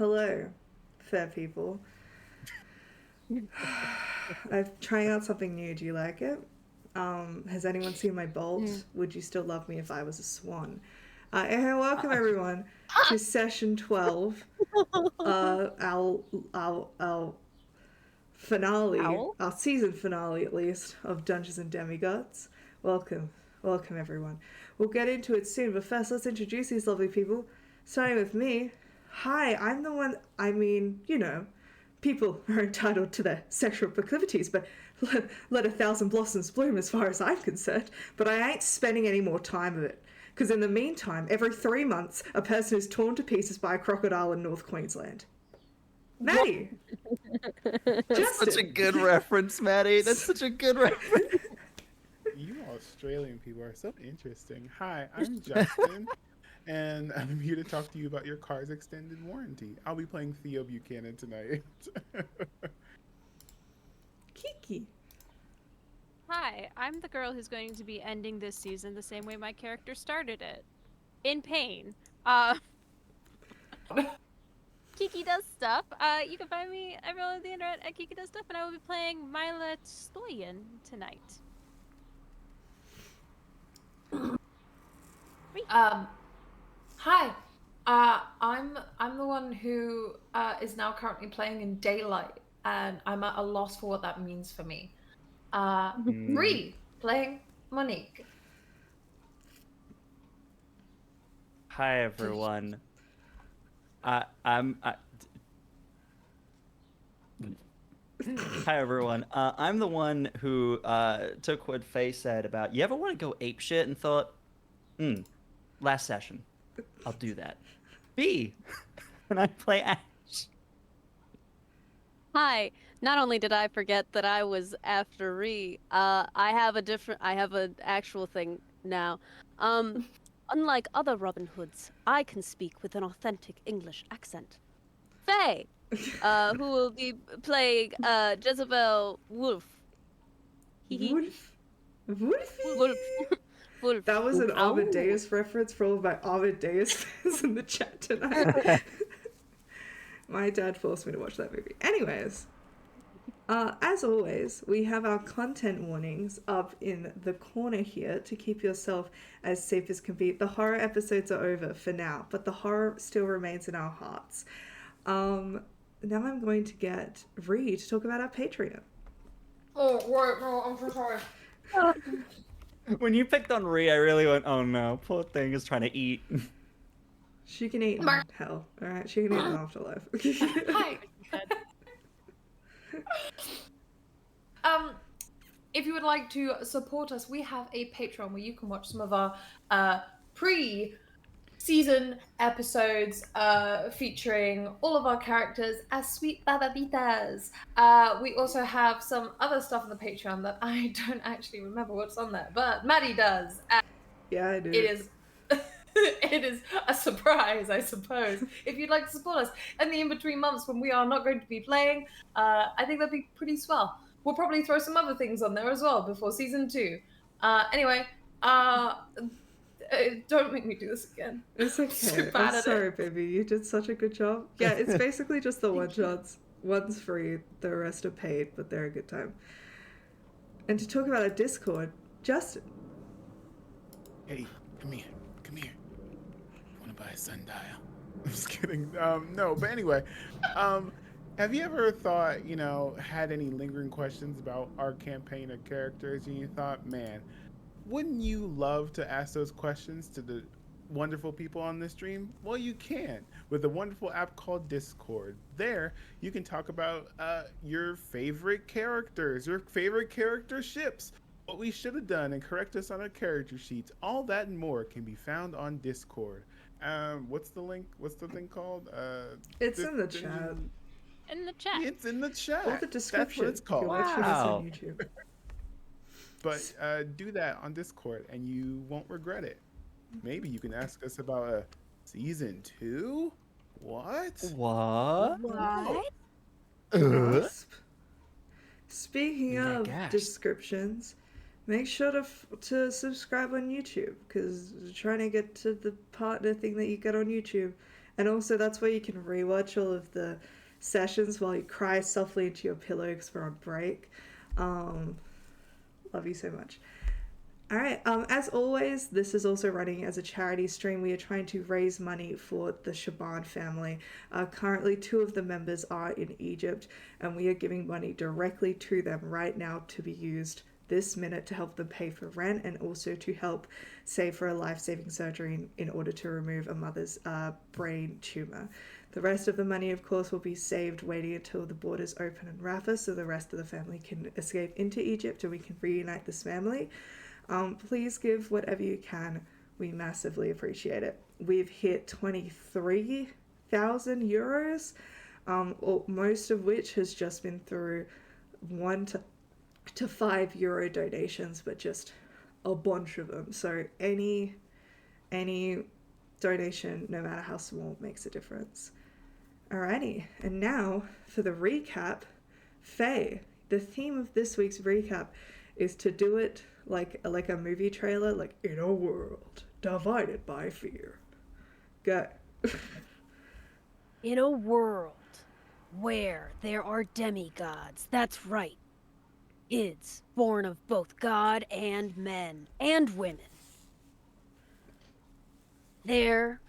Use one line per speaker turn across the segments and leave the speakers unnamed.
Hello, fair people. I'm trying out something new. Do you like it? Has anyone seen my bolt? Would you still love me if I was a swan? And welcome everyone to session 12. Our finale,
Owl?
our season finale at least, of Dungeons and Demigods. Welcome everyone. We'll get into it soon, but first let's introduce these lovely people. Starting with me. Hi, I'm the one, people are entitled to their sexual proclivities, but let 1,000 blossoms bloom as far as I'm concerned. But I ain't spending any more time of it. Because in the meantime, every 3 months, a person is torn to pieces by a crocodile in North Queensland. Maddie!
That's such a good reference, Maddie. That's such a good reference.
You Australian people are so interesting. Hi, I'm Justin, and I'm here to talk to you about your car's extended warranty. I'll be playing Theo Buchanan tonight.
Kiki.
Hi, I'm the girl who's going to be ending this season the same way my character started it. In pain. Kiki does stuff. You can find me everywhere on the internet at Kiki does stuff, and I will be playing Myla Stoyan tonight.
Hi. I'm the one who is now currently playing in Daylight, and I'm at a loss for what that means for me. Bree playing Monique.
Hi everyone. Hi everyone. I'm the one who took what Faye said about, you ever want to go apeshit, and thought, last session, I'll do that. B, and I play Ash.
Hi. Not only did I forget that I was after Ree, I have an actual thing now. Unlike other Robin Hoods, I can speak with an authentic English accent. Faye, who will be playing Jezebel Wolf.
Wolf? Wolfie?
Wolf. Wolf.
That was an
Ow.
Amadeus reference for all of my Amadeus fans in the chat tonight. My dad forced me to watch that movie. Anyways, as always, we have our content warnings up in the corner here to keep yourself as safe as can be. The horror episodes are over for now, but the horror still remains in our hearts. Now I'm going to get Ree to talk about our Patreon.
Oh, right, no, I'm so sorry.
When you picked on Ree, I really went, oh no, poor thing is trying to eat.
She can eat in hell, alright? She can eat in afterlife.
Hi. If you would like to support us, we have a Patreon where you can watch some of our pre-season episodes featuring all of our characters as sweet bababitas. We also have some other stuff on the Patreon that I don't actually remember what's on there, but Maddie does.
Yeah, I do.
It is a surprise, I suppose. If you'd like to support us in the in-between months when we are not going to be playing, I think that'd be pretty swell. We'll probably throw some other things on there as well before season 2. Anyway, don't make me do this again.
It's okay.
So bad
I'm
at
sorry,
it.
baby. You did such a good job. Yeah, it's basically just the one-shots. One's free, the rest are paid, but they're a good time. And to talk about our Discord, Justin.
Hey, come here. Want to buy a sundial? I'm just kidding. No, but anyway, have you ever thought, had any lingering questions about our campaign or characters, and you thought, man, wouldn't you love to ask those questions to the wonderful people on this stream? Well, you can with a wonderful app called Discord. There, you can talk about your favorite characters, your favorite character ships, what we should have done, and correct us on our character sheets. All that and more can be found on Discord. What's the link? What's the thing called?
It's in the chat.
In the chat.
It's in the chat.
Or the description.
That's what it's called.
Wow.
On YouTube.
But do that on Discord and you won't regret it. Maybe you can ask us about a season 2? What?
Gasp. Speaking of
gasp.
descriptions, make sure to subscribe on YouTube, because we're trying to get to the partner thing that you get on YouTube. And also, that's where you can rewatch all of the sessions while you cry softly into your pillow because we're on break. Love you so much. All right. As always, this is also running as a charity stream. We are trying to raise money for the Shaban family. Currently, 2 of the members are in Egypt, and we are giving money directly to them right now to be used this minute to help them pay for rent and also to help save for a life-saving surgery in order to remove a mother's brain tumor. The rest of the money, of course, will be saved waiting until the borders open in Rafah so the rest of the family can escape into Egypt and we can reunite this family. Please give whatever you can. We massively appreciate it. We've hit 23,000 euros, most of which has just been through 1 to 5 euro donations, but just a bunch of them. So any donation, no matter how small, makes a difference. Alrighty, and now for the recap. Faye, the theme of this week's recap is to do it like a movie trailer, like in a world divided by fear. Go.
In a world where there are demigods, that's right. Kids born of both God and men and women. There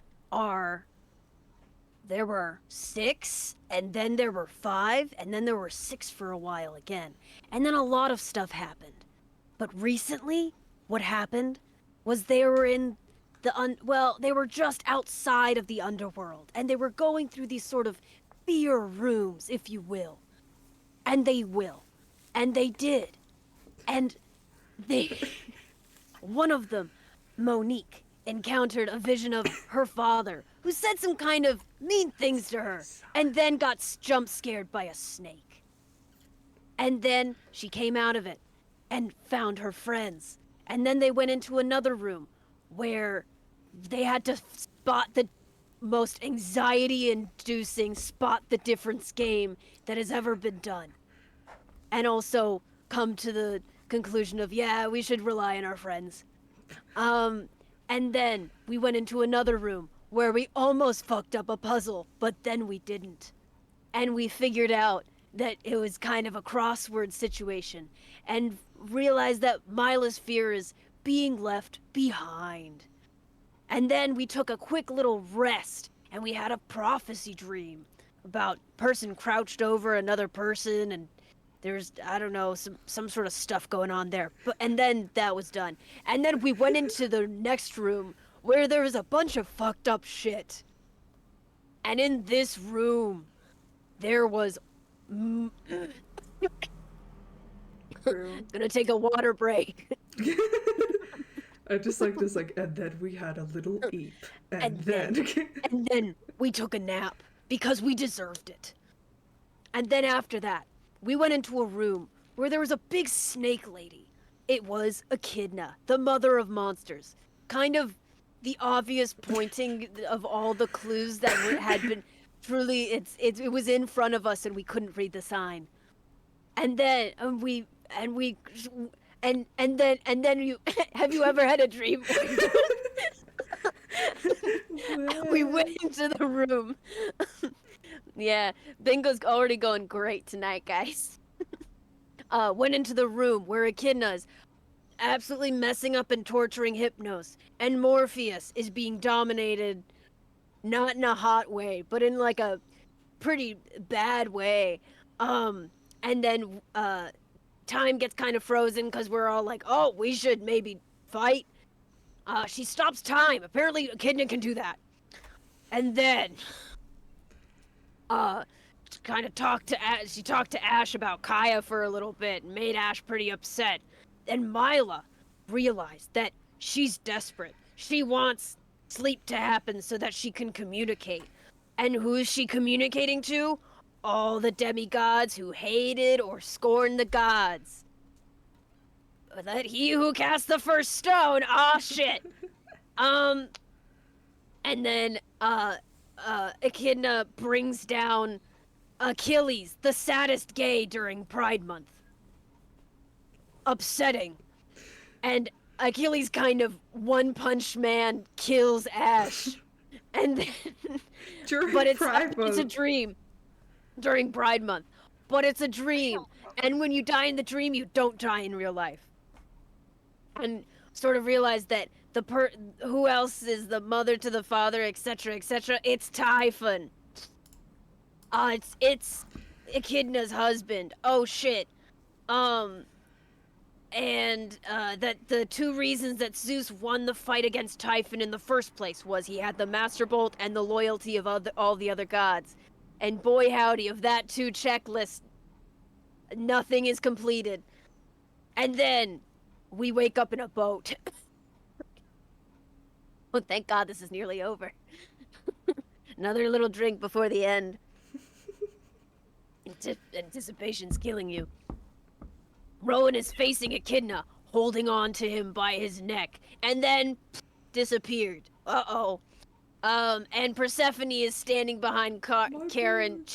were 6, and then there were 5, and then there were 6 for a while again. And then a lot of stuff happened. But recently, what happened was they were in they were just outside of the underworld, and they were going through these sort of fear rooms, if you will. And they will. And they did. And one of them, Monique, encountered a vision of her father, who said some kind of mean things to her, and then got jump scared by a snake. And then she came out of it and found her friends. And then they went into another room where they had to spot the most anxiety-inducing spot the difference game that has ever been done. And also come to the conclusion of, yeah, we should rely on our friends. And then we went into another room where we almost fucked up a puzzle, but then we didn't. And we figured out that it was kind of a crossword situation and realized that Mila's fear is being left behind. And then we took a quick little rest and we had a prophecy dream about person crouched over another person and there's, I don't know, some sort of stuff going on there. And then that was done. And then we went into the next room where there was a bunch of fucked up shit. And in this room, there was... Gonna take a water break.
I just like this, and then we had a little eep. And
then we took a nap because we deserved it. And then after that, we went into a room where there was a big snake lady. It was Echidna, the mother of monsters. Kind of the obvious pointing of all the clues that had been truly, it was in front of us and we couldn't read the sign. And then you have you ever had a dream where we went into the room? Yeah, bingo's already going great tonight, guys. Went into the room where Echidna's absolutely messing up and torturing Hypnos, and Morpheus is being dominated, not in a hot way, but in like a pretty bad way. And then time gets kind of frozen because we're all like, oh, we should maybe fight. She stops time. Apparently Echidna can do that. And then kind of she talked to Ash about Kaya for a little bit and made Ash pretty upset. Then Mila realized that she's desperate. She wants sleep to happen so that she can communicate. And who is she communicating to? All the demigods who hated or scorned the gods. That he who cast the first stone, shit. And then Echidna brings down Achilles, the saddest gay during Pride Month. Upsetting. And Achilles kind of one-punch man kills Ash. And
During
but it's
Pride
it's a
Month.
dream during Pride Month. But it's a dream, and when you die in the dream, you don't die in real life. And sort of realize that who else is the mother to the father, etc., etc. It's Typhon. It's Echidna's husband. Oh shit. And that the two reasons that Zeus won the fight against Typhon in the first place was he had the Master Bolt and the loyalty of all the other gods. And boy howdy, of that two checklist, nothing is completed. And then we wake up in a boat. Oh, thank God this is nearly over. Another little drink before the end. Anticipation's killing you. Rowan is facing Echidna, holding on to him by his neck, and then disappeared. Uh-oh. And Persephone is standing behind Karen,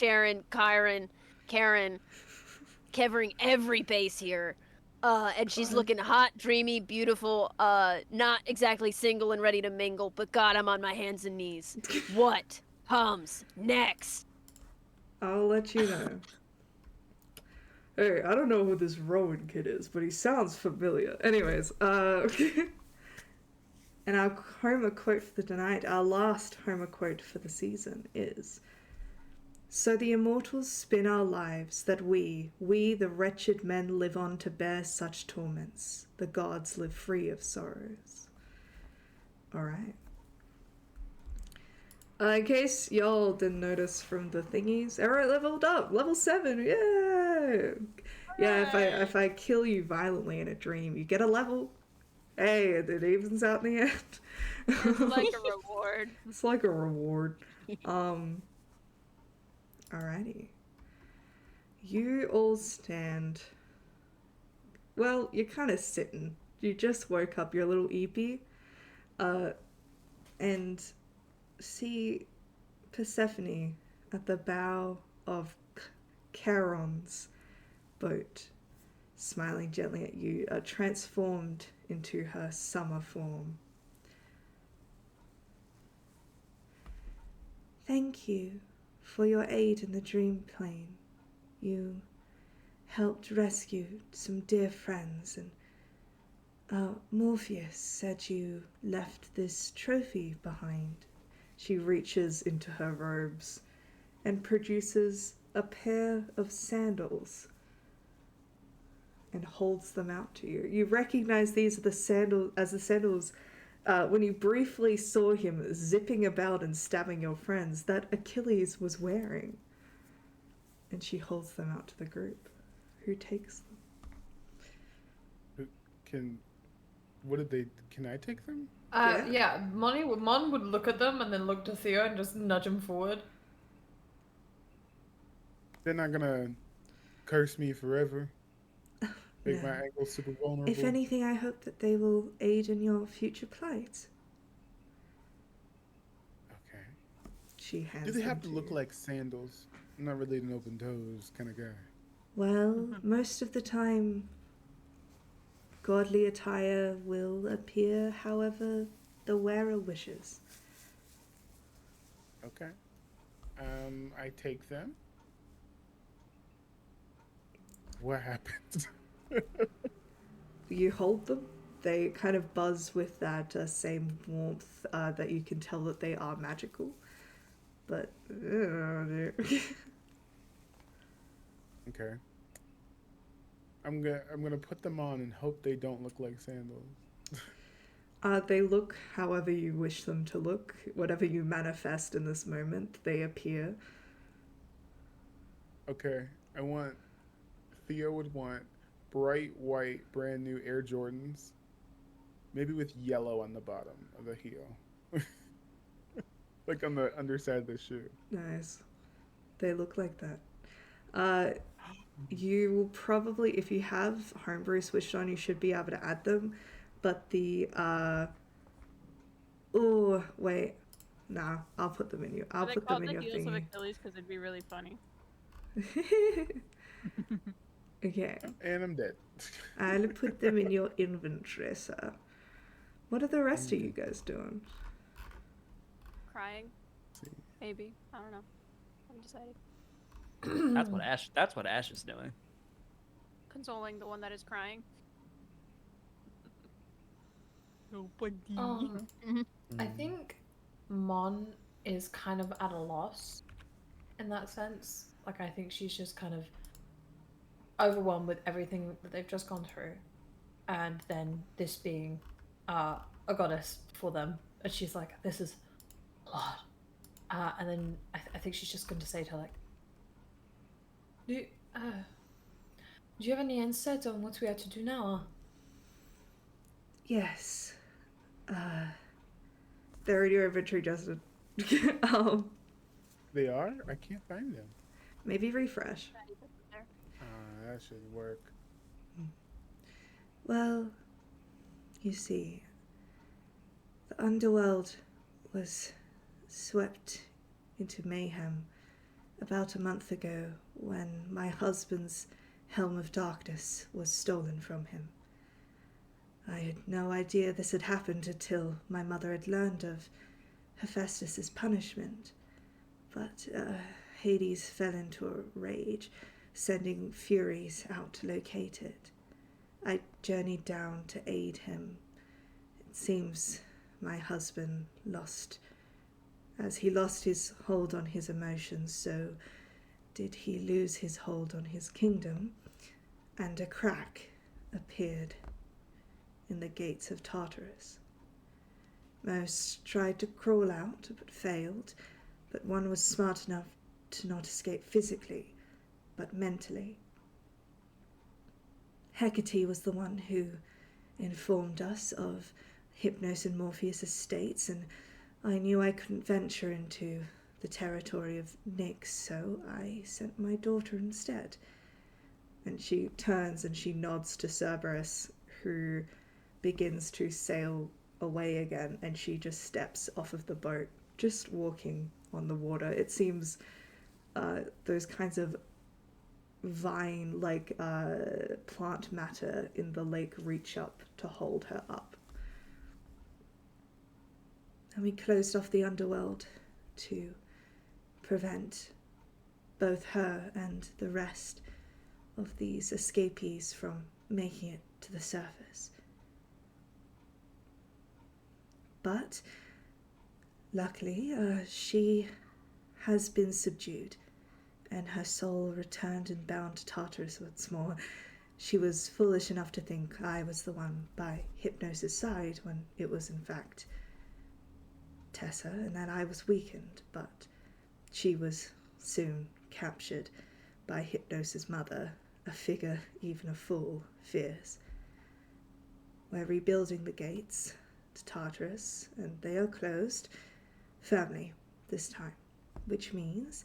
covering every base here. And she's looking hot, dreamy, beautiful, not exactly single and ready to mingle, but God, I'm on my hands and knees. What comes next?
I'll let you know. Hey, I don't know who this Rowan kid is, but he sounds familiar. Anyways, and our Homer quote for the night, our last Homer quote for the season is, "So the immortals spin our lives, that we the wretched men live on to bear such torments. The gods live free of sorrows." Alright. In case y'all didn't notice from the thingies, Arrow leveled up, level 7, yay! Yeah, if I kill you violently in a dream, you get a level. Hey, it evens out in the end.
It's like a reward.
It's like a reward. Alrighty. You all stand. Well, you're kind of sitting. You just woke up, your little eepee. And see Persephone at the bow of Charon's boat, smiling gently at you, transformed into her summer form. "Thank you for your aid in the dream plane. You helped rescue some dear friends, and Morpheus said you left this trophy behind." She reaches into her robes and produces a pair of sandals and holds them out to you. You recognize these are the sandals when you briefly saw him zipping about and stabbing your friends that Achilles was wearing. And she holds them out to the group. Who takes them?
Can I take them?
Yeah. Mon would look at them and then look to Theo and just nudge him forward.
They're not gonna curse me forever. Make
No.
my ankles super vulnerable.
If anything, I hope that they will aid in your future plight.
Okay.
She hands
Do they have to
them
look
you.
like sandals? I'm not really an open toes kind of guy.
Well, most of the time, godly attire will appear however the wearer wishes.
Okay. I take them. What happens?
You hold them. They kind of buzz with that same warmth that you can tell that they are magical. But
Okay. I'm gonna put them on and hope they don't look like sandals.
they look however you wish them to look. Whatever you manifest in this moment, they appear.
Okay. Theo would want bright white, brand new Air Jordans, maybe with yellow on the bottom of the heel, like on the underside of the shoe.
Nice. They look like that. You will probably, if you have homebrew switched on, you should be able to add them. But oh wait, nah, I'll put them in you. I'll put them in your
the heels of
thingy.
Achilles because it'd be really funny.
Okay,
And I'm dead.
I'll put them in your inventory, sir. What are the rest of you guys doing?
Crying. Maybe. I don't know. I'm deciding.
That's what Ash is doing.
Consoling the one that is crying. Nobody.
I think Mon is kind of at a loss in that sense. Like, I think she's just kind of overwhelmed with everything that they've just gone through, and then this being a goddess for them, and she's like, this is a lot. And then I think she's just going to say to her, like, do you have any insight on what we have to do now?
Yes. They're in your inventory, Justin.
They are? I can't find them.
Maybe refresh.
That should work.
Well, you see, the underworld was swept into mayhem about a month ago when my husband's Helm of Darkness was stolen from him. I had no idea this had happened until my mother had learned of Hephaestus's punishment, but Hades fell into a rage, sending Furies out to locate it. I journeyed down to aid him. It seems my husband lost his hold on his emotions, so did he lose his hold on his kingdom, and a crack appeared in the gates of Tartarus. Most tried to crawl out, but failed, but one was smart enough to not escape physically, but mentally. Hecate was the one who informed us of Hypnos and Morpheus' states, and I knew I couldn't venture into the territory of Nyx, so I sent my daughter instead. And she turns and she nods to Cerberus, who begins to sail away again, and she just steps off of the boat, just walking on the water. It seems those kinds of vine-like plant matter in the lake reach up to hold her up. And we closed off the underworld to prevent both her and the rest of these escapees from making it to the surface. But luckily, she has been subdued, and her soul returned and bound to Tartarus once more. She was foolish enough to think I was the one by Hypnos' side when it was in fact Tessa, and that I was weakened, but she was soon captured by Hypnos' mother, a figure even a fool fears. We're rebuilding the gates to Tartarus, and they are closed firmly this time, which means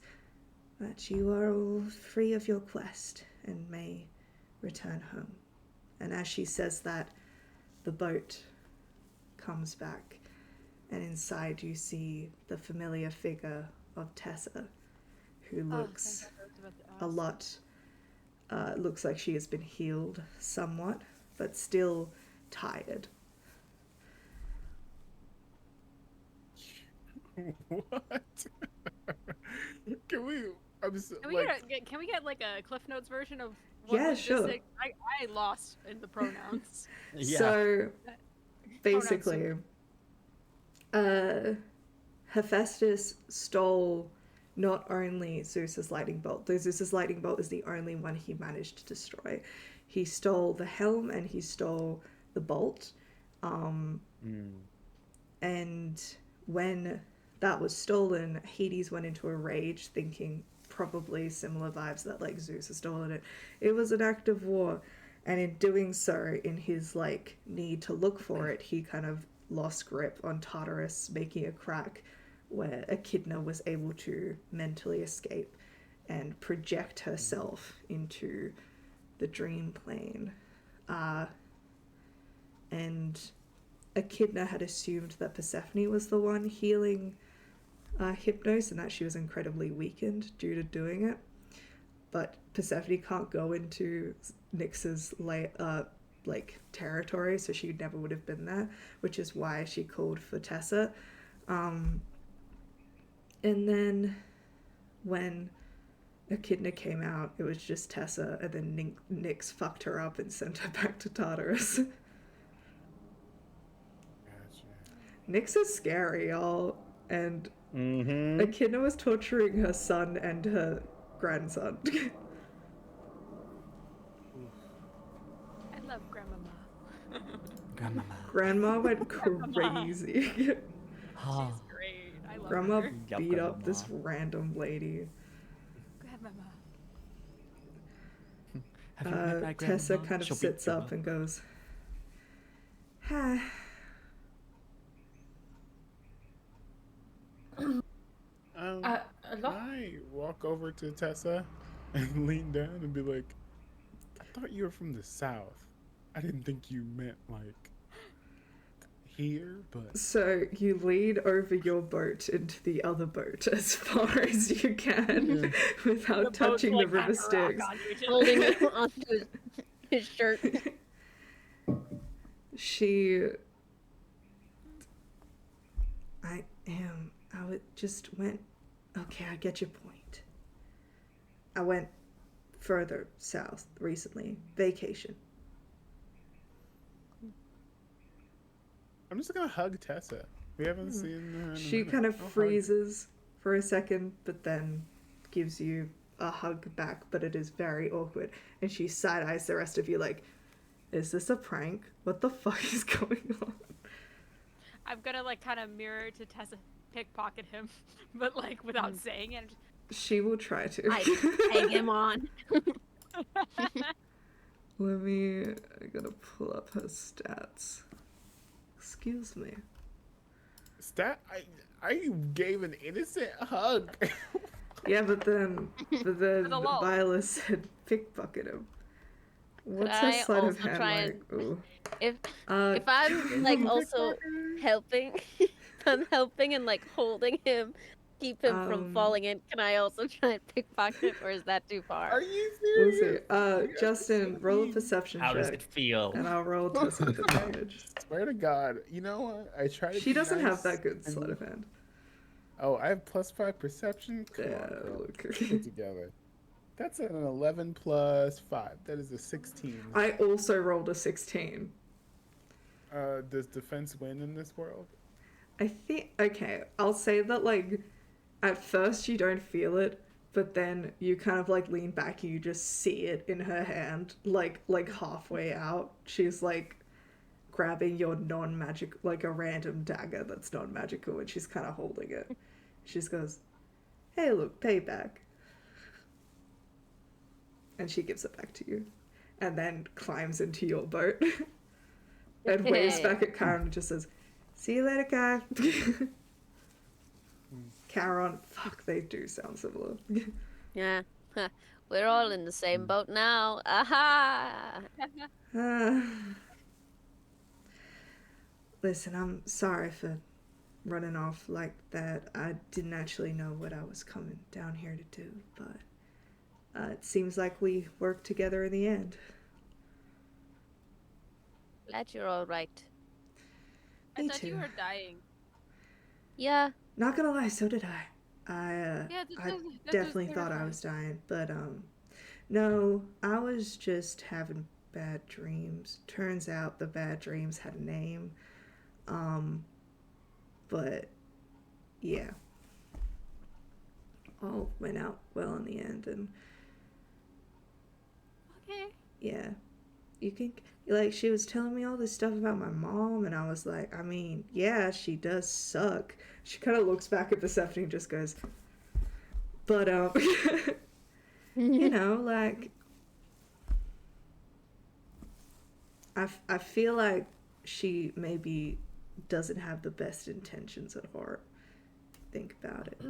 that you are all free of your quest and may return home. And as she says that, the boat comes back, and inside you see the familiar figure of Tessa, who looks looks like she has been healed somewhat, but still tired.
What? Can we?
Can we get like a Cliff Notes version of what
Yeah,
was
sure.
this? I lost in the pronouns.
Yeah.
So basically, Hephaestus stole not only Zeus's lightning bolt, though Zeus's lightning bolt is the only one he managed to destroy. He stole the helm and he stole the bolt. And when that was stolen, Hades went into a rage, thinking probably similar vibes that like Zeus has stolen it. It was an act of war, and in doing so, in his like need to look for it, he kind of lost grip on Tartarus, making a crack where Echidna was able to mentally escape and project herself into the dream plane. And Echidna had assumed that Persephone was the one healing Hypnos, and that she was incredibly weakened due to doing it. But Persephone can't go into Nyx's like territory, so she never would have been there, which is why she called for Tessa. And then when Echidna came out, it was just Tessa, and then Nyx fucked her up and sent her back to Tartarus.
Gotcha.
Nyx is scary, y'all, and
Mm-hmm.
Echidna was torturing her son and her grandson.
I love Grandmama.
Grandmama.
Grandma went crazy.
Oh,
She's great. I love
Grandma
her.
Yup,
beat up
Grandmama.
this random lady.
Grandmama.
have you met my
Tessa
grandma?
kind of
She'll beat
sits
you
up and goes, "Hi."
A
Can
lot.
I walk over to Tessa and lean down and be like, I thought you were from the South. I didn't think you meant like here, but
So you lead over your boat into the other boat as far as you can without touching the river Styx.
Holding him onto his shirt.
Okay, I get your point. I went further south recently. Vacation.
I'm just gonna hug Tessa. We haven't seen her in a
She
minute.
kind of
I'll hug.
freezes for a second, but then gives you a hug back, but it is very awkward. And she side-eyes the rest of you like, is this a prank? What the fuck is going on?
I'm gonna like kind of mirror to Tessa, pickpocket him, but like without saying it.
She will try to.
I egg him on.
I gotta pull up her stats. Excuse me.
I gave an innocent hug.
Yeah, but then
the lull.
Viola said pickpocket him. What's
I
her sleight of
also
hand
try and-
like? Ooh.
If I'm like also helping, I'm helping and like holding him, keep him from falling in. Can I also try and pickpocket, or is that too far?
Are you
We'll
serious?
see. Justin, roll a perception
How does
check,
it feel?
and I'll roll Tessa with advantage.
Swear to God. You know what? I try to
She
be
doesn't have
nice
that good
and-
sleight of hand.
Oh, I have +5 perception? Come
Yeah,
on, girl.
look.
Get it together. That's an 11 plus 5. That is a 16.
I also rolled a 16.
Does defense win in this world?
I think, okay, I'll say that, like, at first you don't feel it, but then you kind of, like, lean back and you just see it in her hand, like halfway out. She's, like, grabbing your non-magic, like, a random dagger that's non-magical, and she's kind of holding it. She just goes, hey, look, payback. And she gives it back to you. And then climbs into your boat. And waves back at Karen and just says, see you later, Karen. Karen, fuck, they do sound similar.
Yeah, we're all in the same boat now. Aha!
Listen, I'm sorry for running off like that. I didn't actually know what I was coming down here to do, but it seems like we worked together in the end.
Glad you're all right.
I
Me
thought you
too.
were dying.
Yeah,
Not gonna lie, so did I.
Yeah, that
I
was
definitely thought I was dying, but no, I was just having bad dreams. Turns out the bad dreams had a name. But yeah, all went out well in the end, and
Okay.
yeah, you can, like, she was telling me all this stuff about my mom, and I was like, I mean, yeah, she does suck. She kind of looks back at Persephone and just goes, but you know, like, I feel like she maybe doesn't have the best intentions at heart. Think about it.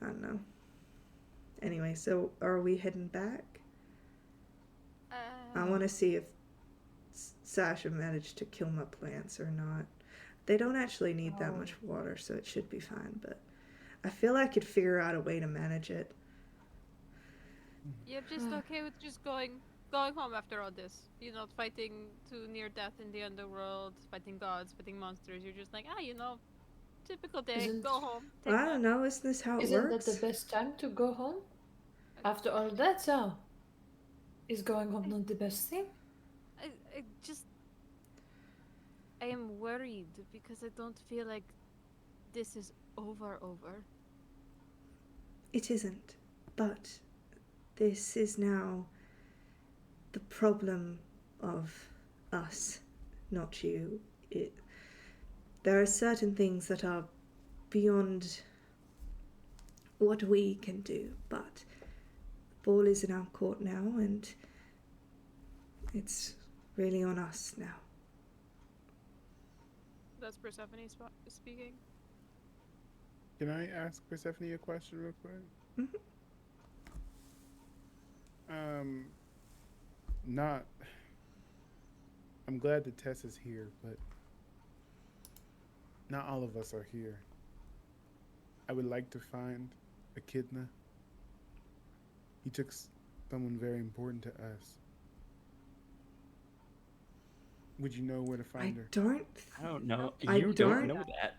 I don't know. Anyway, so are we heading back? I want to see if Sasha managed to kill my plants or not. They don't actually need that much water, so it should be fine, but I feel I could figure out a way to manage it.
You're just okay with just going home after all this. You're not fighting to near death in the underworld, fighting gods, fighting monsters. You're just like, you know, Typical day.
Isn't-
Go home. Take
I don't know, isn't this how it
Isn't
works?
that the best time to go home? After all that, so is going home not the best thing?
I just. I am worried because I don't feel like this is over.
It isn't, but this is now the problem of us, not you. There are certain things that are beyond what we can do, but the ball is in our court now, and it's really on us now.
That's Persephone speaking.
Can I ask Persephone a question real quick? Not. I'm glad that Tess is here, but not all of us are here. I would like to find Echidna. He took someone very important to us. Would you know where to find her?
I don't know.
I
You don't
don't-
know that.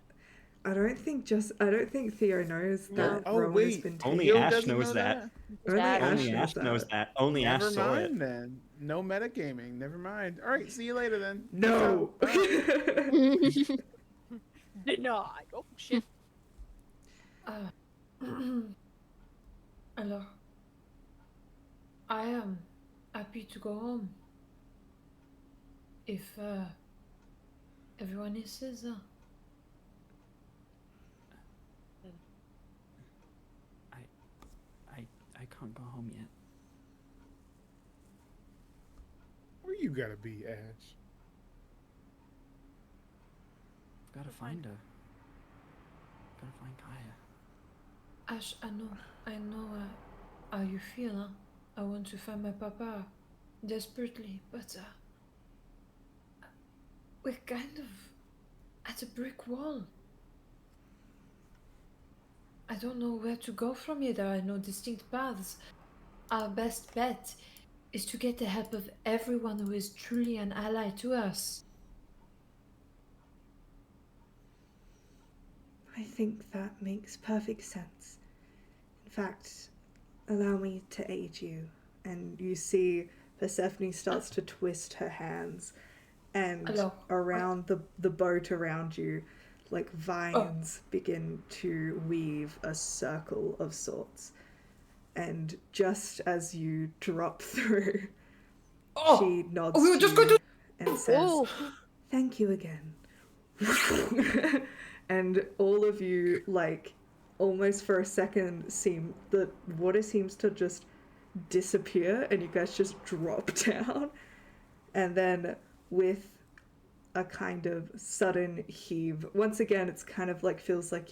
I don't think Theo knows
No.
that
Oh,
Rowan has
wait.
been
Only
Theo
Ash
doesn't
knows
know
that.
Only
Ash
Only
Ash
Ash knows that. Only Ash
Never
saw it.
mind then. No metagaming. Never mind. All right. See you later then.
No.
Denied. Oh shit.
Alors, I am happy to go home. If everyone else says that.
I can't go home yet.
Where you gotta be, Ash?
Gotta find her. Gotta find Kaya.
Ash, I know how you feel, huh? I want to find my papa desperately, but we're kind of at a brick wall. I don't know where to go from here. There are no distinct paths. Our best bet is to get the help of everyone who is truly an ally to us.
I think that makes perfect sense. In fact, allow me to aid you. And you see Persephone starts to twist her hands, and
Hello.
around the boat around you, like vines begin to weave a circle of sorts. And just as you drop through, she nods
we were
to
just
you
going to-
and says,
Oh.
"Thank you again." And all of you, like, almost for a second, the water seems to just disappear, and you guys just drop down. And then, with a kind of sudden heave, once again, it's kind of like feels like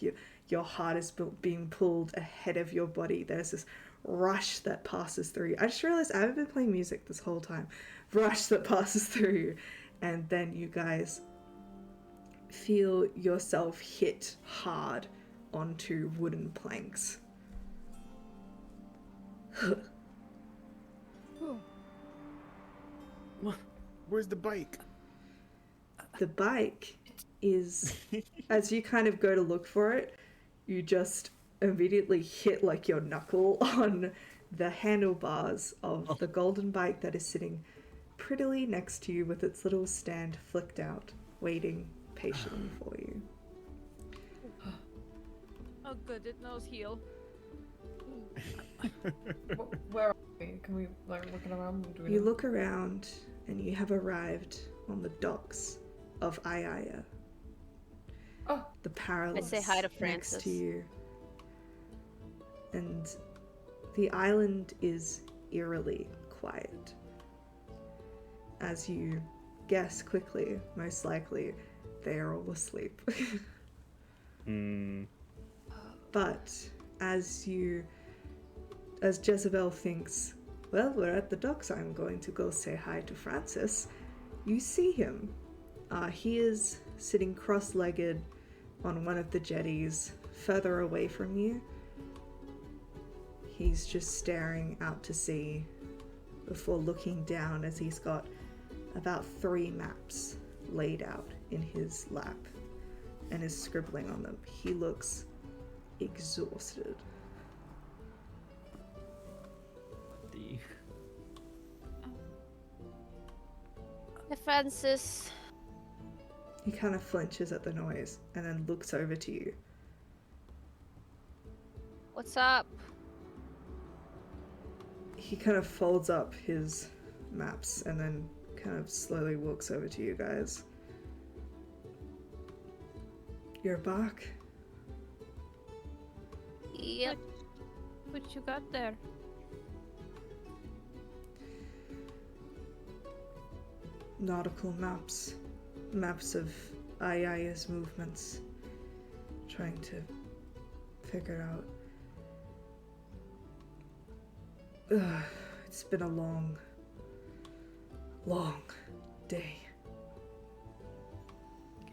your heart is being pulled ahead of your body. There's this rush that passes through you. I just realized I haven't been playing music this whole time. Rush that passes through you, and then you guys feel yourself hit hard onto wooden planks.
Where's the bike?
The bike is, as you kind of go to look for it, you just immediately hit like your knuckle on the handlebars of the golden bike that is sitting prettily next to you with its little stand flicked out, waiting patiently for you.
Oh good, it knows heal.
Where are we? Can we, like, looking around? Do we
You
know?
look around and you have arrived on the docks of Aeaea.
Oh.
The Parallax
say hi to
next
Francis.
to you. And the island is eerily quiet. As you guess quickly, most likely, they are all asleep. But as Jezebel thinks, well, we're at the docks, I'm going to go say hi to Francis, you see him. He is sitting cross-legged on one of the jetties further away from you. He's just staring out to sea before looking down as he's got about 3 maps laid out in his lap. and is scribbling on them. He looks exhausted.
D.
Hi, Francis.
He kind of flinches at the noise and then looks over to you.
What's up?
He kind of folds up his maps and then kind of slowly walks over to you guys. You're back?
Yep.
What you got there?
Nautical maps. Maps of Aeaea's movements. Trying to figure out. It's been a long day.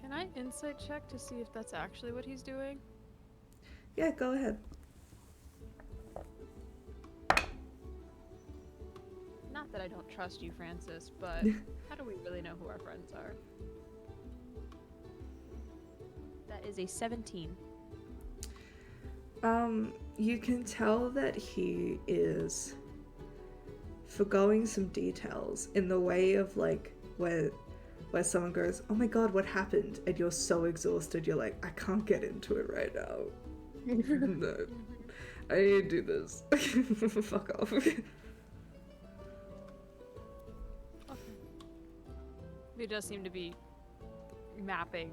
Can I insight check to see if that's actually what he's doing?
Yeah, go ahead.
Not that I don't trust you, Francis, but how do we really know who our friends are? That is a 17.
You can tell that he is forgoing some details in the way of like where someone goes, "Oh my god, what happened?" and you're so exhausted, you're like, "I can't get into it right now." No, I need to do this. Fuck off.
He does seem to be mapping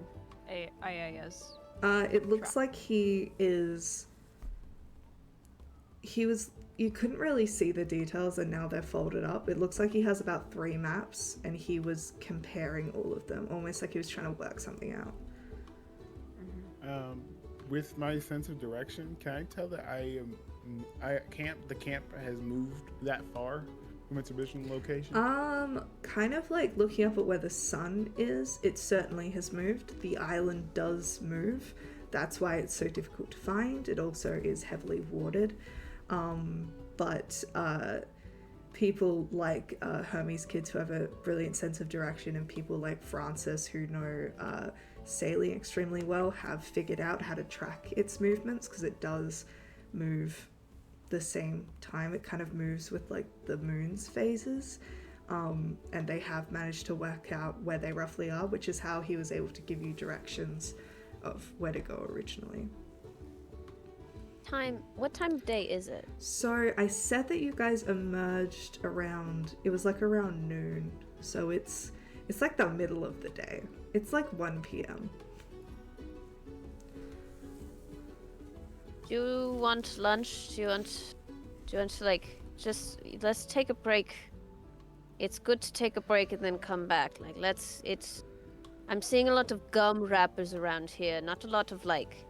Aeaea's.
It looks like he was. You couldn't really see the details, and now they're folded up. It looks like he has about 3 maps, and he was comparing all of them, almost like he was trying to work something out.
With my sense of direction, can I tell that the camp has moved that far from its original location?
Kind of like looking up at where the sun is, it certainly has moved. The island does move. That's why it's so difficult to find. It also is heavily watered. But people like Hermes kids who have a brilliant sense of direction, and people like Francis who know sailing extremely well, have figured out how to track its movements, because it does move the same time. It kind of moves with like the moon's phases, and they have managed to work out where they roughly are, which is how he was able to give you directions of where to go originally.
What time of day is it?
So I said that you guys emerged around, it was like around noon, so it's like the middle of the day. It's like 1 p.m.
Do you want lunch? Do you want to like just let's take a break? It's good to take a break and then come back. Like I'm seeing a lot of gum wrappers around here, not a lot of like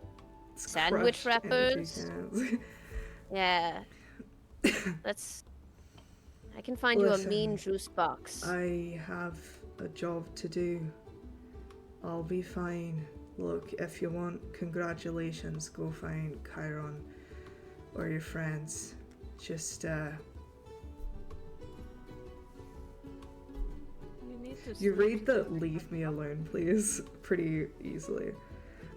It's
sandwich
crushed energy
wrappers.
cans.
Yeah. I can find you a
Listen,
mean juice box.
I have a job to do. I'll be fine. Look, if you want congratulations, go find Chiron or your friends. Just you read the "leave me alone, please" pretty easily.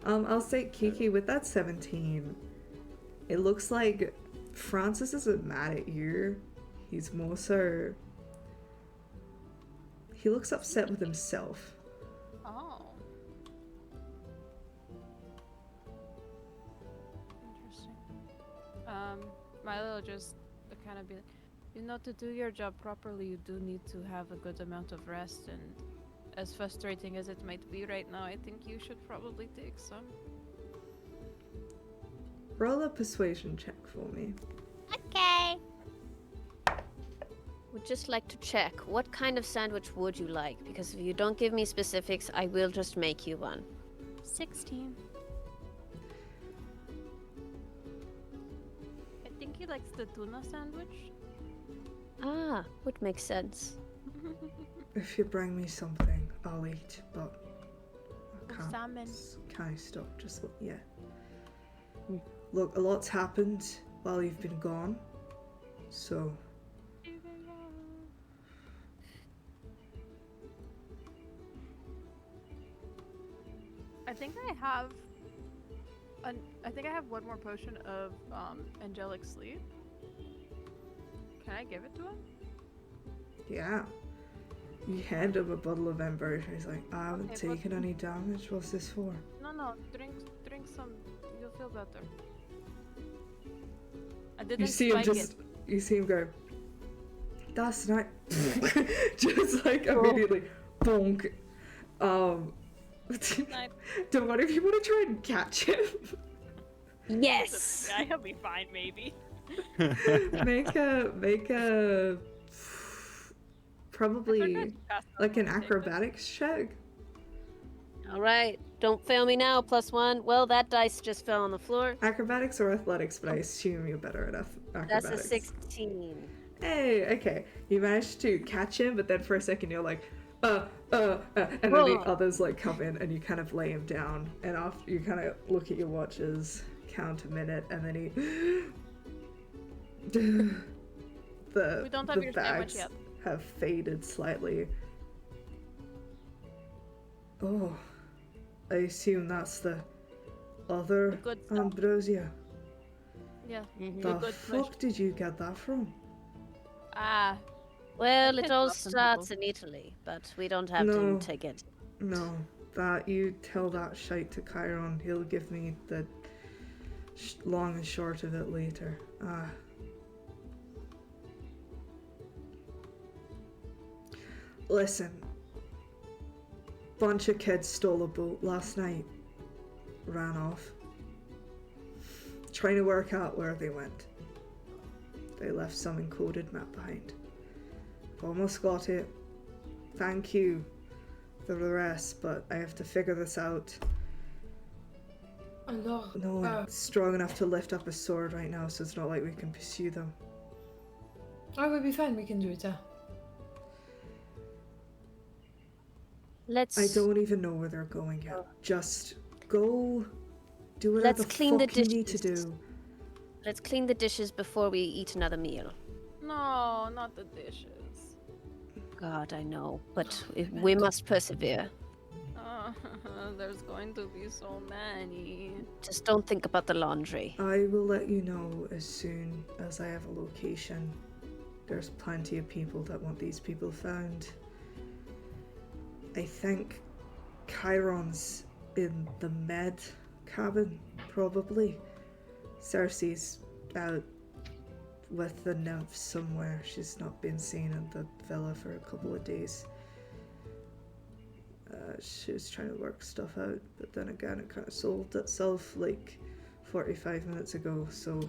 I'll say, Kiki, with that 17, it looks like Francis isn't mad at you. He's more so... He looks upset with himself.
Oh. Interesting. Milo will just kind of be like, you know, to do your job properly, you do need to have a good amount of rest, and as frustrating as it might be right now, I think you should probably take some.
Roll a persuasion check for me.
Okay. Would just like to check, what kind of sandwich would you like? Because if you don't give me specifics, I will just make you one.
16. I think he likes the tuna sandwich.
Ah,
Would make sense.
if you bring me something, I'll eat, but I
Or
can't.
salmon.
Can't stop just yet. Look, a lot's happened while you've been gone, so
I think I have I think I have one more potion of angelic sleep. Can I give it to him?
Yeah. You hand him a bottle of amber. He's like, I haven't
Okay, but-
taken any damage. What's this for?
No, drink some. You'll feel better. I didn't
You see him
spike
just. You see him go. That's not. Just like immediately, bonk.
Nice.
Don't worry if you want to try and catch him.
Yes.
Yeah, he'll be fine, maybe.
make a probably like an acrobatics check.
All right. Don't fail me now. +1. Well, that dice just fell on the floor.
Acrobatics or athletics, but I assume you're better at acrobatics.
That's a 16.
Hey, okay. You managed to catch him, but then for a second you're like, and then the
Whoa.
others like come in and you kind of lay him down, and after you kind of look at your watches, count a minute, and then he
We don't have
the
your sandwich
bags
yet.
have faded slightly. Oh, I assume that's the other
The good stuff.
Ambrosia.
Yeah.
Mhm.
The
good flesh.
fuck did you get that from?
Ah.
Well,
I
it
picked
all
up some
starts
people.
in Italy, but we don't have
No.
to take it.
No, that you tell that shite to Chiron. He'll give me the long and short of it later. Listen, bunch of kids stole a boat last night, ran off, trying to work out where they went. They left some encoded map behind. Almost got it. Thank you for the rest, but I have to figure this out.
Alors,
No one's strong enough to lift up a sword right now, so it's not like we can pursue them.
I will be fine. We can do it.
Let's
I don't even know where they're going yet. Just go do whatever
Let's
the
clean the
fuck you need to
dishes.
do.
let's clean the dishes before we eat another meal.
No, not the dishes.
God, I know, but we must persevere.
There's going to be so many.
Just don't think about the laundry.
I will let you know as soon as I have a location. There's plenty of people that want these people found. I think Chiron's in the med cabin, probably. Circe's out with the nymphs somewhere. She's not been seen in the villa for a couple of days. She was trying to work stuff out, but then again it kind of solved itself like 45 minutes ago, so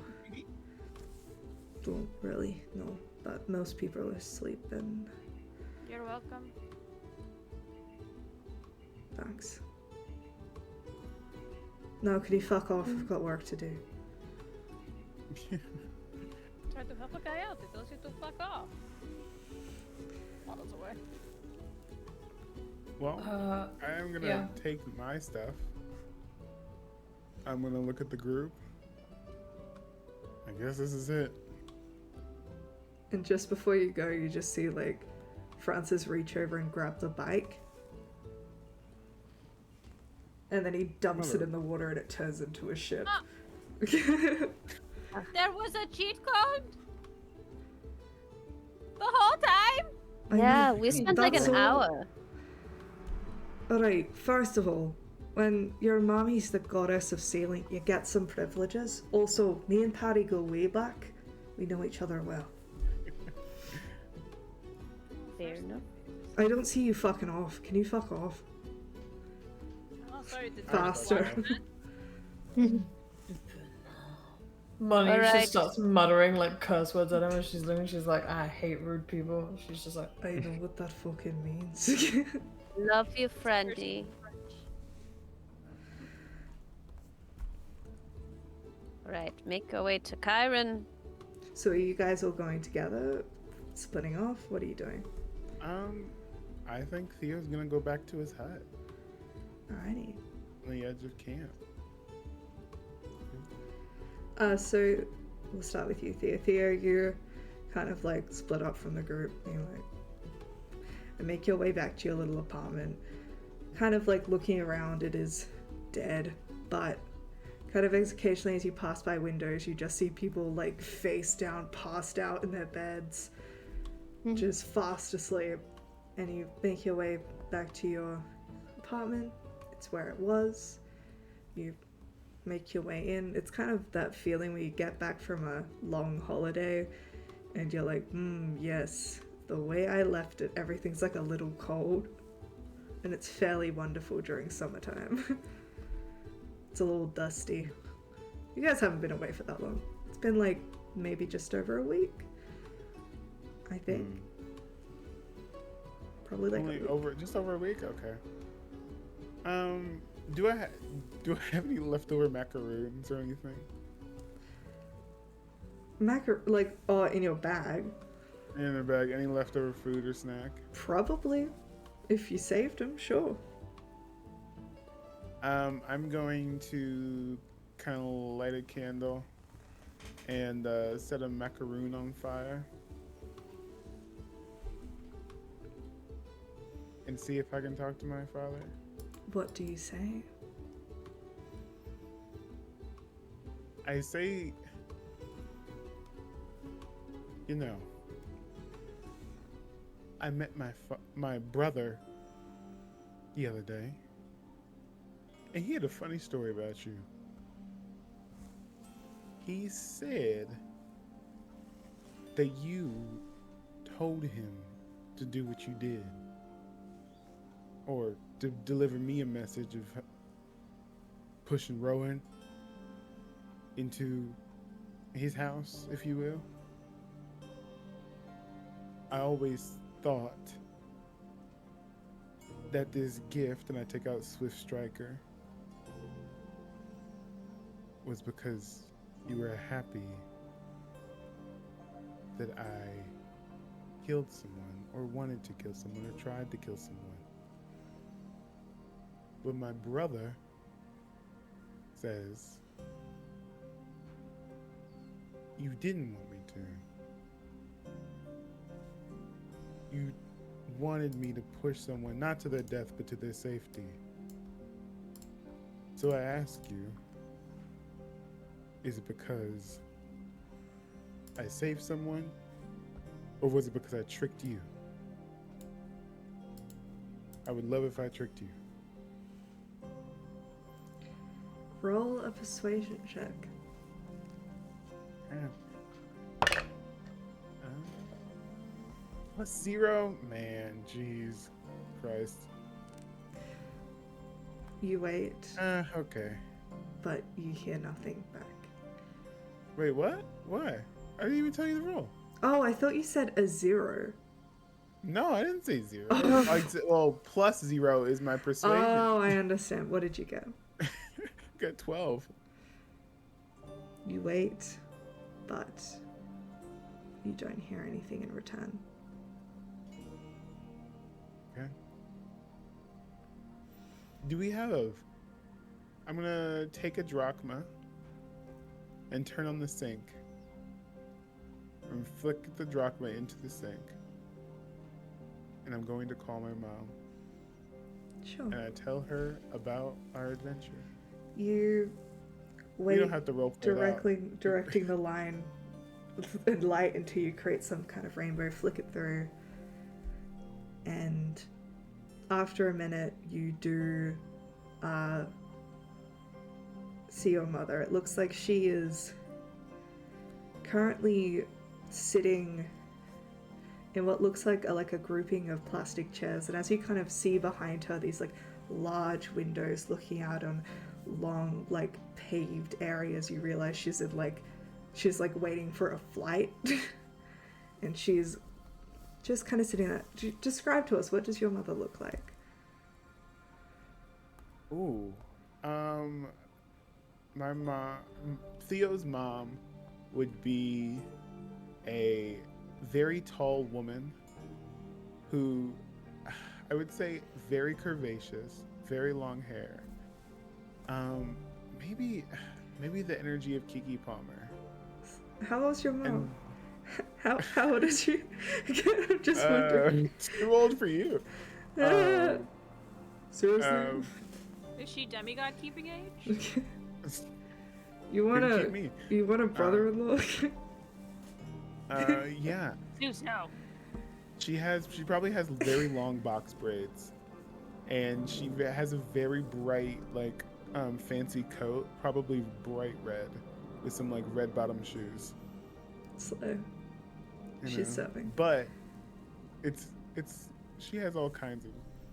don't really know. But most people are asleep, and
You're welcome.
thanks. Now can you fuck off? I've got work to do.
Try to help a guy out. It tells you to fuck off. Models away.
Well, I am gonna
yeah.
take my stuff. I'm gonna look at the group. I guess this is it.
And just before you go, you just see like Francis reach over and grab the bike. And then he dumps it in the water and it turns into a ship.
There was a cheat code? The whole time?
Yeah, we spent like
That's
an
all-
hour.
Alright, first of all, when your mommy's the goddess of sailing, you get some privileges. Also, me and Patty go way back. We know each other well.
Fair enough.
I don't see you fucking off. Can you fuck off?
Oh, sorry. Did
Faster.
Molly
Alright.
just starts muttering like curse words at him as she's leaving. She's like, I hate rude people. She's just like,
I know what that fucking means.
Love you, friendy. Right, make our way to Chiron.
So are you guys all going together? Splitting off? What are you doing?
I think Theo's gonna go back to his hut
Alrighty.
on the edge of camp.
So we'll start with you, Theo. Theo, you're kind of like split up from the group. You like and make your way back to your little apartment. Kind of like looking around, it is dead, but kind of occasionally as you pass by windows, you just see people like face down, passed out in their beds, just fast asleep, and you make your way back to your apartment. It's where it was. You make your way in. It's kind of that feeling where you get back from a long holiday and you're like, yes, the way I left it, everything's like a little cold, and it's fairly wonderful during summertime. It's a little dusty. You guys haven't been away for that long. It's been like maybe just over a week, I think. Probably like
Only just over a week. Okay. Do I have any leftover macaroons or anything?
In your bag?
In the bag, any leftover food or snack?
Probably. If you saved them, sure.
I'm going to kind of light a candle and set a macaroon on fire and see if I can talk to my father.
What do you say?
I say, you know, I met my brother the other day, and he had a funny story about you. He said that you told him to do what you did, or to deliver me a message of pushing Rowan into his house, if you will. I always thought that this gift, and I take out Swift Striker, was because you were happy that I killed someone, or wanted to kill someone, or tried to kill someone. But my brother says you didn't want me to. You wanted me to push someone not to their death but to their safety. So I ask you, is it because I saved someone, or was it because I tricked you? I would love if I tricked you.
Roll a persuasion check.
+0? Man, jeez. Christ.
You wait,
Okay.
but you hear nothing back.
Wait, what? Why? I didn't even tell you the roll.
Oh, I thought you said a 0.
No, I didn't say 0.
Oh.
Well, +0 is my persuasion.
Oh, I understand. What did you get?
Got 12.
You wait, but you don't hear anything in return.
Okay. Do we have... I'm gonna take a drachma and turn on the sink and flick the drachma into the sink. And I'm going to call my mom.
Sure.
And I tell her about our adventure.
You
We
wait
don't have to roll play that.
directing the line and light until you create some kind of rainbow, flick it through. And after a minute, you do see your mother. It looks like she is currently sitting in what looks like a grouping of plastic chairs, and as you kind of see behind her these like large windows looking out on long like paved areas, you realize she's waiting for a flight. And she's just kind of sitting there. Describe to us, what does your mother look like?
Ooh. My mom, Theo's mom, would be a very tall woman who, I would say, very curvaceous, very long hair. Maybe the energy of Kiki Palmer.
How old's your mom? How old is she? I'm just wondering.
Too old for you.
Seriously?
Is she demigod keeping age?
You
Couldn't keep me.
want a brother-in-law?
Yeah.
Do so.
She probably has very long box braids, and she has a very bright, like, fancy coat, probably bright red, with some like red bottom shoes.
Slow.
You
She's
know?
serving.
But it's she has all kinds of.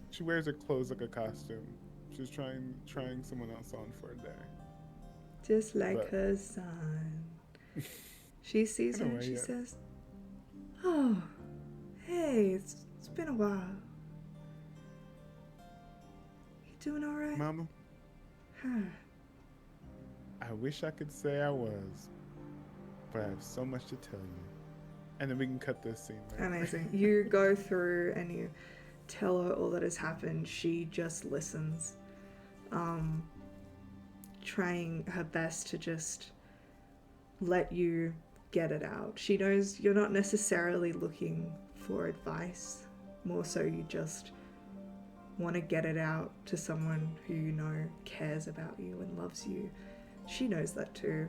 She wears her clothes like a costume. She's trying someone else on for a day.
Just like
But-
her son. She sees
In
her
a
and
way,
she
yeah.
says, "Oh, hey, it's been a while. You doing all right?"
Mama,
Huh.
I wish I could say I was, but I have so much to tell you. And then we can cut this scene. Right?
Amazing. You go through and you tell her all that has happened. She just listens, trying her best to just let you get it out. She knows you're not necessarily looking for advice, more so you just want to get it out to someone who you know cares about you and loves you. She knows that too.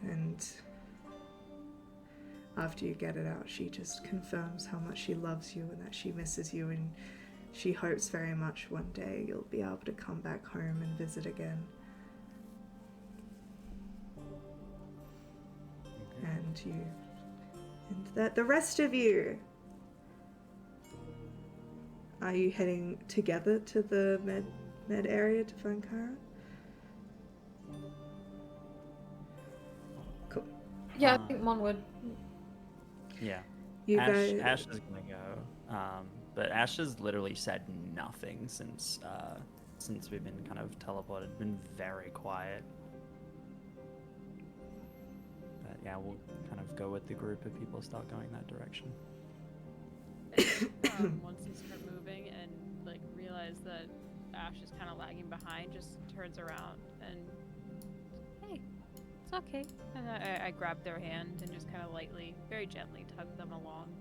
And after you get it out, she just confirms how much she loves you and that she misses you, and she hopes very much one day you'll be able to come back home and visit again. And that the rest of you, are you heading together to the med area to find Kara? Cool.
Yeah, I think Mon would.
Yeah.
You
Ash
guys.
is gonna go. But Ash has literally said nothing since we've been kind of teleported. Been very quiet. But yeah, we'll kind of go with the group if people start going that direction.
Once they start moving and like realize that Ash is kind of lagging behind, just turns around and, hey, it's okay. And I grab their hand and just kind of lightly, very gently tug them along.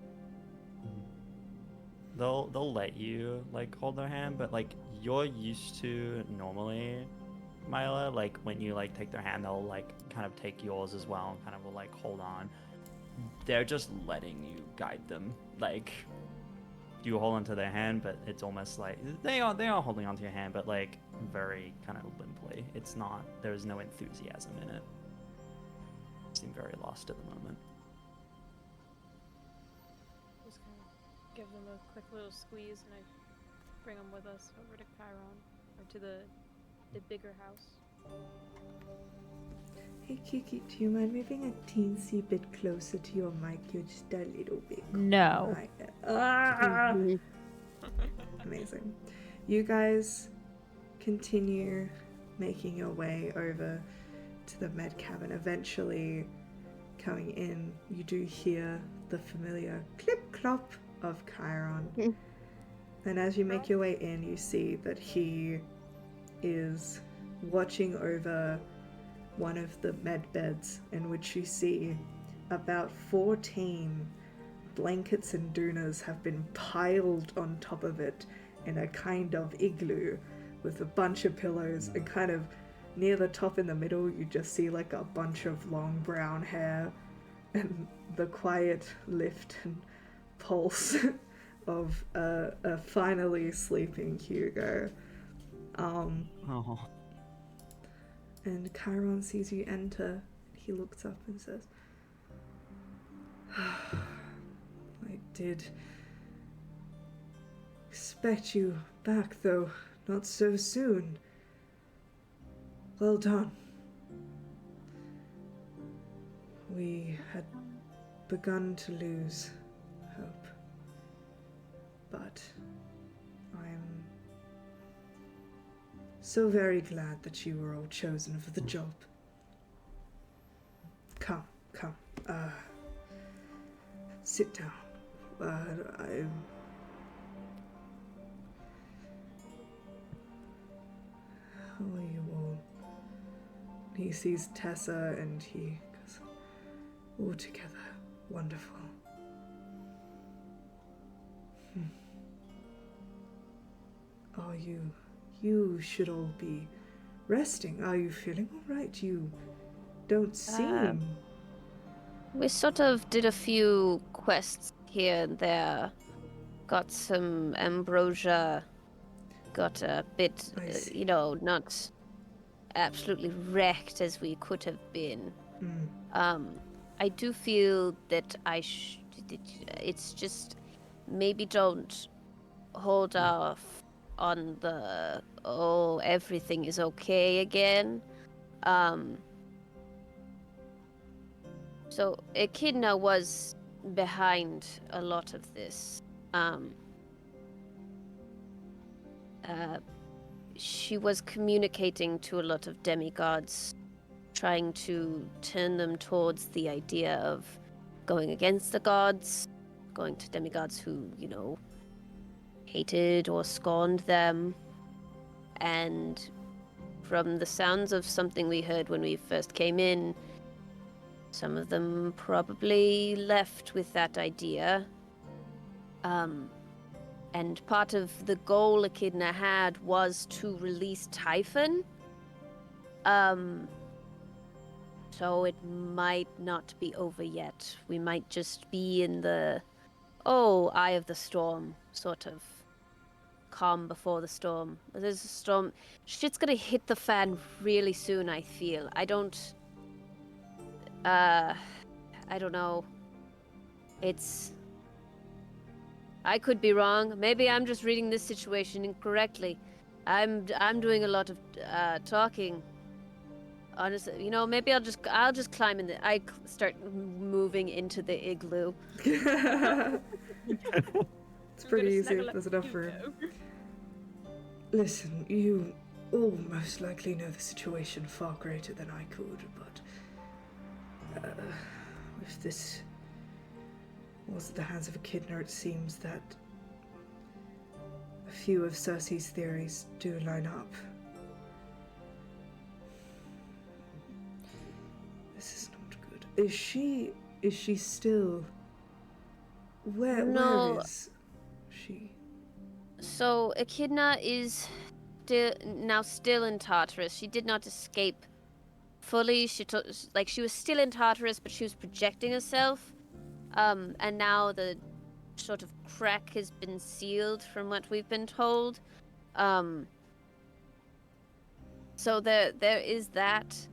They'll let you like hold their hand, but like you're used to normally, Myla, like when you like take their hand, they'll like kind of take yours as well and kind of will like hold on. They're just letting you guide them. Like you hold onto their hand, but it's almost like they are holding onto your hand, but like very kind of limply. It's not. There's no enthusiasm in it. Seem very lost at the moment.
Just kind of give them a quick little squeeze and I bring them with us over to Chiron, or to the bigger house.
Hey Kiki, do you mind moving a teensy bit closer to your mic? You're just a little bit.
No.
quiet. Ah! Amazing. You guys continue making your way over to the med cabin. Eventually, coming in, you do hear the familiar clip clop of Chiron. And as you make your way in, you see that he is watching over one of the med beds, in which you see about 14 blankets and doonas have been piled on top of it in a kind of igloo with a bunch of pillows, and kind of near the top in the middle you just see like a bunch of long brown hair and the quiet lift and pulse of a finally sleeping Hugo.
Oh.
And Chiron sees you enter. He looks up and says, I did expect you back, though not so soon. Well done. We had begun to lose hope, but I'm so very glad that you were all chosen for the job. Come. Sit down. How are you all? He sees Tessa and he goes, all together. Wonderful. Are you You should all be resting. Are you feeling all right? You don't seem...
We sort of did a few quests here and there. Got some ambrosia. Got a bit,
I see.
not absolutely wrecked as we could have been. I do feel that it's just maybe don't hold off on the everything is okay again. So Echidna was behind a lot of this. She was communicating to a lot of demigods, trying to turn them towards the idea of going against the gods, going to demigods who, hated or scorned them. And from the sounds of something we heard when we first came in, some of them probably left with that idea. And part of the goal Echidna had was to release Typhon. So it might not be over yet. We might just be in the, eye of the storm, sort of. Calm before the storm. There's a storm. Shit's gonna hit the fan really soon, I feel. I don't know. I could be wrong. Maybe I'm just reading this situation incorrectly. I'm doing a lot of talking. Honestly, maybe I'll just climb in I start moving into the igloo.
It's pretty easy. There's enough room. Listen, you all most likely know the situation far greater than I could, but if this was at the hands of Echidna, it seems that a few of Circe's theories do line up. This is not good. Is she still... Where is she?
So Echidna is still in Tartarus. She did not escape fully. She was still in Tartarus, but she was projecting herself. And now the sort of crack has been sealed, from what we've been told. So there is that.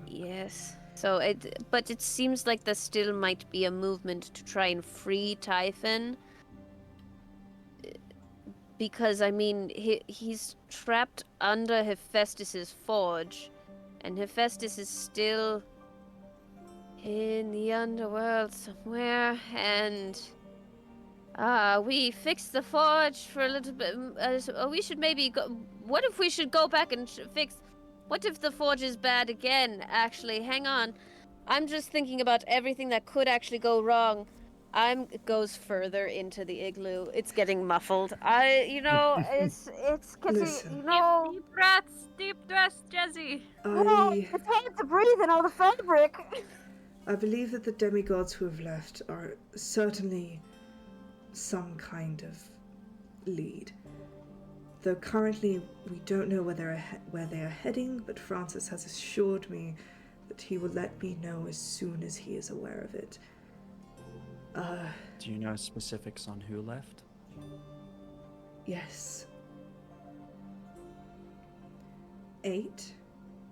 Yes. So but it seems like there still might be a movement to try and free Typhon. Because, he's trapped under Hephaestus's forge, and Hephaestus is still in the underworld somewhere, and we fixed the forge for a little bit. We should maybe go. What if we should go back and fix? What if the forge is bad again? Actually, hang on. I'm just thinking about everything that could actually go wrong. It goes further into the igloo. It's getting muffled. It's getting,
Listen.
Deep breaths, Jesse.
It's hard to breathe in all the fabric.
I believe that the demigods who have left are certainly some kind of lead. Though currently we don't know where they are heading, but Francis has assured me that he will let me know as soon as he is aware of it.
Do you know specifics on who left?
Yes. 8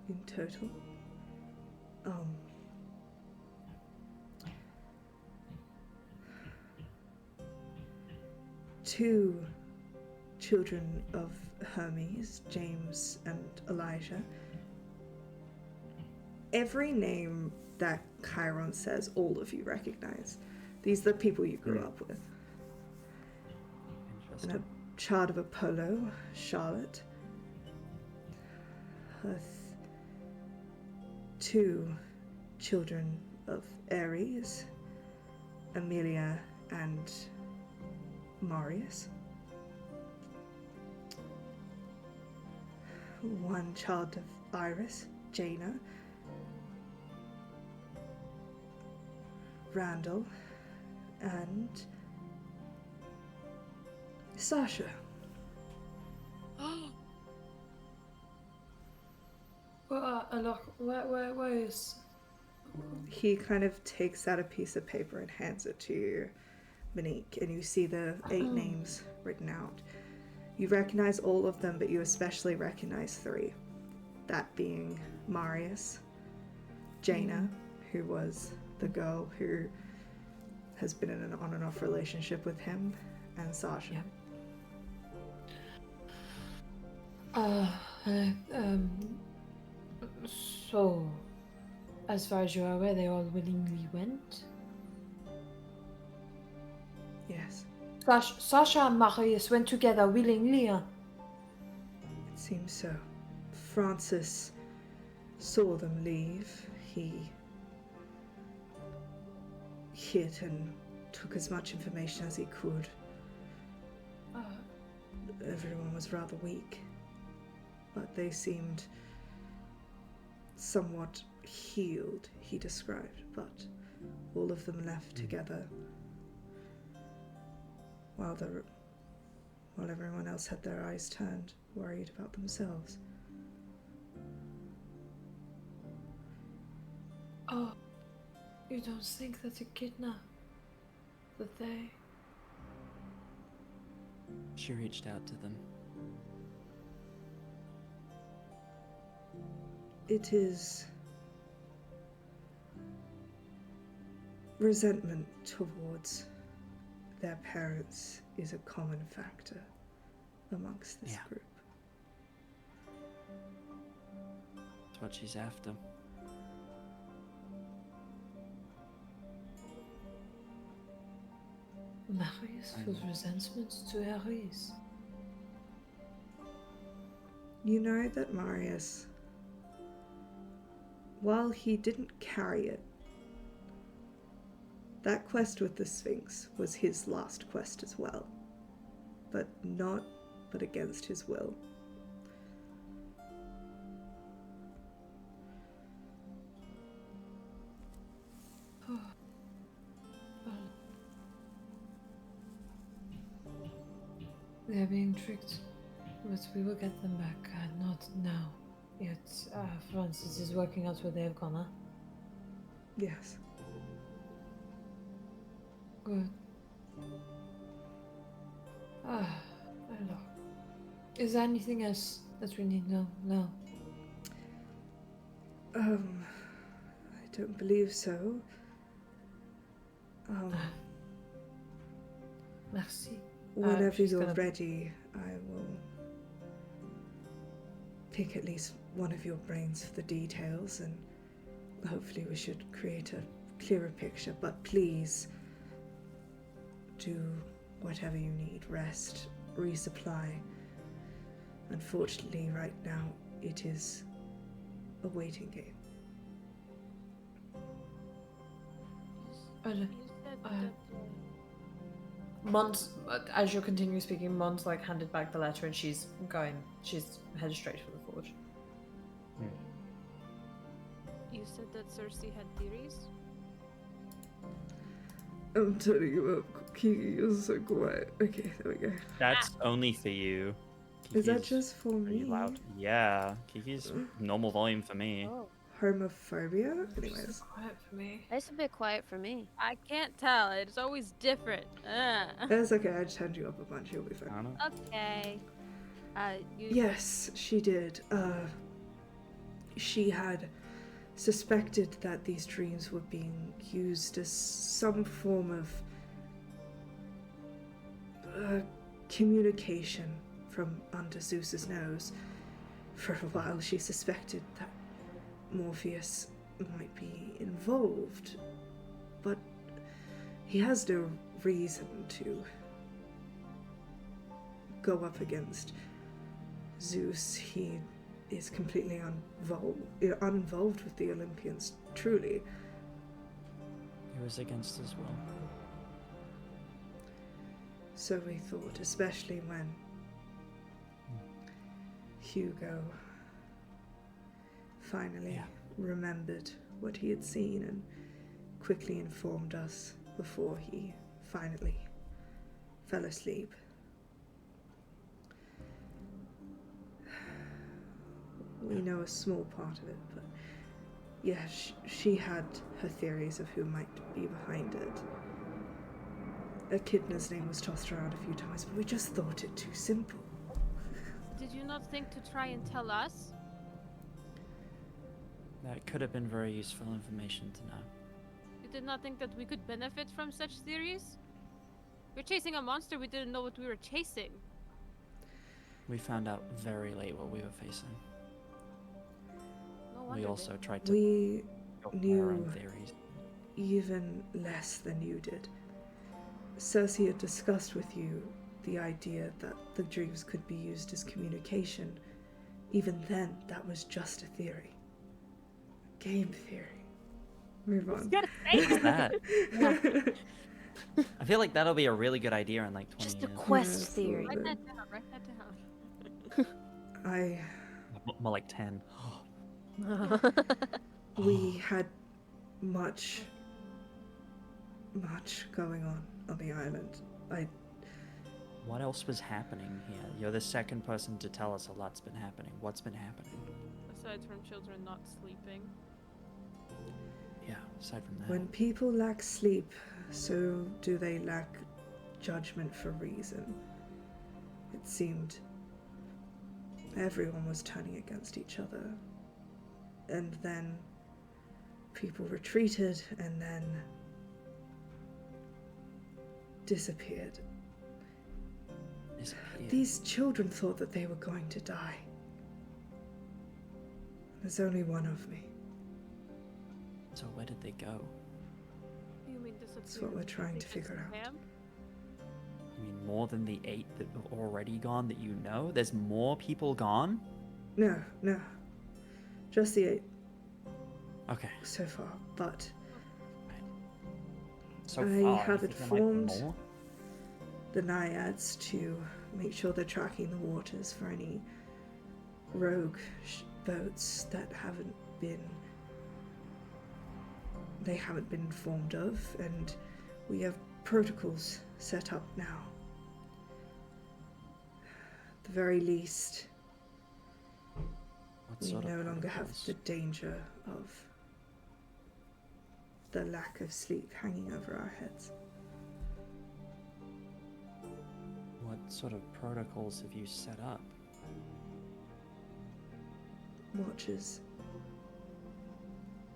in total. 2 children of Hermes, James and Elijah. Every name that Chiron says, all of you recognize. These are the people you grew up with. And a child of Apollo, Charlotte. 2 children of Ares, Aeaea and Marius. 1 child of Iris, Jaina. Randall and Sasha.
Well, alors, where is...
He kind of takes out a piece of paper and hands it to you, Monique, and you see the 8 names written out. You recognize all of them, but you especially recognize 3. That being Marius, Jaina, who was the girl who has been in an on and off relationship with him, and Sasha.
So, as far as you are aware, they all willingly went?
Yes,
Sasha and Marius went together willingly, huh?
it seems so. Francis saw them leave. He hid and took as much information as he could. Everyone was rather weak, but they seemed somewhat healed, he described, but all of them left together while everyone else had their eyes turned, worried about themselves.
Oh, you don't think that Echidna, that they...
She reached out to them.
It is resentment towards their parents is a common factor amongst this group.
That's what she's after.
Marius feels resentment to Aeaea.
You know that Marius, while he didn't carry it, that quest with the Sphinx was his last quest as well, but against his will.
They are being tricked, but we will get them back. Not now. Yet, Francis is working out where they have gone, huh?
Yes.
Good. I don't know. Is there anything else that we need to know? No.
I don't believe so.
Merci.
Whenever
she's
you're
gonna-
ready, I will pick at least one of your brains for the details, and hopefully we should create a clearer picture. But please do whatever you need. Rest, resupply. Unfortunately, right now, it is a waiting game.
You said that,
Mons, as you're continuing speaking, Mons like handed back the letter and she's headed straight for the forge.
you said that Circe had theories?
I'm telling you what, Kiki, you're so quiet. Okay, there we go.
That's only for you.
Is that
Kiki's
just for
pretty
me?
loud. Yeah, Kiki's normal volume for me.
Oh,
Homophobia? Anyways.
Quiet for me.
it's a bit quiet for me.
I can't tell. It's always different.
That's okay, I just turned you up a bunch, you'll be
I
fine.
don't know.
Okay.
Yes, she did. She had suspected that these dreams were being used as some form of communication from under Zeus's nose. For a while, she suspected that Morpheus might be involved, but he has no reason to go up against Zeus. He is completely uninvolved with the Olympians, truly.
He was against his will.
So we thought, especially when Hugo finally remembered what he had seen and quickly informed us before he finally fell asleep. We know a small part of it, but yeah, she had her theories of who might be behind it. Echidna's name was tossed around a few times, but we just thought it too simple.
Did you not think to try and tell us?
That could have been very useful information to know.
You did not think that we could benefit from such theories? We're chasing a monster, we didn't know what we were chasing.
We found out very late what we were facing.
No
We
wonder
also tried to
We
go our
knew
own theories.
even less than you did. Circe had discussed with you the idea that the dreams could be used as communication. Even then, that was just a theory. Game theory. Move on.
What's that? I feel like that'll be a really good idea in like 20
Just a
years.
quest
Yes,
theory.
Lord.
Write that down.
I
More like 10.
We had much going on the island.
What else was happening here? You're the second person to tell us a lot's been happening. What's been happening?
Aside from children not sleeping.
Yeah, aside from that.
When people lack sleep, so do they lack judgment for reason. It seemed everyone was turning against each other. And then people retreated and then disappeared.
Disappeared.
These children thought that they were going to die. There's only one of me.
So where did they go?
You mean disappear?
That's what we're trying to figure out.
You mean more than the 8 that have already gone that you know? There's more people gone?
No. Just the 8
Okay.
so far, but
So
I
far,
have
you think there might be
informed
more?
the naiads to make sure they're tracking the waters for any rogue boats that haven't been informed of, and we have protocols set up now. At the very least,
What
we
sort of
no longer have
protocols?
the danger of the lack of sleep hanging over our heads.
What sort of protocols have you set up?
Watches.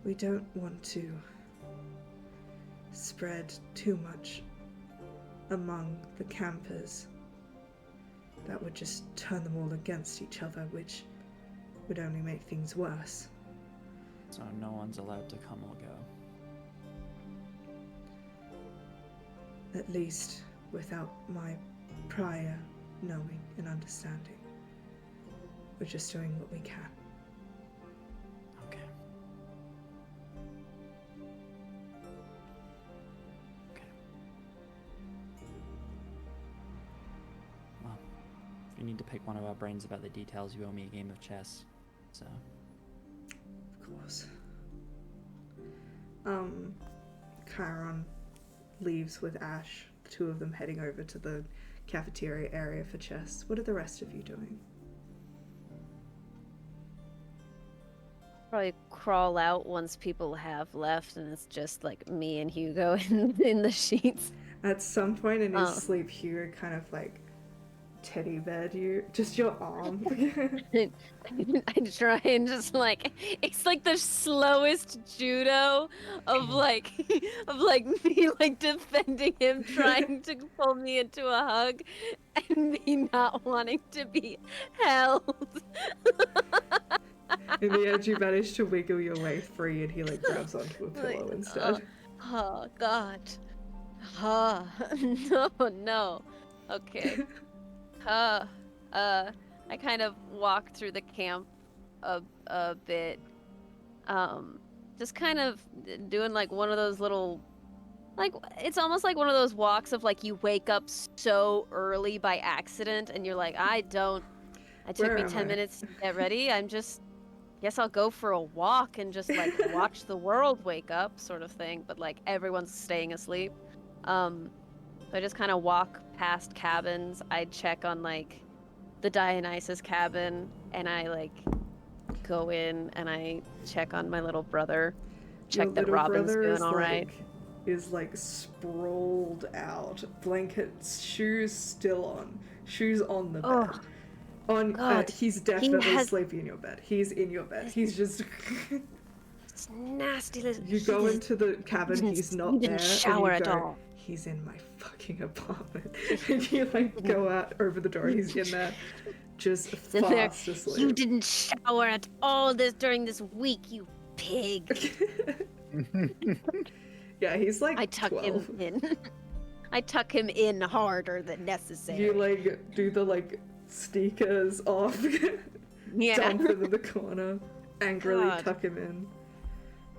We don't want to spread too much among the campers. That would just turn them all against each other, which would only make things worse.
So no one's allowed to come or go.
At least without my prior knowing and understanding. We're just doing what we can.
Okay. Okay. Well, if you need to pick one of our brains about the details, you owe me a game of chess. So,
Of course. Chiron leaves with Ash, the two of them heading over to the cafeteria area for chess. What are the rest of you doing?
Probably crawl out once people have left, and it's just like me and Hugo in the sheets.
At some point in his
Oh.
sleep, Hugo kind of like teddy beared you, just your arm.
I try and just like it's like the slowest judo of like me like defending him, trying to pull me into a hug, and me not wanting to be held.
In the end, you manage to wiggle your way free, and he like grabs onto a pillow
Like,
instead.
Oh God. No. Okay. I kind of walk through the camp a bit. Just kind of doing like one of those little, like, it's almost like one of those walks of like you wake up so early by accident and you're like, it took
Where
me
am
10
I?
minutes to get ready. Guess I'll go for a walk and just like watch the world wake up sort of thing, but like everyone's staying asleep. So I just kind of walk past cabins. I check on like the Dionysus cabin, and I like go in and I check on my little brother.
Your
Check that
little
Robin's
brother
doing all right.
is like sprawled out, blankets, shoes still on, shoes on the bed.
Oh,
On,
God.
he's definitely
has-
sleeping in your bed. He's in your bed. He's just.
It's nasty little.
You go into the cabin.
didn't-
He's not
he
there.
didn't
and
shower
you
at
go,
all.
He's in my fucking apartment. And you like go out over the door. He's in there, just
in there.
fast asleep.
You didn't shower at all during this week, you pig.
Yeah, he's like
I tuck
12.
him in. I tuck him in harder than necessary.
You like do the like sneakers off,
yeah.
dump him in the corner, angrily
God.
tuck him in,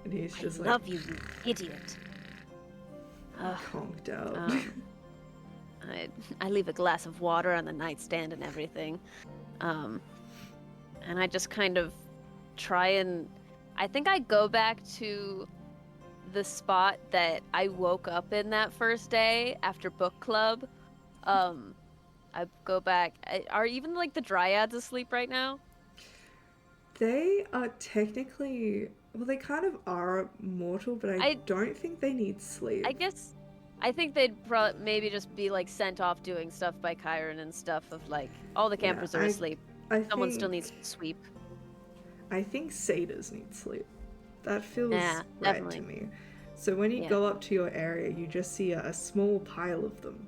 and he's
I
just like
love you idiot. Ugh.
conked out.
I leave a glass of water on the nightstand and everything. And I just kind of try and... I think I go back to the spot that I woke up in that first day after book club. I go back... Are even, like, the dryads asleep right now?
They are technically, well, they kind of are mortal, but I don't think they need sleep.
I guess... I think they'd maybe just be, like, sent off doing stuff by Chiron and stuff of, like, all the campers are asleep. Someone still needs to sweep.
I think satyrs need sleep. That feels
Yeah,
right
definitely.
to me. So when you
Yeah.
go up to your area, you just see a small pile of them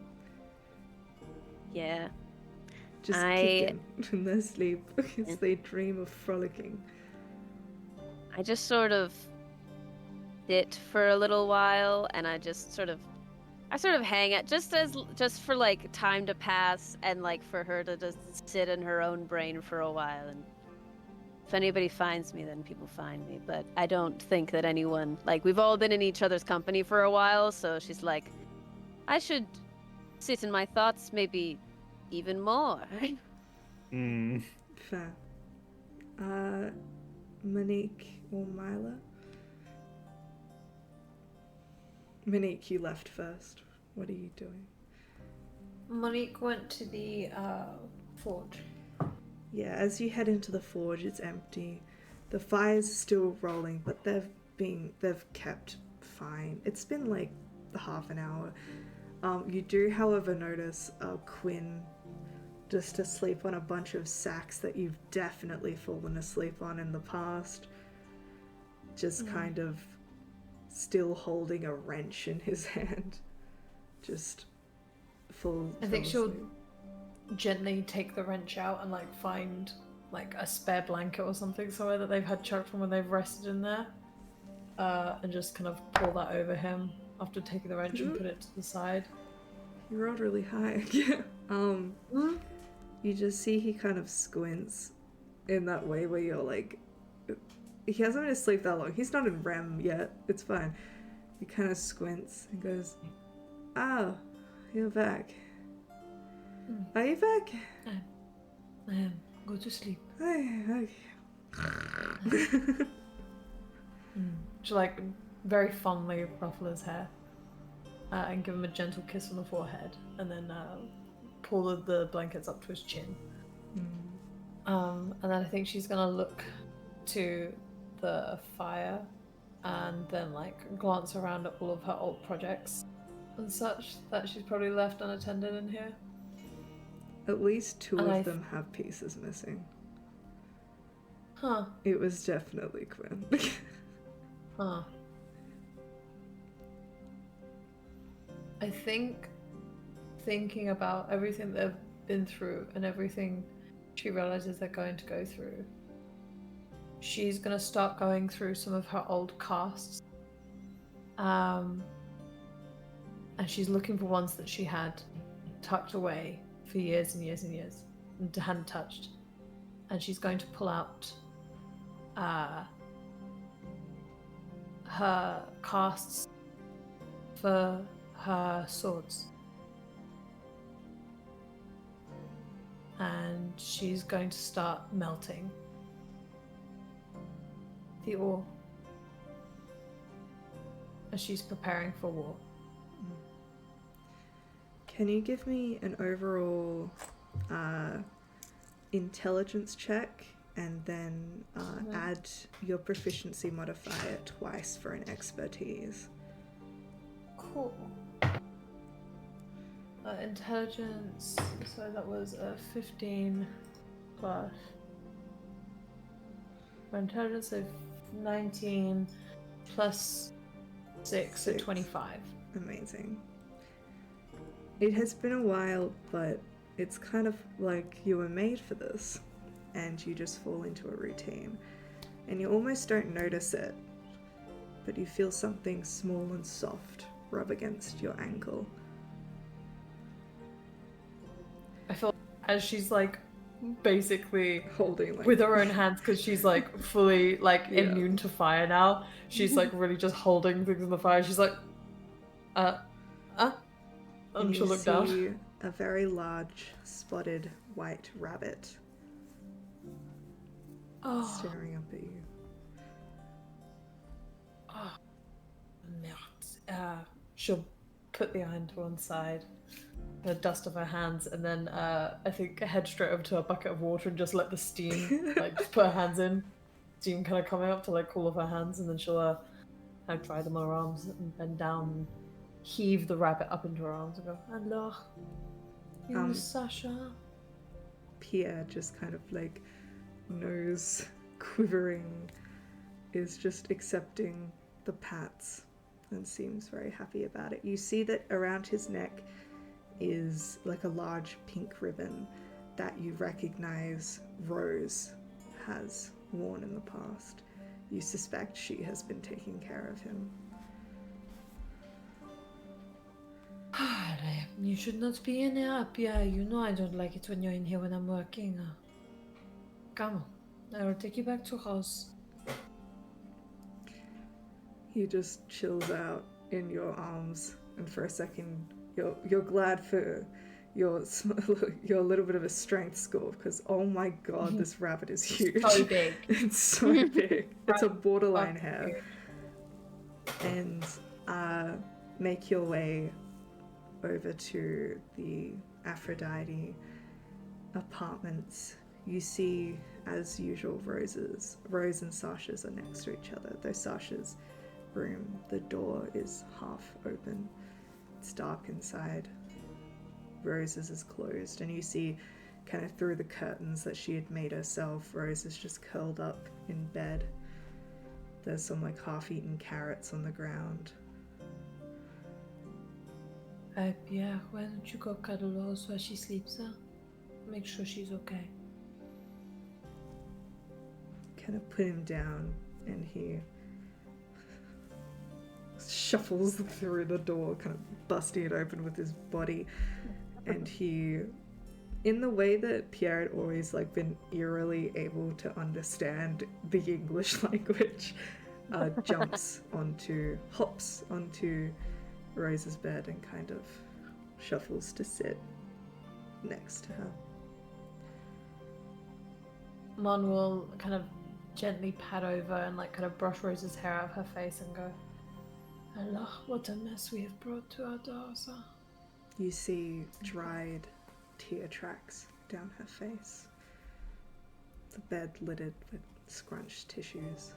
Yeah.
just kicking in their sleep because they dream of frolicking.
I just sort of sit for a little while, and I sort of hang out just for like time to pass, and like for her to just sit in her own brain for a while. And if anybody finds me, then people find me. But I don't think that anyone, like, we've all been in each other's company for a while, so she's like, I should sit in my thoughts maybe even more.
Fair. Monique or Mila? Monique, you left first. What are you doing?
Monique went to the forge.
Yeah, as you head into the forge, it's empty. The fire's still rolling, but they've kept fine. It's been like half an hour. You do, however, notice Quinn just asleep on a bunch of sacks that you've definitely fallen asleep on in the past. Just kind of still holding a wrench in his hand. Just full.
I think she'll gently take the wrench out and like find like a spare blanket or something somewhere that they've had chucked from when they've rested in there, and just kind of pull that over him after taking the wrench and put it to the side.
You rolled really high. You just see he kind of squints in that way where you're like, he hasn't been asleep that long. He's not in REM yet. It's fine. He kind of squints and goes, "Oh, you're back. Are you back?
Go to sleep.
Okay."
She like very fondly ruffle his hair and give him a gentle kiss on the forehead, and then pull the blankets up to his chin. And then I think she's gonna look to the fire and then like glance around at all of her old projects and such that she's probably left unattended in here.
At least two
And
of them have pieces missing.
Huh.
It was definitely Quinn.
Huh. I think thinking about everything they've been through and everything she realizes they're going to go through, she's going to start going through some of her old casts. And she's looking for ones that she had tucked away for years and years and years and hadn't touched. And she's going to pull out her casts for her swords. And she's going to start melting the ore as she's preparing for war.
Can you give me an overall intelligence check and then add your proficiency modifier twice for an expertise.
Cool. Intelligence, so that was a 15 plus. My intelligence of 19 plus 6 at 25.
Amazing. It has been a while, but it's kind of like you were made for this, and you just fall into a routine. And you almost don't notice it, but you feel something small and soft rub against your ankle.
I feel as she's like basically
Holding like
with her own hands, because she's like fully like
Yeah.
immune to fire now. She's like really just holding things in the fire. She's like, and
and
she'll
you
look down.
see a very large spotted white rabbit
Oh,
staring up at you.
merde. She'll put the iron to one side, the dust of her hands, and then I think head straight over to a bucket of water and just let the steam, like just put her hands in, steam kind of coming up to like cool off her hands, and then she'll kind of dry them on her arms and bend down and heave the rabbit up into her arms and go, "Alors, you Sasha?"
Pierre, just kind of like nose quivering, is just accepting the pats and seems very happy about it. You see that around his neck is like a large pink ribbon that you recognize Rose has worn in the past. You suspect she has been taking care of him.
You should not be in here, Pierre. You know I don't like it when you're in here when I'm working. Come on, I will take you back to house.
He just chills out in your arms, and for a second you're glad for your little bit of a strength score, because oh my god, this rabbit is huge.
So big.
It's so big. It's a borderline hare. And make your way over to the Aphrodite apartments. You see, as usual, Rose and Sasha's are next to each other. Though Sasha's room, the door is half open. It's dark inside. Rose's is closed, and you see kind of through the curtains that she had made herself, Rose is just curled up in bed. There's some like half-eaten carrots on the ground.
Pierre, why don't you go cuddle Rose while she sleeps, huh? Make sure she's okay.
Kind of put him down, and he shuffles through the door, kind of busting it open with his body. And he, in the way that Pierre had always like been eerily able to understand the English language, hops onto Rose's bed and kind of shuffles to sit next to her.
Mon will kind of gently pat over and like kind of brush Rose's hair out of her face and go, "Allah, what a mess we have brought to our daughter."
You see dried tear tracks down her face. The bed littered with scrunched tissues.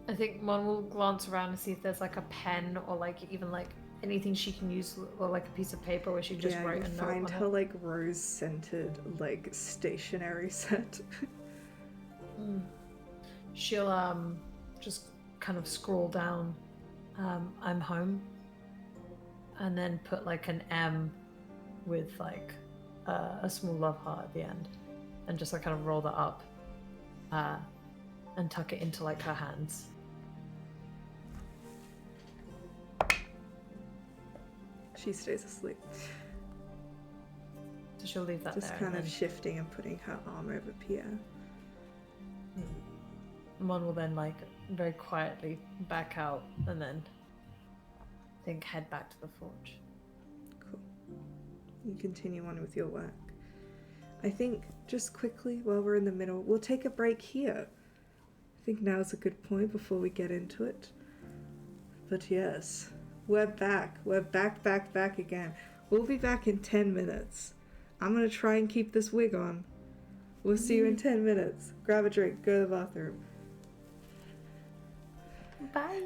I think Mon will glance around and see if there's like a pen or like even like anything she can use, or like a piece of paper where she just write a note
find
on
her
it.
like rose-scented like stationery set.
She'll just kind of scroll down "I'm home," and then put like an M with like a small love heart at the end, and just like kind of roll that up and tuck it into like her hands.
She stays asleep,
So she'll leave that
just
there.
kind
and
of shifting and putting her arm over Pierre.
then Mon will then like very quietly back out and then I think head back to the forge.
Cool. You continue on with your work. I think just quickly while we're in the middle, we'll take a break here. I think now's a good point before we get into it. But yes, we're back. We're back again. We'll be back in 10 minutes. I'm gonna try and keep this wig on. We'll see you in 10 minutes. Grab a drink, go to the bathroom.
Bye.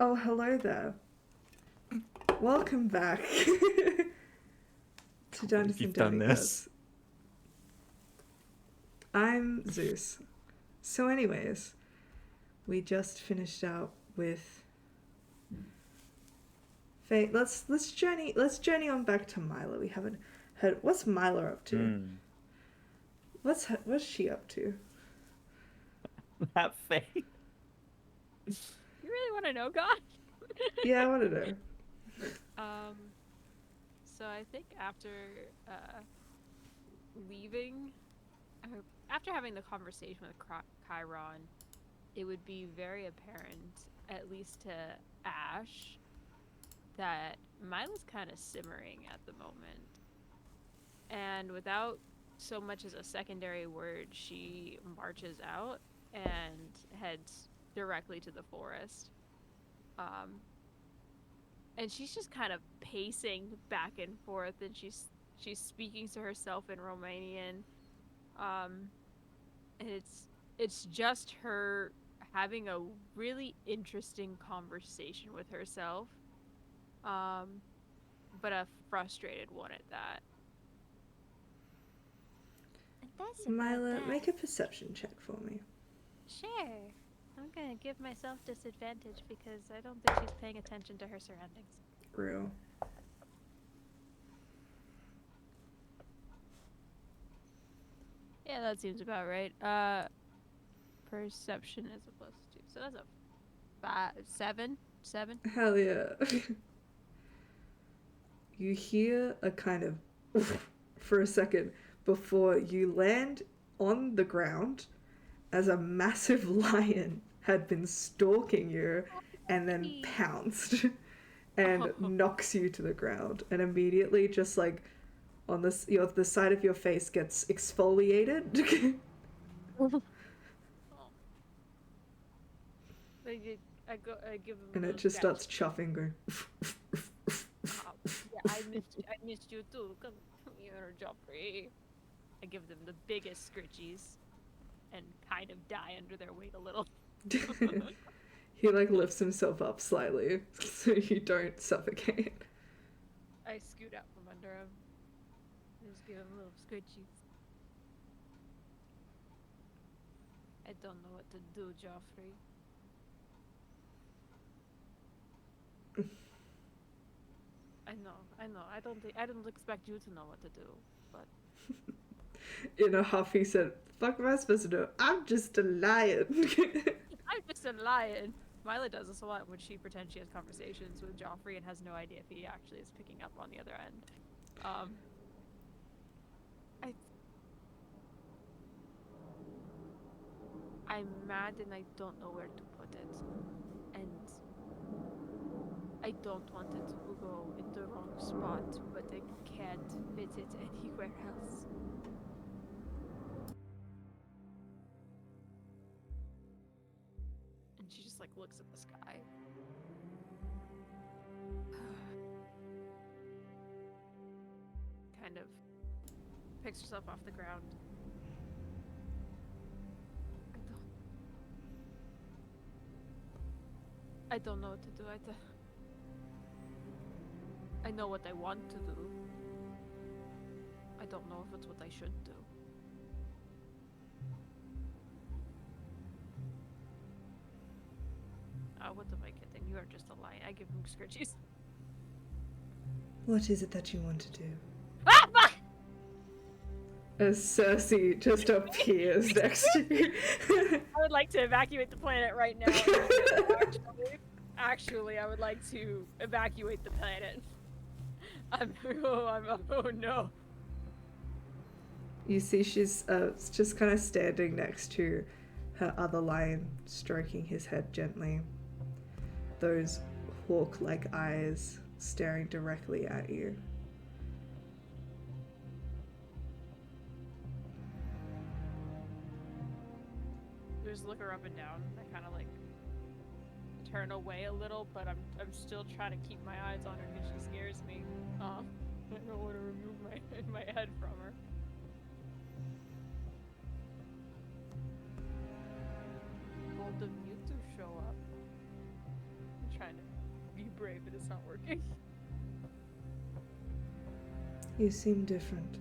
Oh, hello there. Welcome back to Dungeons and
You've done
Demigods.
this.
I'm Zeus. So anyways, we just finished out with Fate. Let's journey on back to Mila. We haven't heard what's Mila up to? What's she up to?
That face.
You really want to know, God?
Yeah, I want to know.
So I think after leaving, after having the conversation with Chiron, it would be very apparent, at least to Ash, that Mila's kind of simmering at the moment. And without so much as a secondary word, she marches out and heads directly to the forest. And she's just kind of pacing back and forth, and she's speaking to herself in Romanian. And it's just her having a really interesting conversation with herself. But a frustrated one at that.
And that's
Mila,
about
make
that.
a perception check for me.
Sure. I'm gonna give myself disadvantage because I don't think she's paying attention to her surroundings.
Real.
Yeah, that seems about right. Perception is a +2, so that's a 7.
Hell yeah. You hear a kind of for a second before you land on the ground as a massive lion had been stalking you and then
Hey.
pounced and
Oh.
knocks you to the ground, and immediately just like on this the side of your face gets exfoliated.
I give him.
And
a
it
little
just
scratch.
starts chuffing, going.
Yeah, I missed you too. Come here, Joffrey. I give them the biggest scritchies, and kind of die under their weight a little.
He like lifts himself up slightly so you don't suffocate.
I scoot out from under him. Just give him little scritchies. I don't know what to do, Joffrey. I know. I don't expect you to know what to do, but
In a huff, he said, "Fuck am I supposed to do? I'm just a lion."
I'm just a lion. Mila does this a lot when she pretends she has conversations with Joffrey and has no idea if he actually is picking up on the other end. I'm mad and I don't know where to put it. And I don't want it to go in the wrong spot, but I can't fit it anywhere else. And she just like looks at the sky. Kind of picks herself off the ground. I don't know what to do. I know what I want to do. I don't know if it's what I should do. What am I kidding? You are just a lion. I give him scritchies.
What is it that you want to do?
Ah, fuck!
As Circe just appears next to you.
I would like to evacuate the planet right now. Actually, I would like to evacuate the planet. Oh no.
You see she's just kind of standing next to her other lion, stroking his head gently. Those hawk-like eyes staring directly at you.
Just look her up and down. I kind of like turn away a little, but I'm still trying to keep my eyes on her because she scares me. I don't want to remove my head from her. Bold of you to show up. I'm trying brave, but it's not working.
You seem different.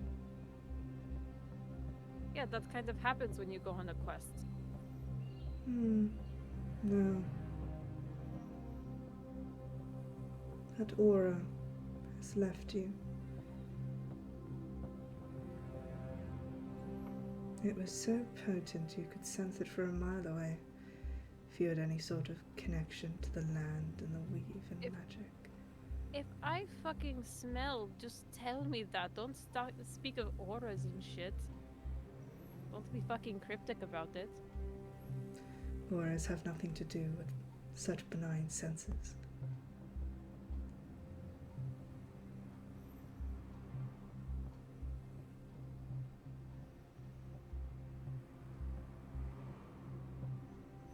Yeah, that kind of happens when you go on a quest.
No. That aura has left you. It was so potent you could sense it from a mile away. If you had any sort of connection to the land and the weave and magic.
If I fucking smell, just tell me that. Don't speak of auras and shit. Don't be fucking cryptic about it.
Auras have nothing to do with such benign senses.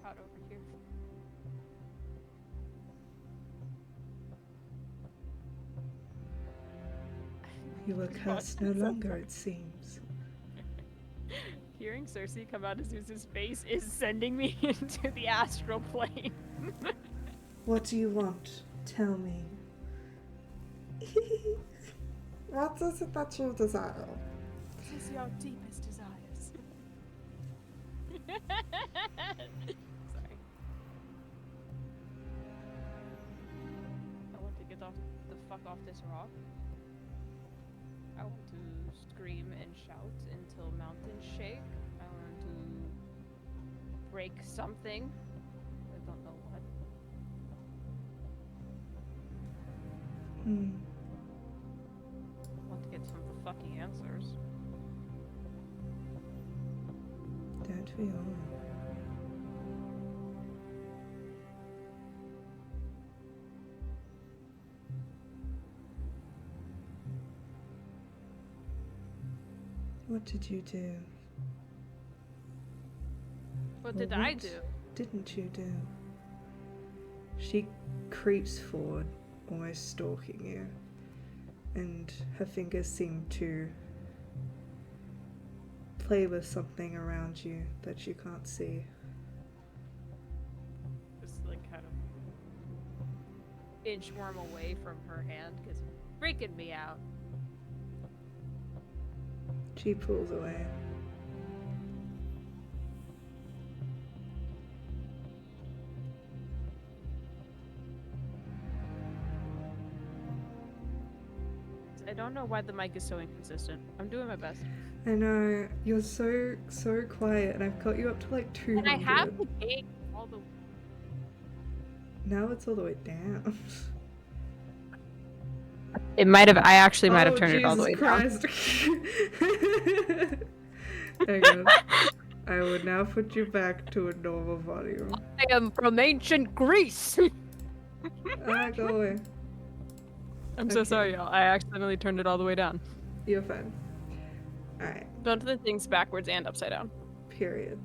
Out over here.
You are cursed no longer, it seems.
Hearing Circe come out of Zeus's face is sending me into the astral plane.
What do you want? Tell me. What is it that you desire?
This is your deepest desires. Sorry. I want to get the fuck off this rock. I want to scream and shout until mountains shake. I want to break something. I don't know what. I want to get some of the fucking answers.
Don't we all? What did you do?
What
Or
did I
what
do?
Didn't you do? She creeps forward, almost stalking you, and her fingers seem to play with something around you that you can't see.
Just like kind of inchworm away from her hand because it's freaking me out.
She pulls away.
I don't know why the mic is so inconsistent. I'm doing my best.
I know, you're so quiet, and I've got you up to like 200.
And I have the game all the
Now it's all the way down.
It might have. I actually might have
Oh,
turned it all the way
Jesus Christ. Hang on. I would now put you back to a normal volume.
down. I am from ancient Greece.
Go away.
I'm so
Okay.
sorry, y'all. I accidentally turned it all the way down.
You're fine. Alright,
Don't do the things backwards and upside down.
period.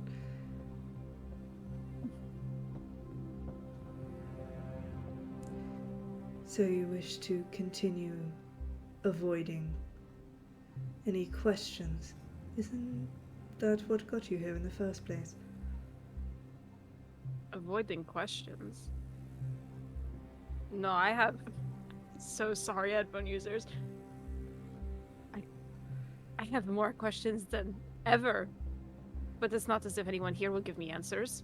So you wish to continue avoiding any questions? Isn't that what got you here in the first place?
Avoiding questions. No, I have. So sorry, headphone users. I have more questions than ever. But it's not as if anyone here will give me answers.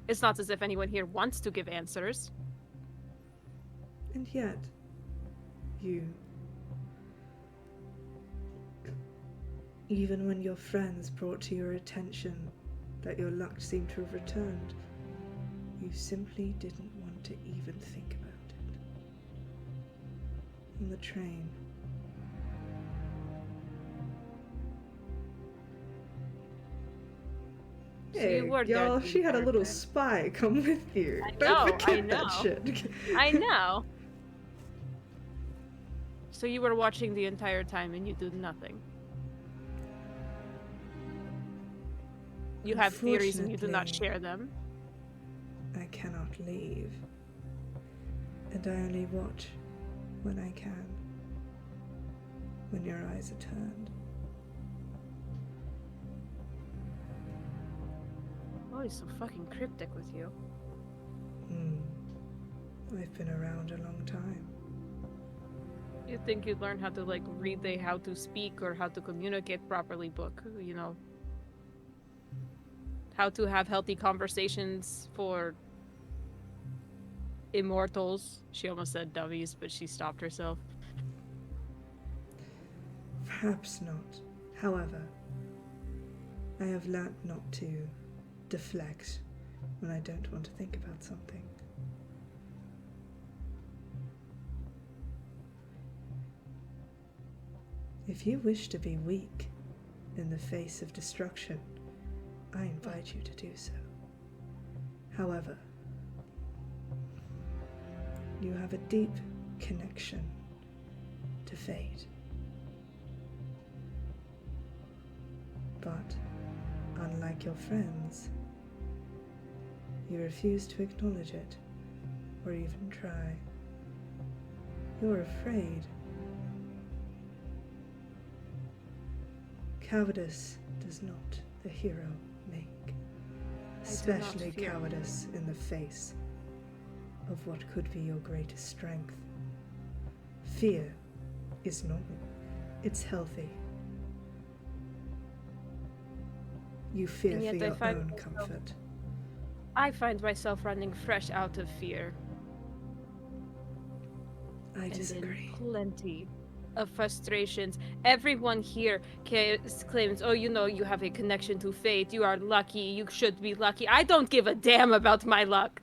It's not as if anyone here wants to give answers.
And yet, you... Even when your friends brought to your attention that your luck seemed to have returned, you simply didn't want to even think about it. On the train.
So
Hey,
you were there
y'all,
the
she had a
entire
little
time.
spy come with you.
I
Don't
know,
forget
I
that
know.
shit.
I know. So you were watching the entire time and you did nothing. You have theories and you do not
Unfortunately,
share them.
I cannot leave. And I only watch when I can. When your eyes are turned.
Oh, he's so fucking cryptic with you.
I've been around a long time.
You think you'd learn how to, like, read the how to speak or how to communicate properly book, you know? How to have healthy conversations for immortals. She almost said dummies, but she stopped herself.
Perhaps not. However, I have learnt not to deflect when I don't want to think about something. If you wish to be weak in the face of destruction, I invite you to do so. However, you have a deep connection to fate. But, unlike your friends, you refuse to acknowledge it, or even try. You're afraid. Cowardice does not the hero make, especially cowardice in the face of what could be your greatest strength. Fear is normal. It's healthy. You fear
And
for
yet I
your
find
own
myself-
comfort.
I find myself running fresh out of fear.
I
And
disagree.
in plenty of frustrations. Everyone here claims, oh, you know, you have a connection to fate. You are lucky. You should be lucky. I don't give a damn about my luck.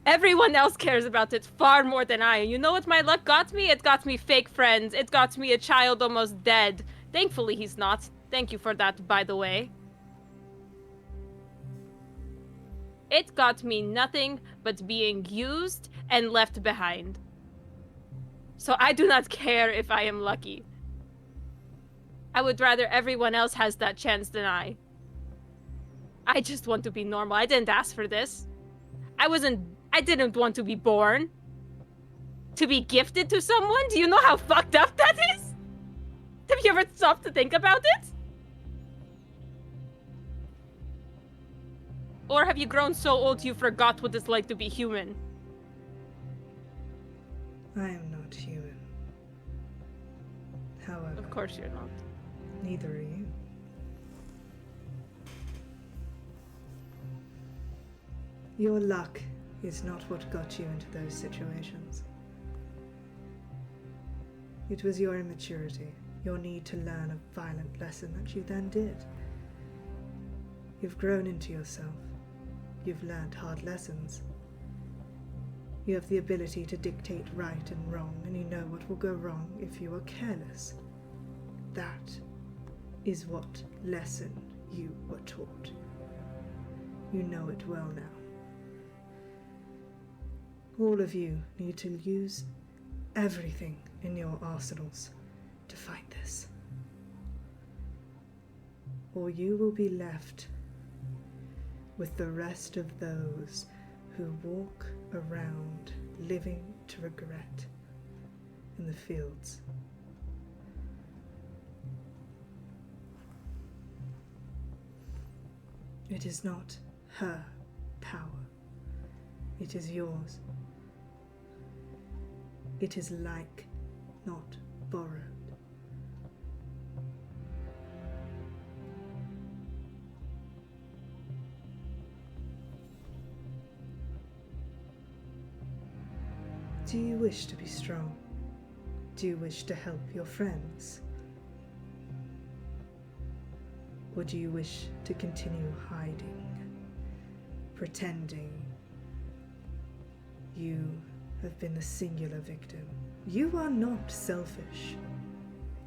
Everyone else cares about it far more than I. And you know what my luck got me? It got me fake friends. It got me a child almost dead. Thankfully, he's not. Thank you for that, by the way. It got me nothing but being used and left behind. So I do not care if I am lucky. I would rather everyone else has that chance than I. I just want to be normal. I didn't ask for this. I didn't want to be born. To be gifted to someone? Do you know how fucked up that is? Have you ever stopped to think about it? Or have you grown so old you forgot what it's like to be human?
I am not human. However,
Of course you're not.
neither are you. Your luck is not what got you into those situations. It was your immaturity, your need to learn a violent lesson that you then did. You've grown into yourself. You've learned hard lessons. You have the ability to dictate right and wrong, and you know what will go wrong if you are careless. That is what lesson you were taught. You know it well now. All of you need to use everything in your arsenals to fight this. Or you will be left with the rest of those who walk around living to regret in the fields. It is not her power. It is yours. It is like, not borrowed. Do you wish to be strong? Do you wish to help your friends? Or do you wish to continue hiding, pretending you have been the singular victim? You are not selfish.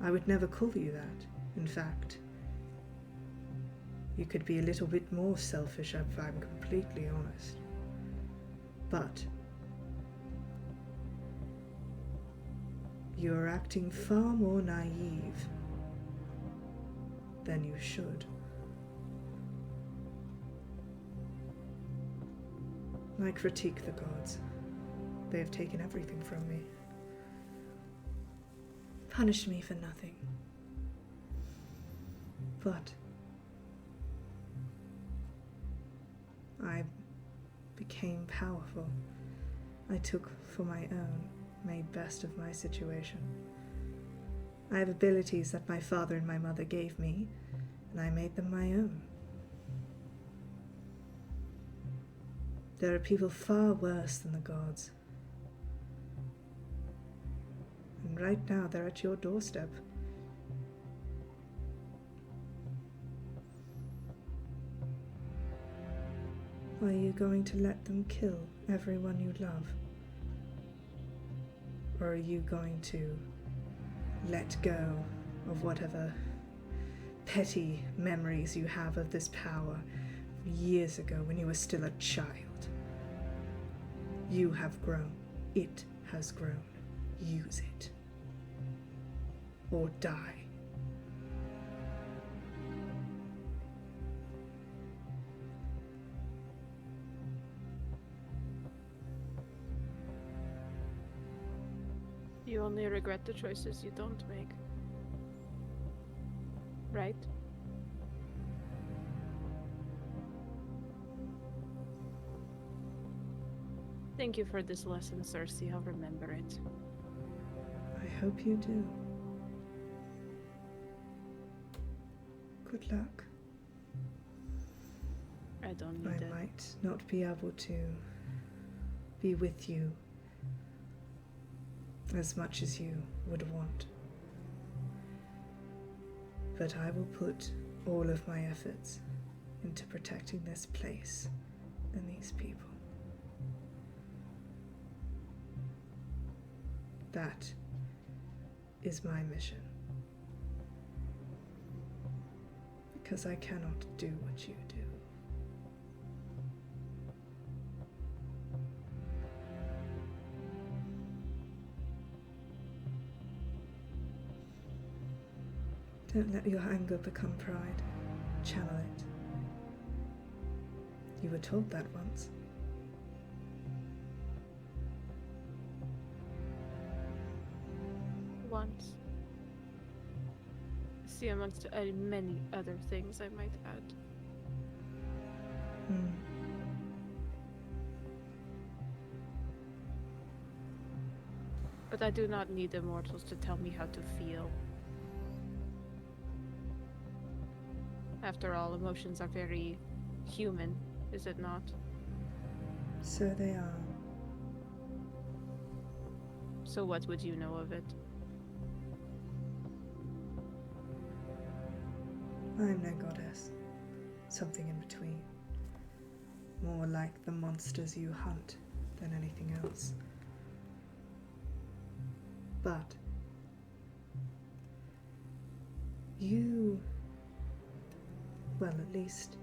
I would never call you that. In fact, you could be a little bit more selfish if I'm completely honest. But you are acting far more naive than you should. I critique the gods. They have taken everything from me. Punish me for nothing. But I became powerful, I took for my own, made best of my situation. I have abilities that my father and my mother gave me, and I made them my own. There are people far worse than the gods. And right now they're at your doorstep. Are you going to let them kill everyone you love? Or are you going to let go of whatever petty memories you have of this power years ago when you were still a child? You have grown. It has grown. Use it. Or die.
You only regret the choices you don't make. Right? Thank you for this lesson, Circe. I'll remember it.
I hope you do. Good luck.
I don't
I
need it.
might not be able to be with you as much as you would want. But I will put all of my efforts into protecting this place and these people. That is my mission. Because I cannot do what you do. Don't let your anger become pride. Channel it. You were told that once.
Once. See, amongst many other things I might add. But I do not need immortals to tell me how to feel. After all, emotions are very human, is it not?
So they are.
So what would you know of it?
I'm no goddess. Something in between. More like the monsters you hunt than anything else. But you, well, at least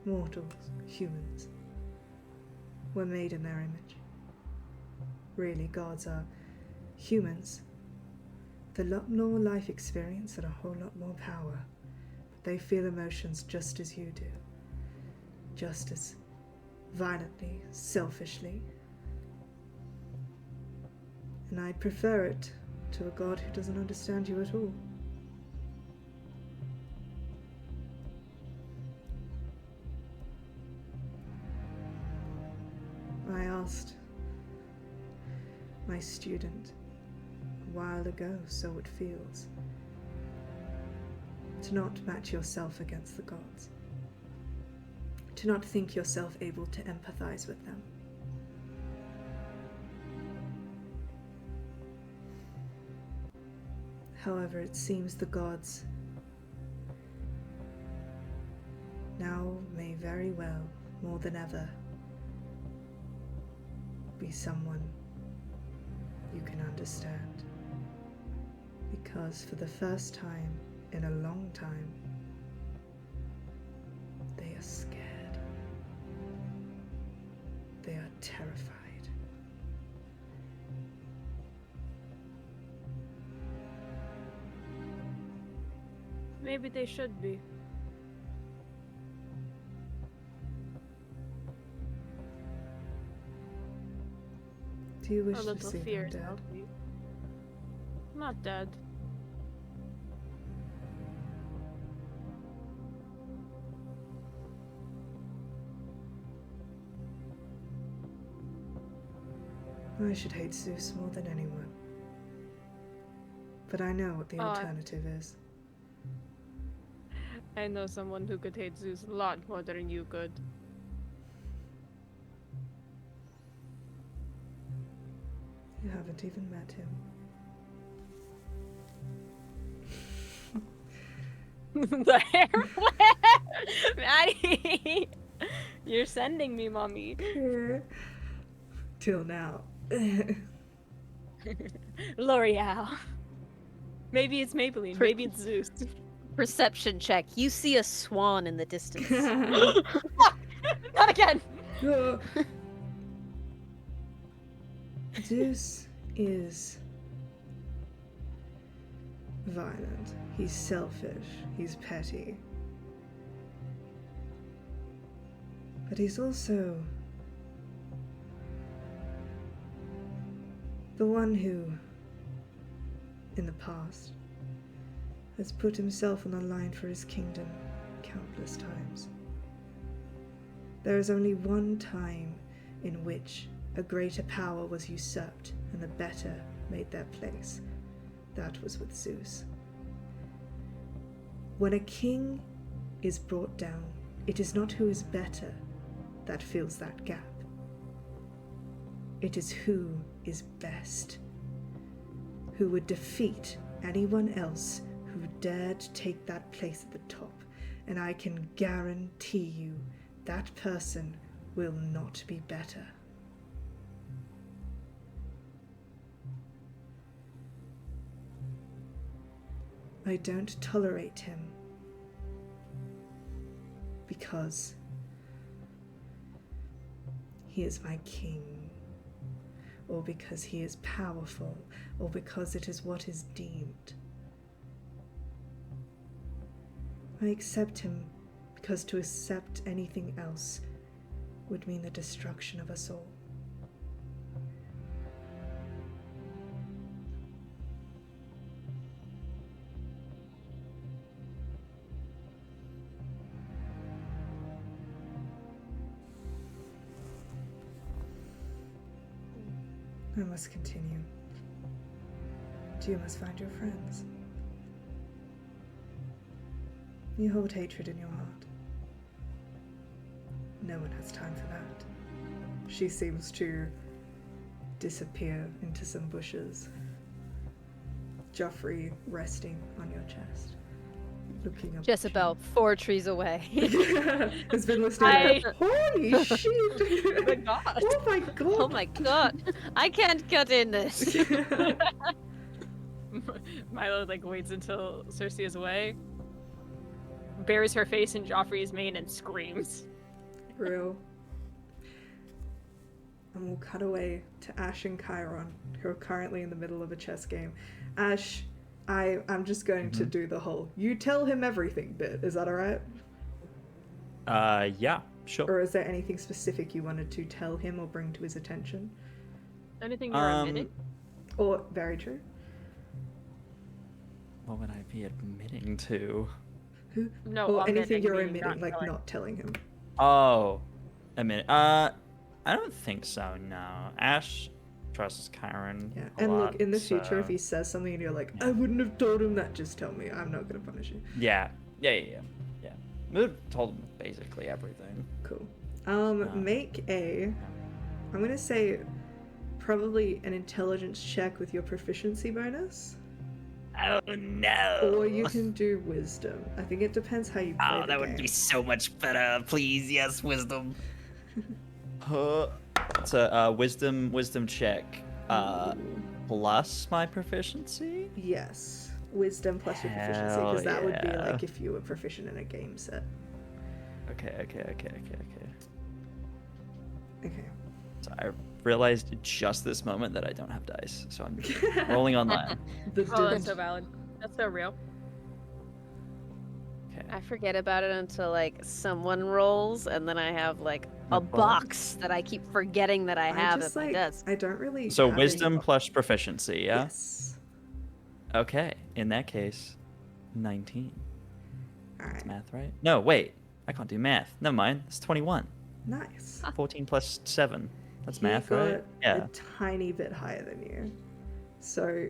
mortals, humans, were made in their image. Really, gods are humans with a lot more life experience and a whole lot more power. They feel emotions just as you do, just as violently, selfishly. And I'd prefer it to a god who doesn't understand you at all. I asked my student a while ago, so it feels, to not match yourself against the gods, to not think yourself able to empathize with them. However, it seems the gods now may very well, more than ever, be someone you can understand. Because for the first time in a long time, they are scared. They are terrified.
Maybe they should be.
Do you wish
A
to
little
see
fear
them
is
dead?
healthy. Not dead.
I should hate Zeus more than anyone. But I know what the
Oh,
alternative is.
I know someone who could hate Zeus a lot more than you could.
You haven't even met him.
The hair Maddie! You're sending me, mommy.
Till now.
L'Oreal. Maybe it's Maybelline. Maybe it's Zeus.
Perception check. You see a swan in the distance.
Fuck! Not again!
Zeus is violent. He's selfish. He's petty. But he's also the one who, in the past, has put himself on the line for his kingdom countless times. There is only one time in which a greater power was usurped and the better made their place. That was with Zeus. When a king is brought down, it is not who is better that fills that gap. It is who is best, who would defeat anyone else who dared take that place at the top. And I can guarantee you that person will not be better. I don't tolerate him because he is my king, or because he is powerful, or because it is what is deemed. I accept him because to accept anything else would mean the destruction of us all. I must continue. You must find your friends. You hold hatred in your heart. No one has time for that. She seems to disappear into some bushes. Joffrey resting on your chest, looking up.
Jezebel, 4 trees away.
Has been listening. Holy shit!
Oh my god.
Oh my god!
Oh my god. I can't cut in this.
Milo like waits until Circe is away, buries her face in Joffrey's mane and screams.
Real. And we'll cut away to Ash and Chiron, who are currently in the middle of a chess game. Ash, I'm just going to do the whole you tell him everything bit. Is that alright?
Yeah, sure.
Or is there anything specific you wanted to tell him or bring to his attention?
Anything you're admitting?
Or, very true.
What would I be admitting to?
No,
Or anything
omitting,
you're
meaning
omitting,
not
like
telling.
not telling him.
Oh, a minute. I don't think so. No, Ash trusts Chiron.
Yeah,
a
and
lot,
look, in the future,
so-
if he says something and you're like, I wouldn't have told him that, just tell me. I'm not gonna punish you.
Yeah. Mood told him basically everything.
Cool. Make a, I'm gonna say, probably an intelligence check with your proficiency bonus.
Oh no.
Or you can do wisdom. I think it depends how you play
Oh,
the
that would
game.
be so much better. Please, yes, wisdom. It's a wisdom check. Plus my proficiency.
Yes. Wisdom plus your proficiency,
Hell
because that would be
yeah.
like if you were proficient in a game set.
Okay.
Okay.
So I realized just this moment that I don't have dice, so I'm rolling online.
The
Oh, that's
didn't.
so valid. That's so real.
Okay.
I forget about it until like someone rolls, and then I have like a
A box?
box that I keep forgetting that I have
just
at my
like,
desk.
I don't really.
So
have any
wisdom
bo-
plus proficiency, yeah?
Yes.
Okay. In that case, 19.
Alright.
That's math, right? No, wait. I can't do math. Never mind. It's 21.
Nice.
14 plus 7. That's
He
math,
got
right? Yeah.
a tiny bit higher than you. So,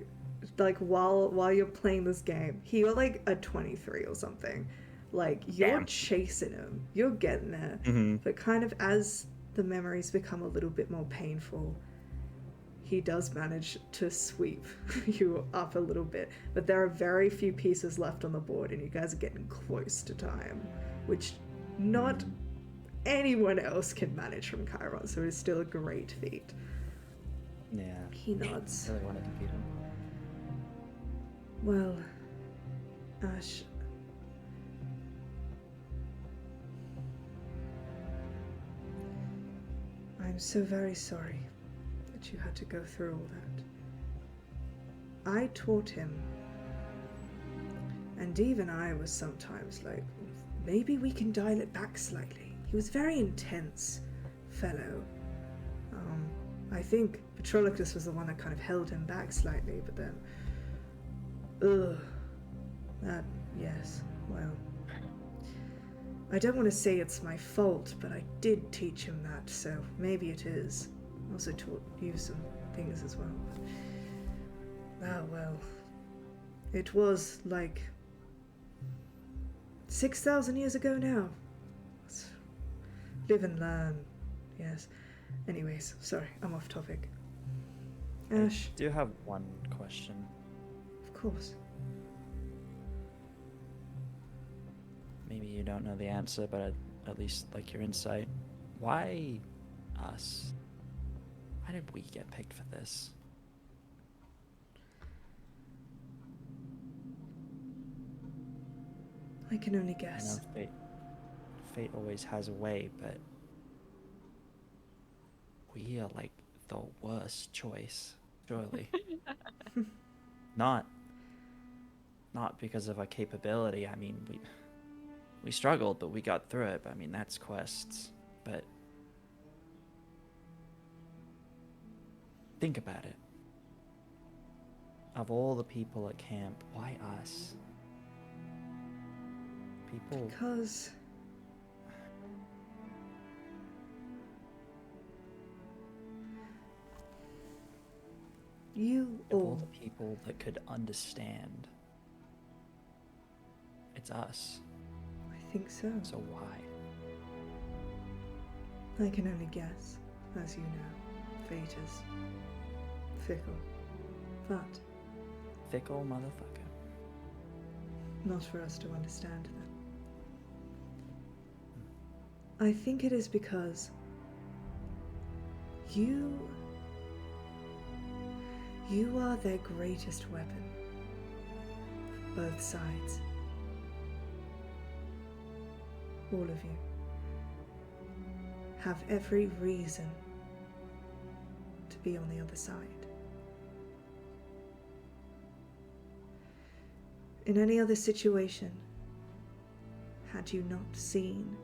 like, while you're playing this game, he got like a 23 or something. Like, you're
Damn.
chasing him. You're getting there.
Mm-hmm.
But kind of as the memories become a little bit more painful, he does manage to sweep you up a little bit. But there are very few pieces left on the board, and you guys are getting close to time, which not anyone else can manage from Chiron, so it is still a great feat.
Yeah.
He nods.
Really want to defeat him.
Well, Ash, I'm so very sorry that you had to go through all that. I taught him, and even I was sometimes like, maybe we can dial it back slightly. He was very intense fellow. I think Patrolocus was the one that kind of held him back slightly, but then, yes, well, I don't want to say it's my fault, but I did teach him that, so maybe it is. I also taught you some things as well. Well, it was like 6,000 years ago now. Live and learn, yes. Anyways, sorry, I'm off topic. Ash,
I do have one question.
of course.
Maybe you don't know the answer, but at least like your insight. Why us? Why did we get picked for this?
I can only
I
guess.
know fate always has a way, but we are like the worst choice, surely. Not because of our capability. I mean, we struggled, but we got through it. I mean, that's quests. But think about it. Of all the people at camp, why us? People.
Because you
Of all
all,
the people that could understand, it's us.
I think so.
So why?
I can only guess, as you know. Fate is fickle. But
Fickle motherfucker.
not for us to understand them. I think it is because you are their greatest weapon. Both sides. All of you have every reason to be on the other side. In any other situation, had you not seen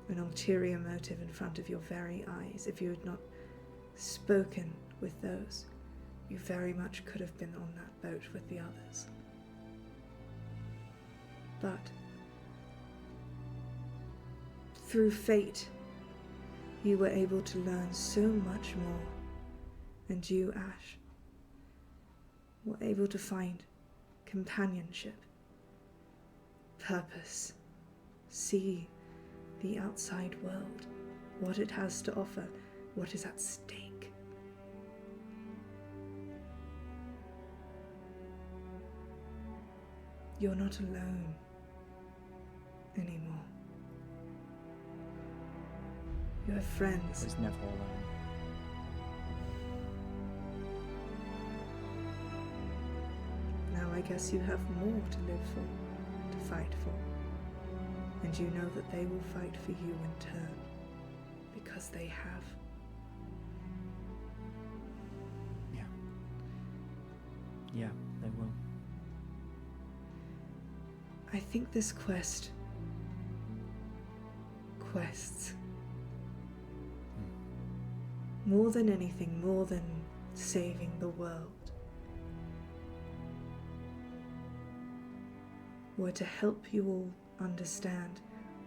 an ulterior motive in front of your very eyes, if you had not spoken with those, you very much could have been on that boat with the others. But through fate, you were able to learn so much more, and you, Ash, were able to find companionship, purpose, see the outside world, what it has to offer, what is at stake. You're not alone anymore. You have
I
friends.
was never alone.
Now I guess you have more to live for, to fight for. And you know that they will fight for you in turn, because they have.
Yeah, they will.
I think this quests, more than anything, more than saving the world, were to help you all understand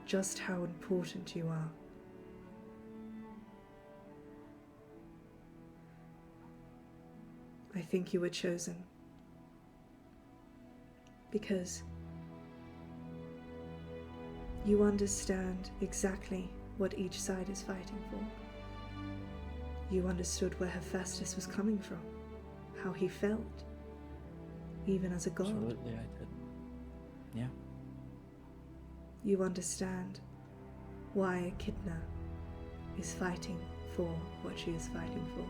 just how important you are. I think you were chosen because you understand exactly what each side is fighting for. You understood where Hephaestus was coming from, how he felt, even as a god.
Absolutely, I did. Yeah.
You understand why Echidna is fighting for what she is fighting for,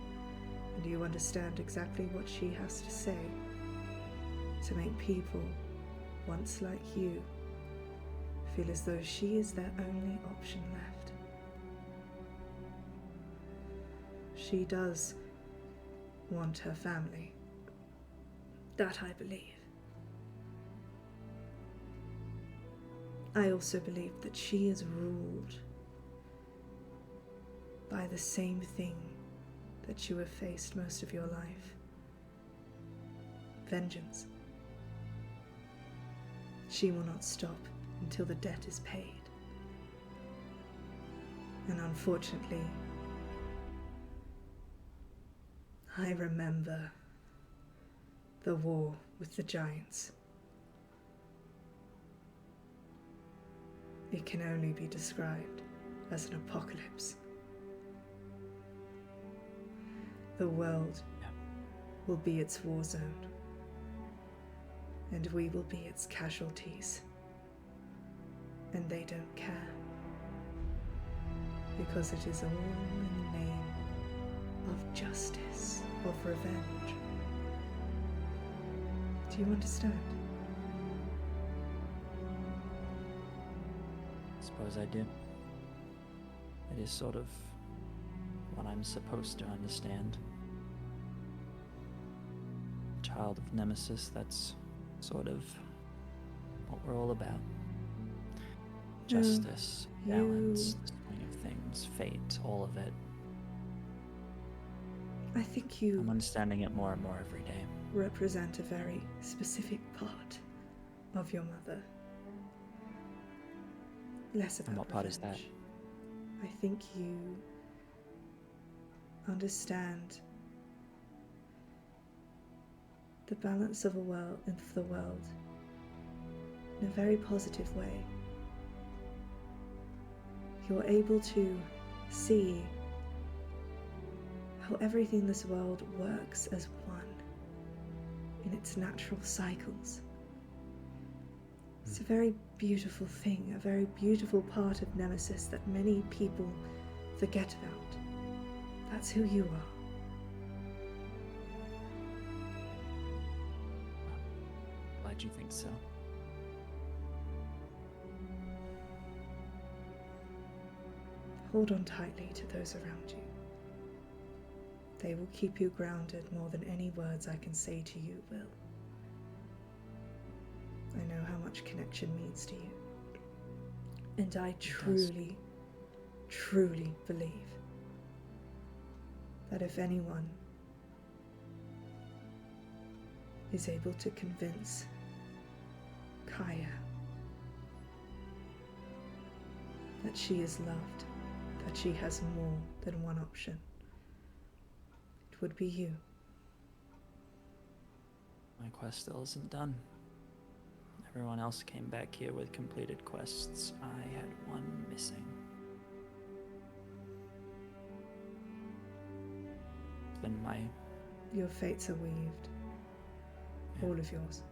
and you understand exactly what she has to say to make people once like you feel as though she is their only option left. She does want her family. That I believe. I also believe that she is ruled by the same thing that you have faced most of your life. Vengeance. She will not stop until the debt is paid. And unfortunately, I remember the war with the giants. It can only be described as an apocalypse. The world will be its war zone, and we will be its casualties. And they don't care, because it is all in the name of justice, of revenge. Do you understand?
I suppose I do. It is sort of what I'm supposed to understand. Child of Nemesis, that's sort of what we're all about. Justice, balance, the swing of things, fate, all of it.
I think you
I'm understanding it more and more every day.
represent a very specific part of your mother. Less about
And what part is that?
revenge. I think you understand the balance of the world in a very positive way. You're able to see how everything in this world works as one in its natural cycles. It's a very beautiful thing, a very beautiful part of Nemesis that many people forget about. That's who you are.
Why'd you think so?
Hold on tightly to those around you. They will keep you grounded more than any words I can say to you will. I know how much connection means to you. And I truly, truly believe that if anyone is able to convince Aeaea that she is loved, that she has more than one option, it would be you.
My quest still isn't done. Everyone else came back here with completed quests. I had one missing. It's been my...
Your fates are weaved.
Yeah.
All of yours.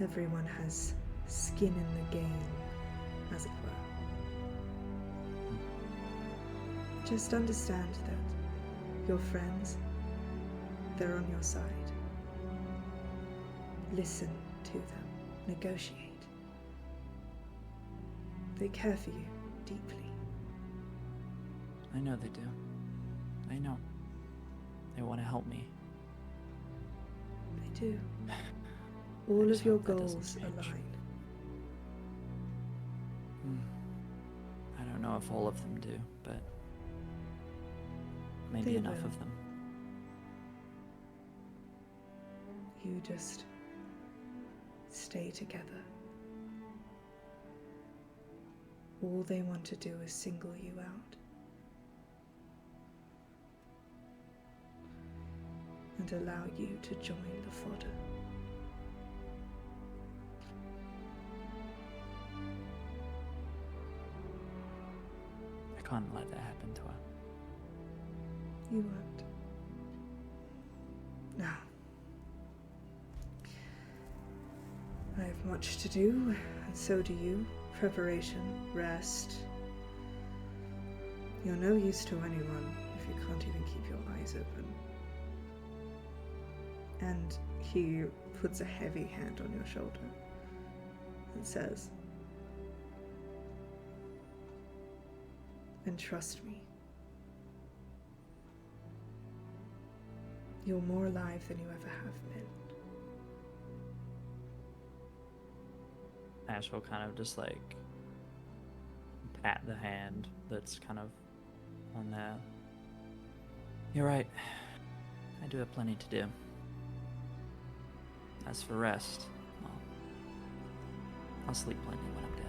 Everyone has skin in the game, as it were. Just understand that your friends, they're on your side. Listen to them. Negotiate. They care for you deeply.
I know they do. I know. They want to help me.
They do. All
just
of your
hope that doesn't
goals
change.
align.
I don't know if all of them do, but maybe
They
enough
will.
of them.
You just stay together. All they want to do is single you out. and allow you to join the fodder.
I can't let that happen to her.
You won't. Now, I have much to do, and so do you. Preparation, rest. You're no use to anyone if you can't even keep your eyes open. And he puts a heavy hand on your shoulder and says, and trust me, you're more alive than you ever have been.
Ash will kind of just like pat the hand that's kind of on there. You're right. I do have plenty to do. As for rest, well, I'll sleep plenty when I'm dead.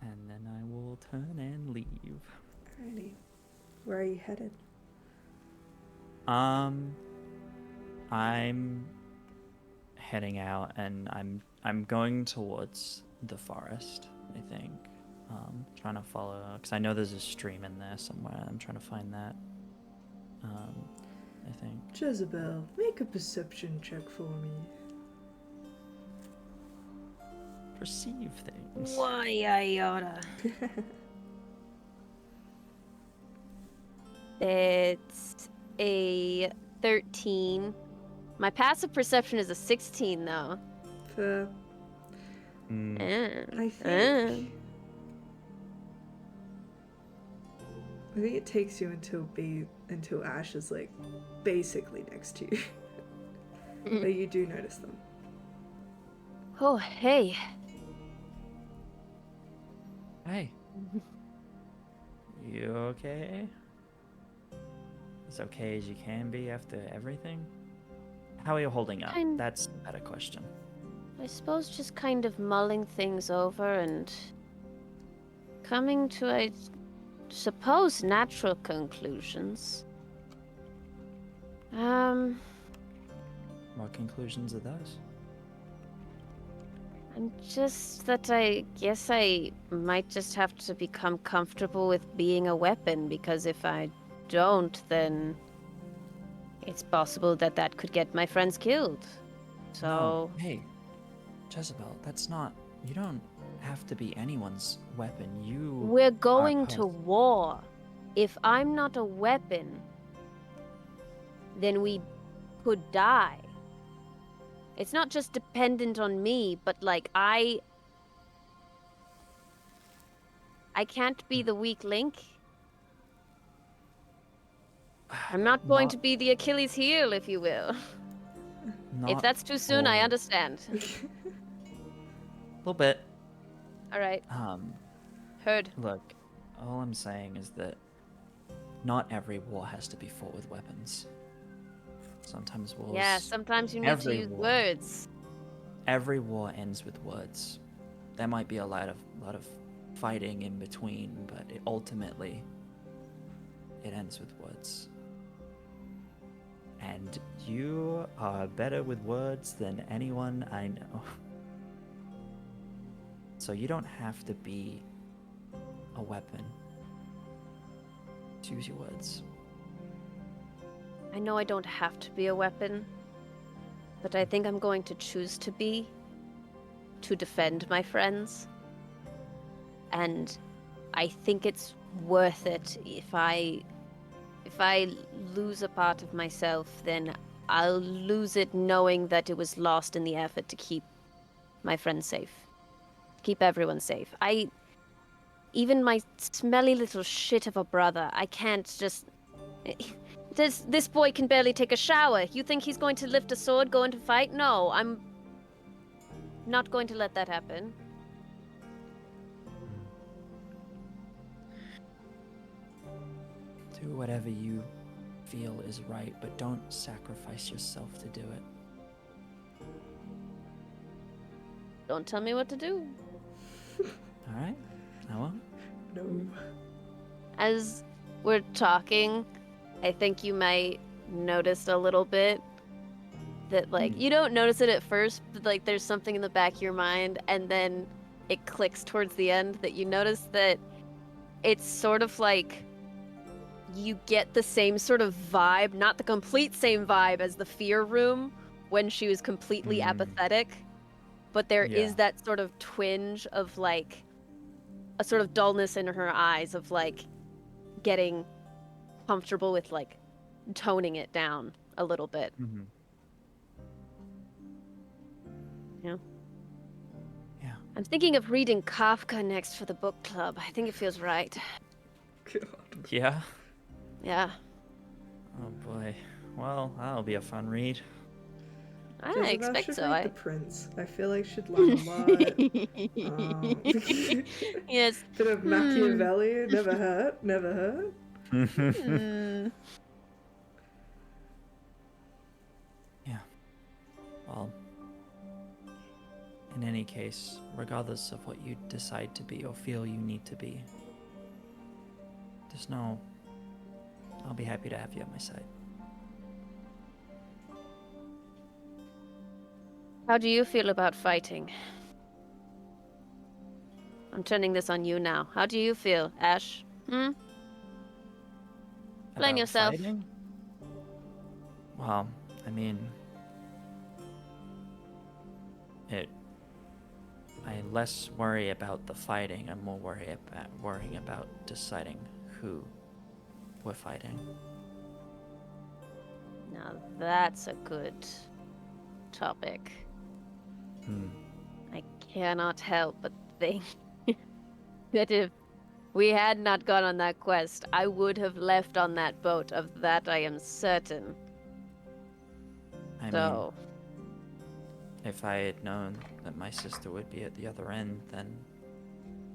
And then I will turn and leave.
Alrighty. Where are you headed?
I'm heading out, and I'm going towards the forest, I think. Trying to follow, because I know there's a stream in there somewhere. I'm trying to find that. I think.
Jezebel, make a perception check for me.
Perceive things.
Why, Aeaea? It's a 13. My passive perception is a 16, though.
Fair. I think it takes you until Ash is like basically next to you. But you do notice them.
Oh, hey.
Hey. You okay? As okay as you can be after everything? How are you holding up? That's a better question.
I suppose just kind of mulling things over and coming to, I suppose, natural conclusions.
What conclusions are those?
I'm just that I guess I might just have to become comfortable with being a weapon, because if I don't, then it's possible that that could get my friends killed. So...
No. Hey, Jezebel, that's not... You don't have to be anyone's weapon.
We're going to war. If I'm not a weapon, then we could die. It's not just dependent on me, but like I can't be the weak link. I'm not going to be the Achilles heel, if you will. If that's too soon, I understand.
A little bit.
All right. Heard.
Look, all I'm saying is that not every war has to be fought with weapons. Sometimes wars...
Yeah, sometimes you need to use words.
Every war ends with words. There might be a lot of fighting in between, but ultimately, it ends with words. And you are better with words than anyone I know. So you don't have to be a weapon. Choose your words.
I know I don't have to be a weapon, but I think I'm going to choose to be, to defend my friends. And I think it's worth it. If I lose a part of myself, then I'll lose it knowing that it was lost in the effort to keep my friends safe. Keep everyone safe. Even my smelly little shit of a brother, I can't just... This boy can barely take a shower. You think he's going to lift a sword, go into fight? No, I'm not going to let that happen.
Do whatever you feel is right, but don't sacrifice yourself to do it.
Don't tell me what to do.
Alright? I won't.
No.
As we're talking, I think you might notice a little bit that, like, you don't notice it at first, but, like, there's something in the back of your mind, and then it clicks towards the end that you notice that it's sort of like you get the same sort of vibe, not the complete same vibe as the fear room when she was completely apathetic, but there is that sort of twinge of, like, a sort of dullness in her eyes of, like, getting comfortable with, like, toning it down a little bit. Yeah.
Yeah.
I'm thinking of reading Kafka next for the book club. I think it feels right.
God.
Yeah.
Yeah.
Oh boy. Well, that'll be a fun read.
I
Jezebel
expect
should
so.
read The Prince. I feel like she'd learn a lot.
Yes.
Bit of Machiavelli, never hurt, never hurt.
Yeah. Well, in any case, regardless of what you decide to be or feel you need to be, I'll be happy to have you at my side.
How do you feel about fighting? I'm turning this on you now. How do you feel, Ash? Explain
About
yourself.
fighting? Well, I mean, I less worry about the fighting. I'm more worrying about deciding who we're fighting.
Now that's a good topic. I cannot help but think that if we had not gone on that quest, I would have left on that boat. Of that I am certain.
I
So,
mean, if I had known that my sister would be at the other end, then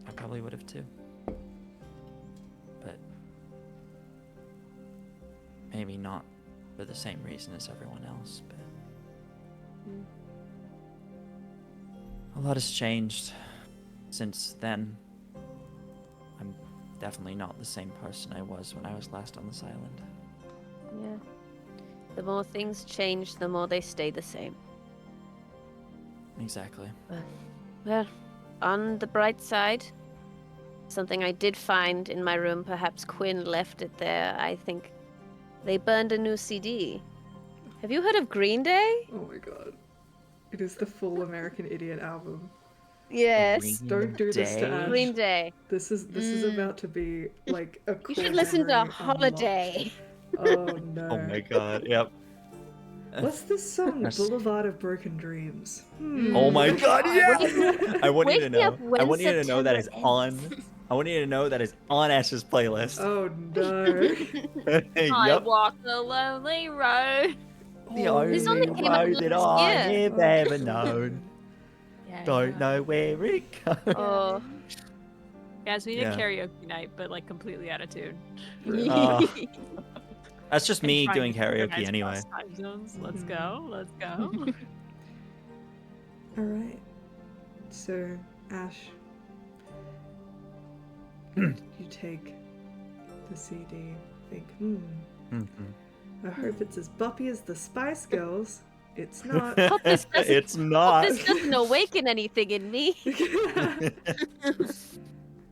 I probably would have too. But maybe not for the same reason as everyone else, but a lot has changed since then. I'm definitely not the same person I was when I was last on this island.
yeah. The more things change, the more they stay the same.
Exactly.
Well, on the bright side, something I did find in my room, perhaps Quinn left it there, I think they burned a new CD. Have you heard of Green Day?
Oh my god. It is the full American Idiot album.
Yes.
Don't do this to Ash.
Green Day.
This is about to be like a
You
core
should listen to
memory
Holiday.
unlocked. Oh no.
Oh my god, yep.
What's this song?
That's-
Boulevard of Broken Dreams.
Oh my god, yeah! I want you
Wake
to
me
know.
up when
I want you to know that is
September
on. I want you to know that is on Ash's playlist.
Oh no.
I
Yup.
walk the lonely road.
The
This only
only
came out
road that
last
I
year.
have ever known.
Yeah,
Don't know where it goes.
Oh.
Guys, we need
Yeah.
a karaoke night, but like completely out of tune.
That's just me
And
doing
trying to
karaoke
synchronize
anyway.
cross time zones. Let's go. Let's go.
Alright. So, Ash. You take the CD, think, I hope it's as boppy as the Spice Girls. It's not.
Hope this doesn't,
It's not.
Hope this doesn't awaken anything in me.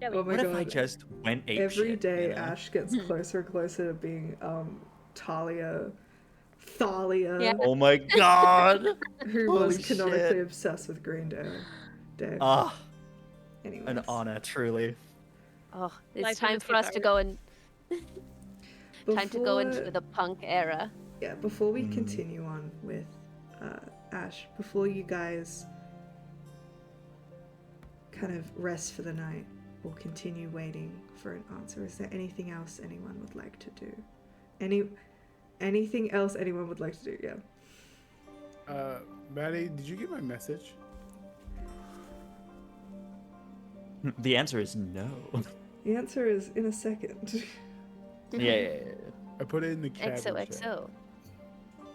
Oh my
What if
god.
I just went ape
Every
shit,
day
you know?
Ash gets closer and closer to being Thalia,
Yeah.
Oh my god!
who
Holy
was canonically
shit.
obsessed with Green Day.
Ah,
Anyways.
an honor, truly.
Oh, it's
Life
time for us
imitates
to go and time to go
Before-
into the punk era.
Yeah, before we continue on with Ash, before you guys kind of rest for the night or continue waiting for an answer, is there anything else anyone would like to do? Anything else anyone would like to do? Yeah.
Maddie, did you get my message?
The answer is no.
The answer is in a second.
Yeah.
I put it in the chat.
XOXO.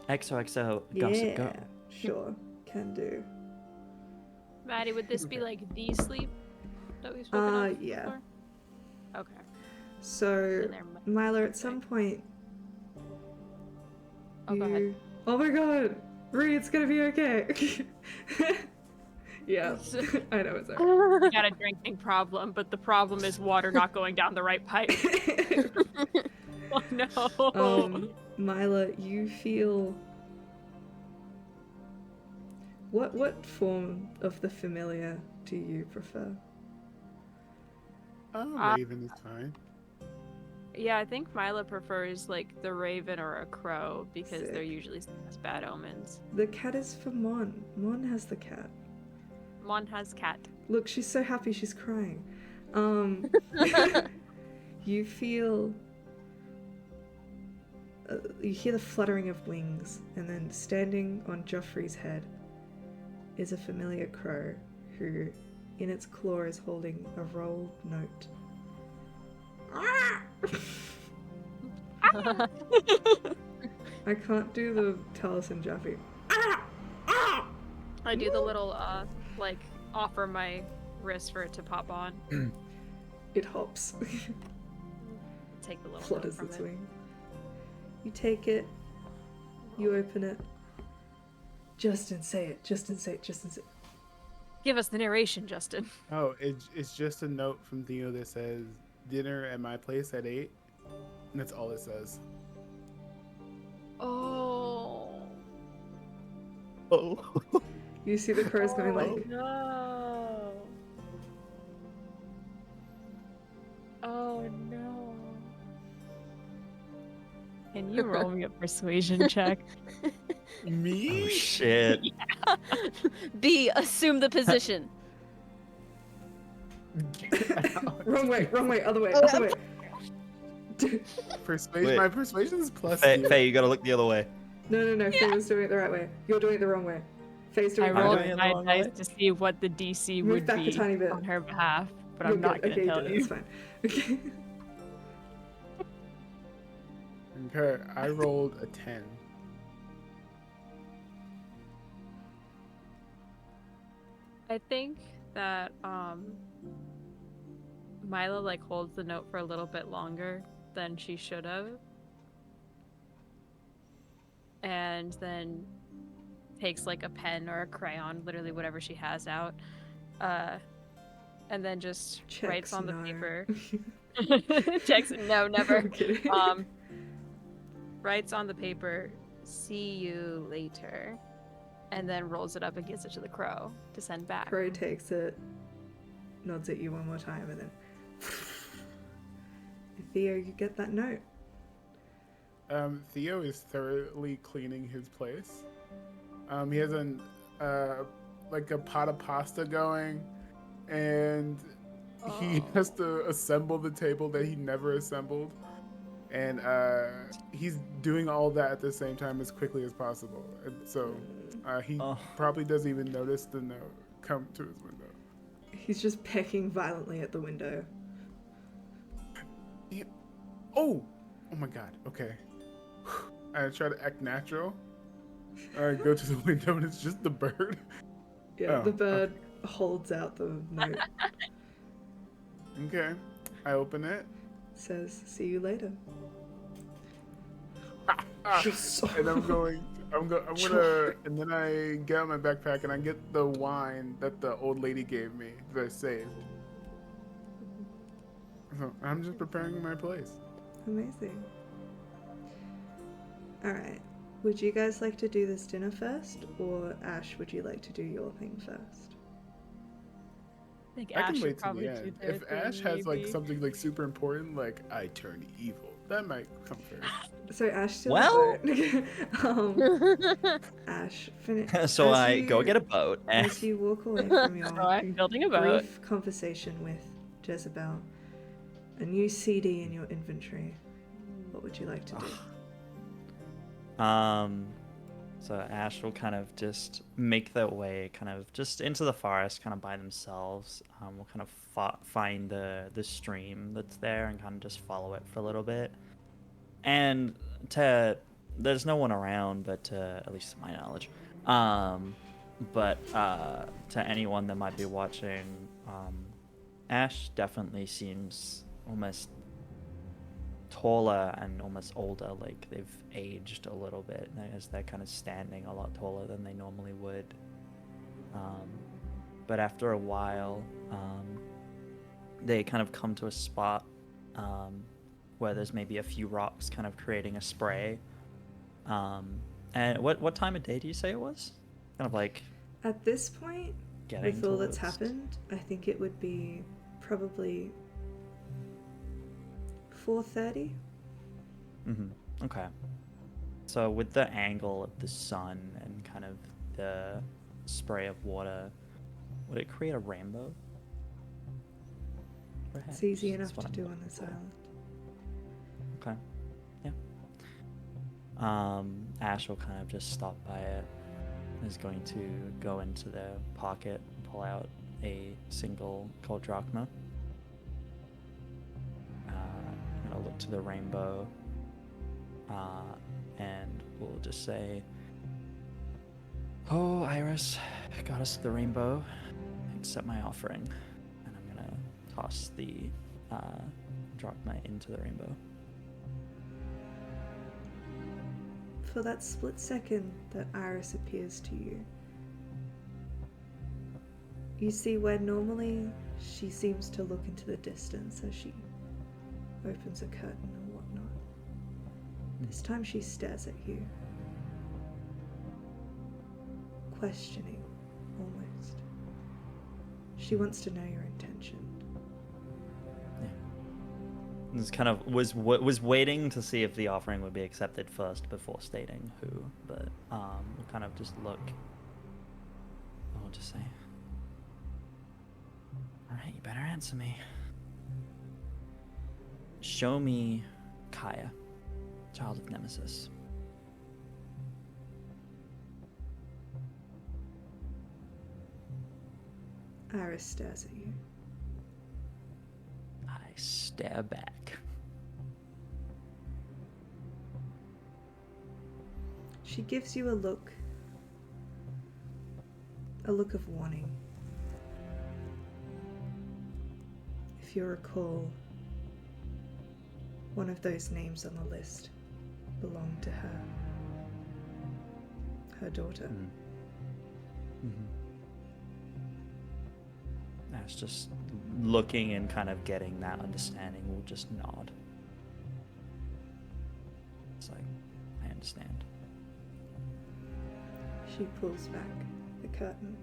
XOXO,
Yeah,
gossip go.
sure, can do.
Maddie, would this be like the sleep that we've spoken of?
Yeah.
before? Okay.
So,
Then there might-
Milo, at some point,
Oh, go ahead.
Oh my god! Ree, it's gonna be okay. Yeah, I know it's alright.
I got a drinking problem, but the problem is water not going down the right pipe. Oh no.
Mila, you feel... What form of the familiar do you prefer?
Raven is fine.
Yeah, I think Mila prefers like the raven or a crow because
Sick.
they're usually seen as bad omens.
The cat is for Mon. Mon has the cat.
Mon has cat.
Look, she's so happy she's crying. You feel... you hear the fluttering of wings, and then standing on Joffrey's head is a familiar crow who, in its claw, is holding a rolled note. I can't do the Taliesin Jaffe.
I do the little like offer my wrist for it to pop on.
It hops.
Take the little note
Flutters
from
its
it.
wings. You take it. You open it. Justin, say it. Justin, say it. Justin, say it.
Give us the narration, Justin.
Oh, it's just a note from Theo that says dinner at my place at 8, and that's all it says.
Oh.
Oh.
You see the crows going like,
No. Oh no. Can you roll me a persuasion check?
Me?
Oh shit.
B, assume the position.
wrong way, other way,
Oh,
other way.
Persuasion.
Wait.
My persuasion is plus
Faye,
0.
Faye, you gotta look the other way.
No, Faye was doing it the right way. You're doing it the wrong way. Faye's doing
I
it the
rolled
right way.
it the
my
wrong
dice
way.
to see what the DC
Move
would
back a
be
tiny bit.
on her behalf, but
You're
I'm not
good.
gonna
Okay,
tell
did it.
you.
It's fine. Okay.
Okay, I rolled a 10.
I think that Mila like holds the note for a little bit longer than she should have. And then takes like a pen or a crayon, literally whatever she has out. And then just writes
Checks,
on the
no.
paper. Checks no, never.
I'm kidding.
Writes on the paper, "See you later," and then rolls it up and gives it to the crow to send back.
Crow takes it, nods at you one more time, and then... Theo, you get that note.
Theo is thoroughly cleaning his place. He has like a pot of pasta going, and he has to assemble the table that he never assembled. And he's doing all that at the same time as quickly as possible. And so he probably doesn't even notice the note come to his window.
He's just pecking violently at the window.
Oh my god, okay. I try to act natural. I go to the window and it's just the bird.
Yeah,
Oh,
the bird holds out the note.
Okay. I open it.
Says, "See you later."
And I'm gonna, and then I get out my backpack and I get the wine that the old lady gave me that I saved. So I'm just preparing my place.
Amazing. Alright. Would you guys like to do this dinner first? Or Ash, would you like to do your thing first?
I think
I
Ash
can
should
wait till
probably
the
do
end.
their
If
thing,
Ash has like
maybe.
something like super important, like I turn evil, that might come first.
So Ash still
Well-
Ash, finish.
So
as
I go
you-
get a boat. and-
As you walk away from your
So I'm building a boat.
brief conversation with Jezebel, a new CD in your inventory, what would you like to do?
So Ash will kind of just make their way kind of just into the forest kind of by themselves. We'll kind of find the stream that's there and kind of just follow it for a little bit. And there's no one around, but at least to my knowledge. But to anyone that might be watching, Ash definitely seems almost taller and almost older, like they've aged a little bit as they're kind of standing a lot taller than they normally would. But after a while, they kind of come to a spot where there's maybe a few rocks kind of creating a spray. And what time of day do you say it was? Kind of like
At this point,
getting
with all that's
towards-
happened, I think it would be probably 4:30.
Okay. So with the angle of the sun and kind of the spray of water, would it create a rainbow? Perhaps?
It's easy
That's
enough
what
to
I'm
do on
looking
this
for.
island.
Okay. Yeah. Ash will kind of just stop by it. Is going to go into their pocket and pull out a single gold drachma. Gonna look to the rainbow, and we'll just say, "Oh, Iris, goddess of the rainbow, accept my offering." And I'm gonna toss the drachma into the rainbow.
For that split second that Iris appears to you, you see where normally she seems to look into the distance as she opens a curtain or whatnot. This time she stares at you, questioning almost. She wants to know your intention.
This kind of was waiting to see if the offering would be accepted first before stating who, but we'll kind of just look. I'll just say, "All right, you better answer me. Show me Aeaea, child of Nemesis."
Iris stares at you.
I stare back.
She gives you a look of warning. If you recall, one of those names on the list belonged to her daughter.
That's just looking and kind of getting that understanding. We'll just nod. It's like, I understand.
She pulls back the curtain.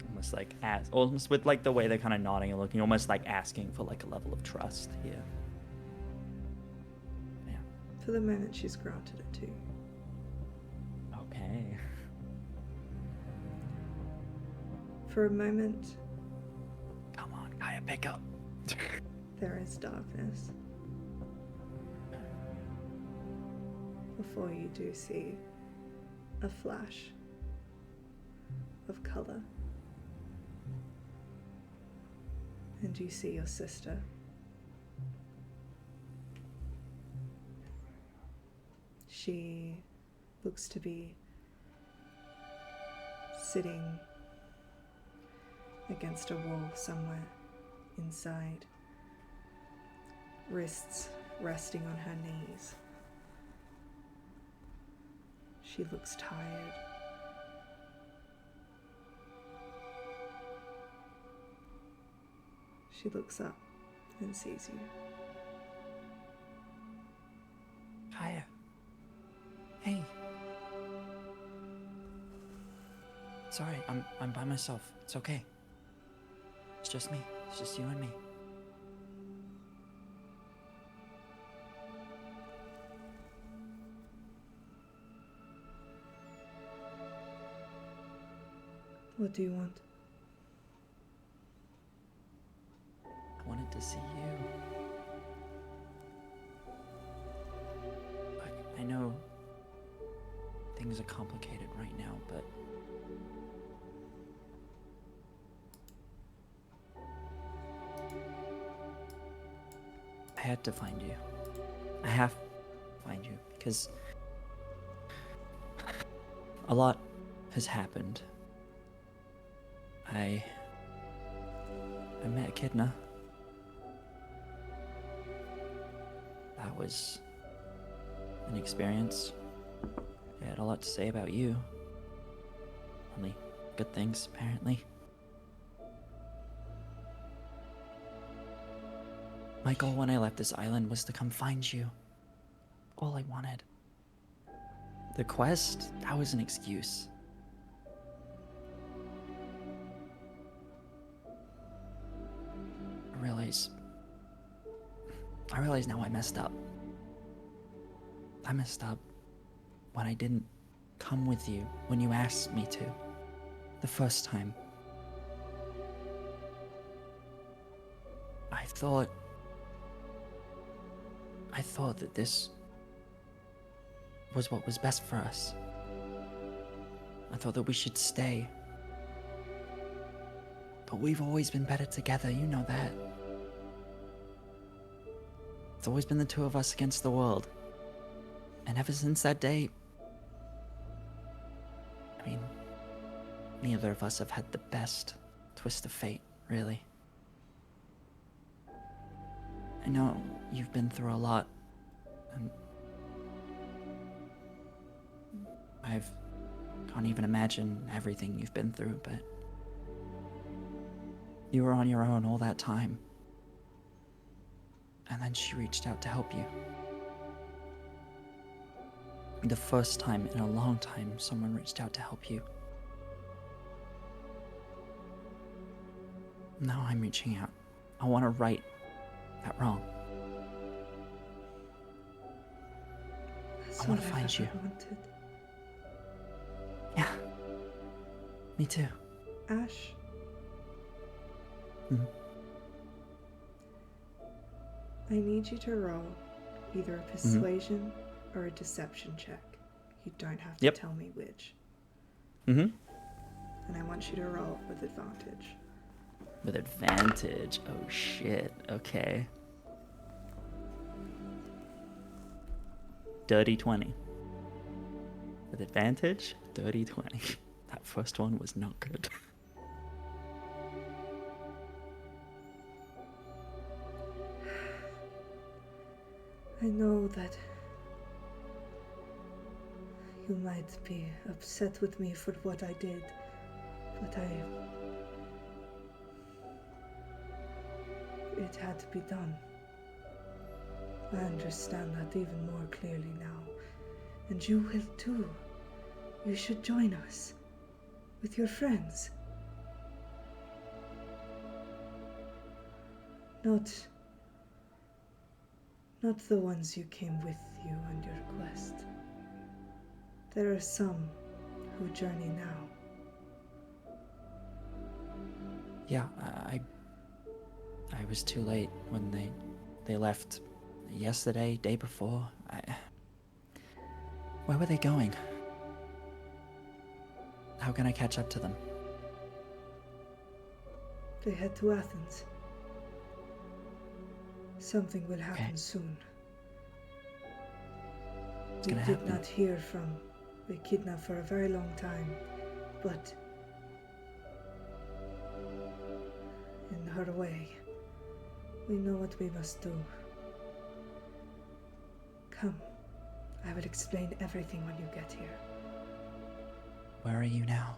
Almost like almost with like the way they're kind of nodding and looking, almost like asking for like a level of trust here. Yeah.
For the moment, she's granted it too.
Okay.
For a moment,
Come on, Aeaea, pick up.
there is darkness. Before you do see a flash of color. And you see your sister. She looks to be sitting against a wall somewhere inside, wrists resting on her knees. She looks tired. She looks up and sees you.
Aeaea. Hey. Sorry, I'm by myself. It's okay. It's just me. It's just you and me.
What do you want?
I wanted to see you. Look, I know things are complicated right now, but I had to find you. I have to find you because a lot has happened. I met Echidna. that was an experience. I had a lot to say about you. Only good things, apparently. My goal when I left this island was to come find you. All I wanted. The quest, that was an excuse. I realize now I messed up. I messed up when I didn't come with you when you asked me to. The first time. I thought that this was what was best for us. I thought that we should stay. But we've always been better together, you know that. It's always been the two of us against the world. And ever since that day, I mean, neither of us have had the best twist of fate, really. I know you've been through a lot, and I can't even imagine everything you've been through, but you were on your own all that time. And then she reached out to help you. The first time in a long time someone reached out to help you. Now I'm reaching out. I want to right that wrong.
That's
I want
what
to
I've
find you.
ever wanted.
Yeah. Me too.
Ash,
Mhm.
I need you to roll either a persuasion or a deception check. You don't have to
Yep.
tell me which.
Mm-hmm.
And I want you to roll with advantage.
With advantage. Oh shit. Okay. Dirty 20. With advantage, dirty 20. That first one was not good.
I know that you might be upset with me for what I did, but it had to be done. I understand that even more clearly now, and you will too. You should join us with your friends. Not the ones you came with you on your quest. There are some who journey now.
Yeah, I was too late when they left yesterday, day before. Where were they going? How can I catch up to them?
They head to Athens. Something will happen
Okay.
soon.
What's
We
gonna
did
happen?
not hear from the kidnap for a very long time, but in her way, we know what we must do. Come, I will explain everything when you get here.
Where are you now?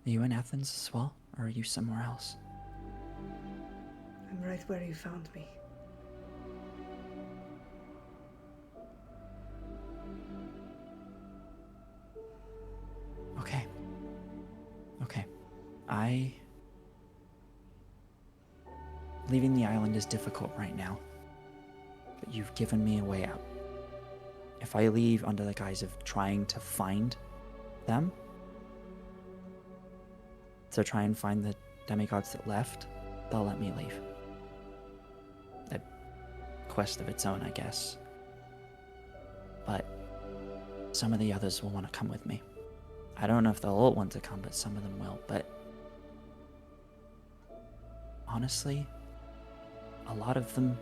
Are you in Athens as well, or are you somewhere else?
I'm right where you found me.
Okay. Leaving the island is difficult right now, but you've given me a way out. If I leave under the guise of trying to find them, to try and find the demigods that left, they'll let me leave. A quest of its own, I guess. But some of the others will want to come with me. I don't know if they'll all want to come, but some of them will. But honestly, a lot of them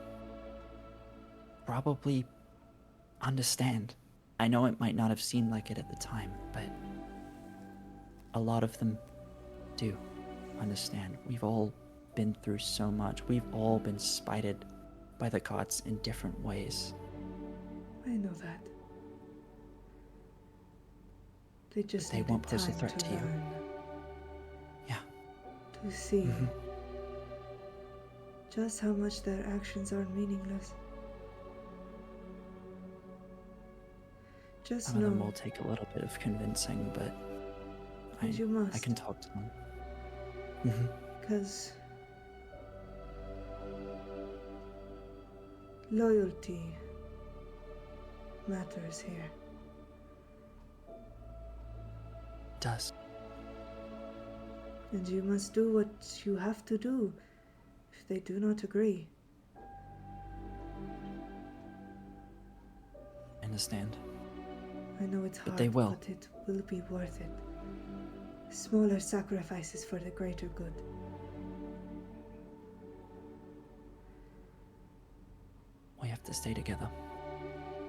probably understand. I know it might not have seemed like it at the time, but a lot of them do understand. We've all been through so much. We've all been spited by the gods in different ways.
I know that. They just
They
needed
won't pose a
time
threat to you.
learn,
Yeah.
to see
Mhm.
just how much their actions are meaningless. Just
Some of them
know,
will take a little bit of convincing, but
and you
I
must,
can talk to them. Mhm.
because loyalty matters here.
It does.
And you must do what you have to do if they do not agree.
I understand.
I know it's
But
hard,
they will.
but it will be worth it. Smaller sacrifices for the greater good.
We have to stay together.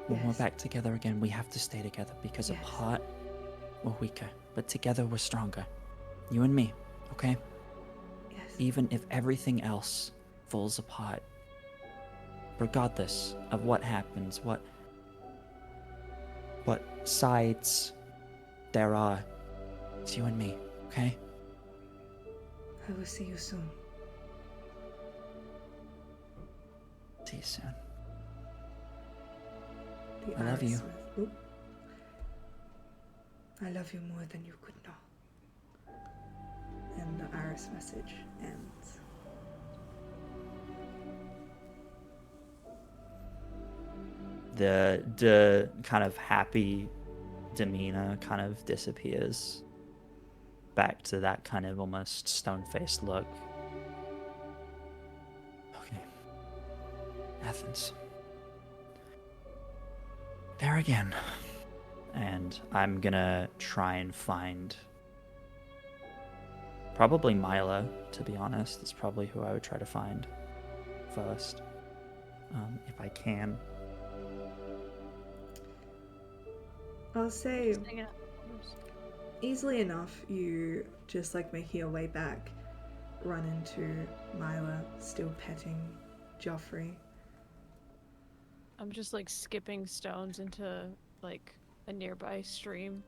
When we're
Yes.
back together again, we have to stay together because
Yes.
apart, we're weaker, but together we're stronger. You and me, okay?
Yes.
Even if everything else falls apart, regardless of what happens, what sides there are, it's you and me, okay?
I will see you soon.
See you soon.
The
I love you.
Irismith. Oop. I love you more than you could know. And the iris message ends.
The kind of happy demeanor kind of disappears back to that kind of almost stone-faced look. Okay. Athens. There again. And I'm gonna try and find probably Milo, to be honest. It's probably who I would try to find first. If I can.
I'll say
Just hang out.
easily enough, you just like making your way back, run into Mila still petting Joffrey.
I'm just like skipping stones into like a nearby stream.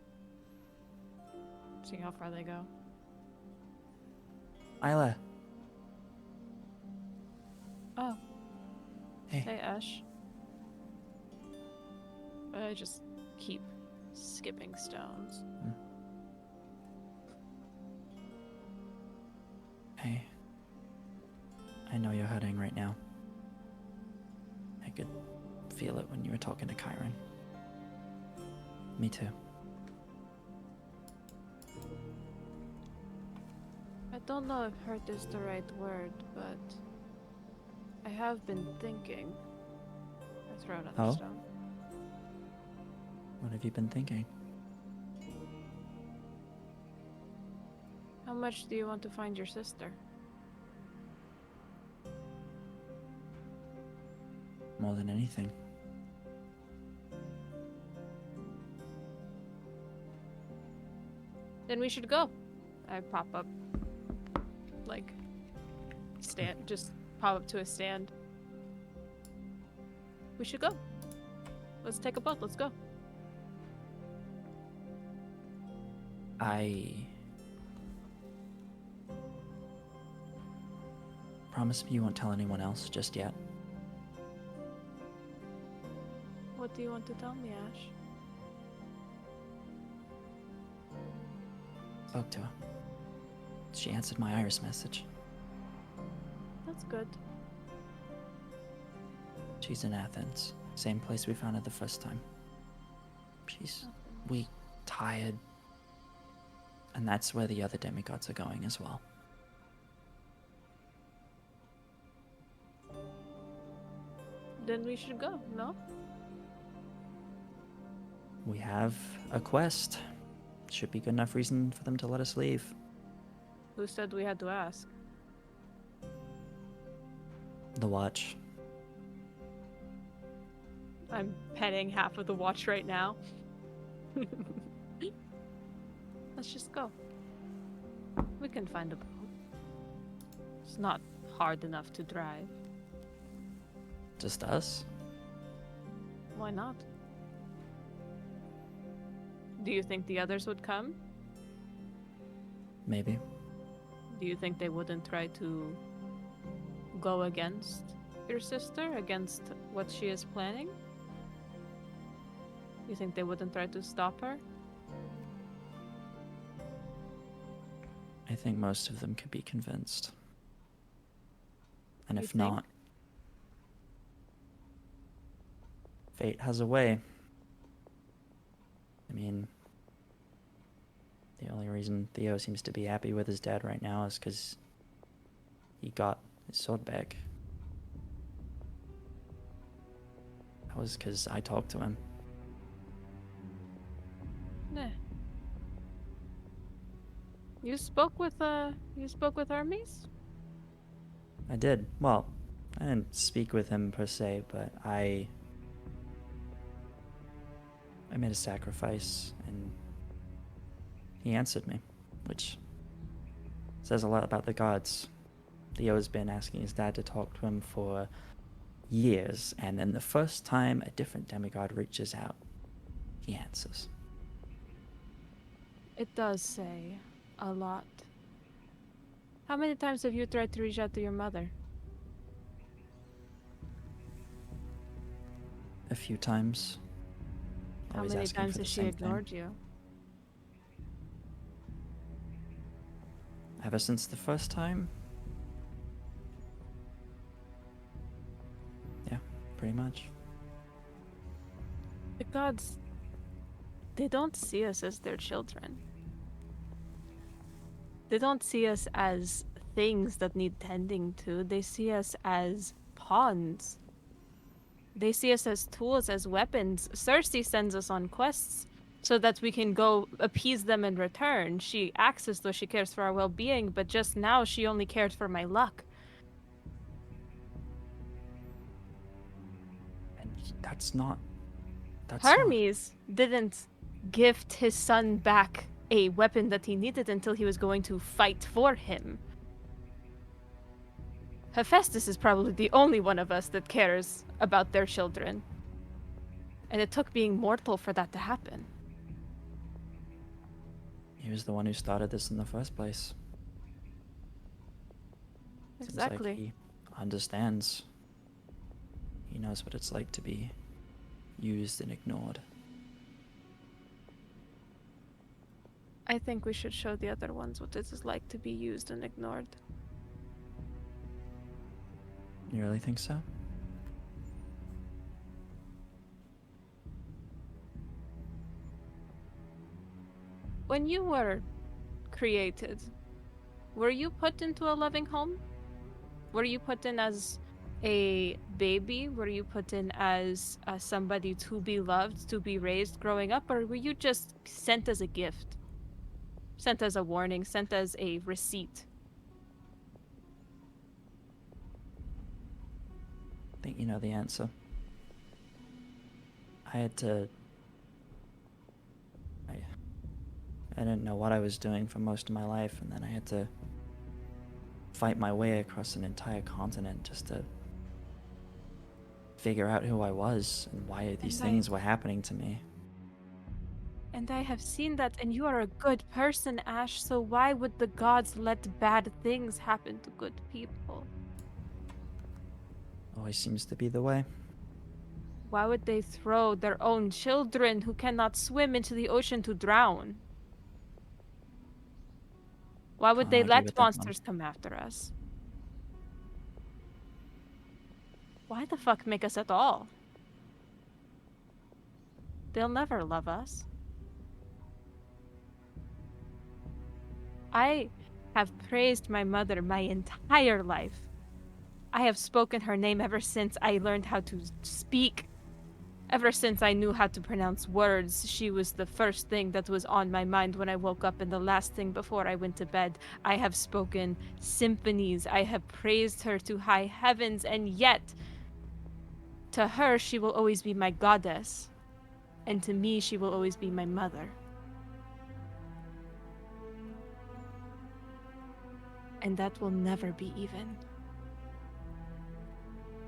Seeing how far they go.
Isla.
Oh,
Hey.
hey Ash. I just keep skipping stones.
Hey. I know you're hurting right now. I could feel it when you were talking to Kyron. Me too.
I don't know if hurt is the right word, but I have been thinking. I throw another
Oh?
stone.
What have you been thinking?
How much do you want to find your sister?
More than anything.
Then we should go. I pop up. Like, stand. Just pop up to a stand. We should go. Let's take a boat. Let's go.
I promise me you won't tell anyone else just yet.
What do you want to tell me, Ash?
Spoke to her. She answered my iris message.
That's good.
She's in Athens. Same place we found her the first time. She's weak, tired. And that's where the other demigods are going as well.
Then we should go, no?
We have a quest. Should be good enough reason for them to let us leave.
Who said we had to ask?
The watch.
I'm petting half of the watch right now. Let's just go. We can find a boat. It's not hard enough to drive.
Just us?
Why not? Do you think the others would come?
Maybe.
Do you think they wouldn't try to go against your sister, against what she is planning? You think they wouldn't try to stop her?
I think most of them could be convinced. And
You
if
think?
not, fate has a way. I mean, the only reason Theo seems to be happy with his dad right now is because he got his sword back. That was because I talked to him.
Nah. You spoke with Hermes?
I did. Well, I didn't speak with him per se, but I made a sacrifice, and he answered me, which says a lot about the gods. Theo's been asking his dad to talk to him for years, and then the first time a different demigod reaches out, he answers.
It does say a lot. How many times have you tried to reach out to your mother?
A few times.
How
Always
many
asking
times
for the
has she
same thing.
ignored you?
Ever since the first time? Yeah, pretty much.
The gods, they don't see us as their children. They don't see us as things that need tending to. They see us as pawns. They see us as tools, as weapons. Circe sends us on quests so that we can go appease them in return. She acts as though she cares for our well-being, but just now she only cared for my luck.
And that's not...
Hermes didn't gift his son back a weapon that he needed until he was going to fight for him. Hephaestus is probably the only one of us that cares about their children. And it took being mortal for that to happen.
He was the one who started this in the first place.
Exactly.
Seems like he understands. He knows what it's like to be used and ignored.
I think we should show the other ones what it is like to be used and ignored.
You really think so?
When you were created, were you put into a loving home? Were you put in as a baby? Were you put in as somebody to be loved, to be raised growing up? Or were you just sent as a gift? Sent as a warning, sent as a receipt?
I think you know the answer. I had to... I didn't know what I was doing for most of my life, and then I had to fight my way across an entire continent just to figure out who I was and why these things were happening to me.
And I have seen that, and you are a good person, Ash, so why would the gods let bad things happen to good people?
Always seems to be the way.
Why would they throw their own children who cannot swim into the ocean to drown? Why would
Can't
they
argue
let
with that one.
monsters come after us? Why the fuck make us at all? They'll never love us. I have praised my mother my entire life. I have spoken her name ever since I learned how to speak. Ever since I knew how to pronounce words, she was the first thing that was on my mind when I woke up and the last thing before I went to bed. I have spoken symphonies. I have praised her to high heavens, and yet, to her, she will always be my goddess. And to me, she will always be my mother. And that will never be even.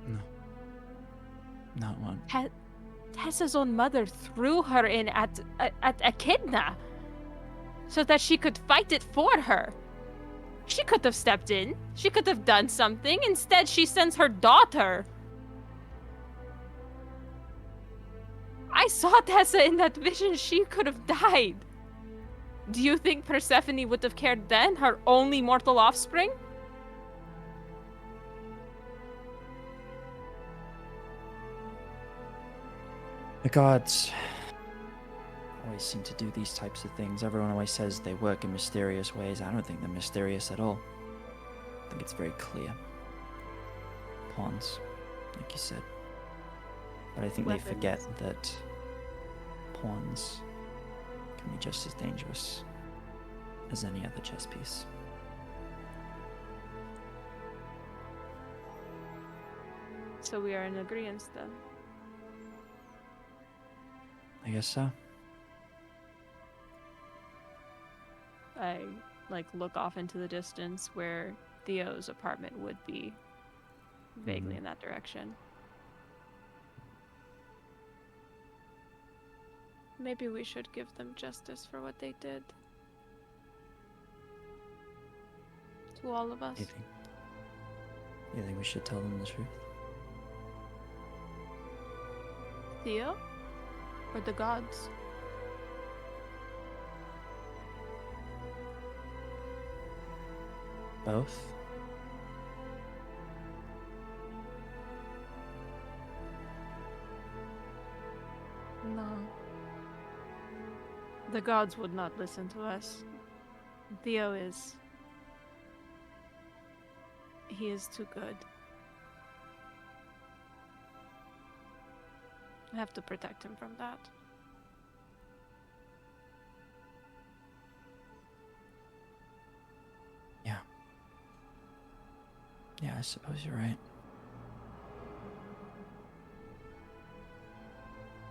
No. Not one.
Tessa's own mother threw her in at Echidna so that she could fight it for her. She could have stepped in. She could have done something. Instead, she sends her daughter. I saw Tessa in that vision. She could have died. Do you think Persephone would have cared then? Her only mortal offspring?
The gods always seem to do these types of things. Everyone always says they work in mysterious ways. I don't think they're mysterious at all. I think it's very clear. Pawns, like you said. But I think
Weapons.
they forget that pawns can be just as dangerous as any other chess piece.
So we are in agreement then.
I guess so.
I look off into the distance where Theo's apartment would be, vaguely in that direction. Maybe we should give them justice for what they did. To all of us.
You think we should tell them the truth?
Theo? Or the gods?
Both?
No. The gods would not listen to us. Theo is... He is too good. I have to protect him from that.
Yeah, I suppose you're right.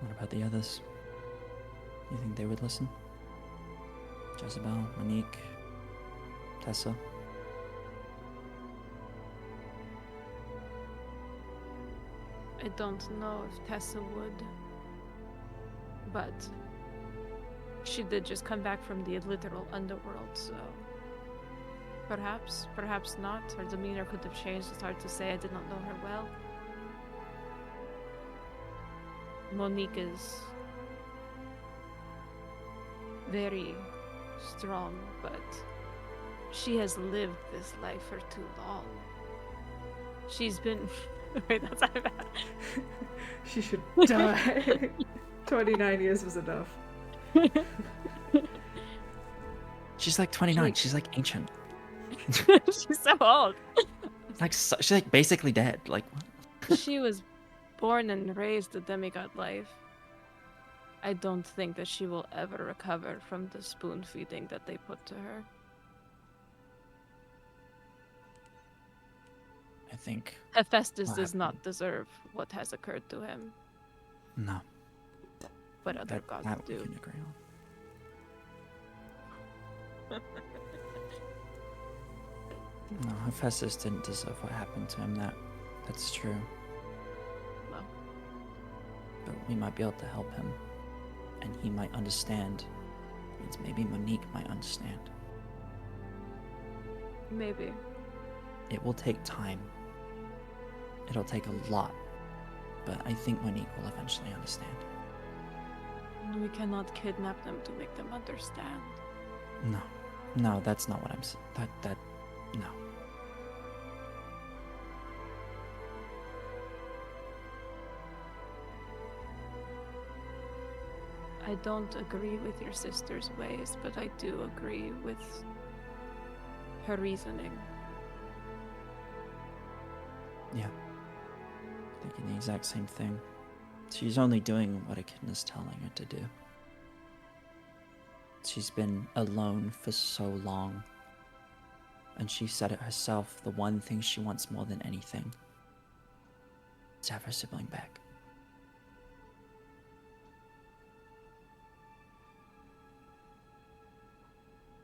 What about the others? You think they would listen? Jezebel, Monique, Tessa?
I don't know if Tessa would, but she did just come back from the literal underworld, so perhaps not. Her demeanor could have changed. It's hard to say. I did not know her well. Monique is very strong, but she has lived this life for too long. She's been... Wait, that's not bad.
She should die. 29 years was enough.
She's like 29. She's like ancient.
She's so old.
She's like basically dead. Like,
She was born and raised a demigod life. I don't think that she will ever recover from the spoon feeding that they put to her.
I think
Hephaestus
What
does not
happened?
deserve what has occurred to him,
no.
but other gods
That we
do.
can agree on. No, Hephaestus didn't deserve what happened to him. That's true.
No.
But we might be able to help him, and he might understand. Means maybe Monique might understand.
Maybe.
It will take time. It'll take a lot, but I think Monique will eventually understand.
We cannot kidnap them to make them understand.
No, that's not what I'm saying. No.
I don't agree with your sister's ways, but I do agree with her reasoning.
Yeah. Thinking the exact same thing. She's only doing what Echidna's telling her to do. She's been alone for so long. And she said it herself, the one thing she wants more than anything is to have her sibling back.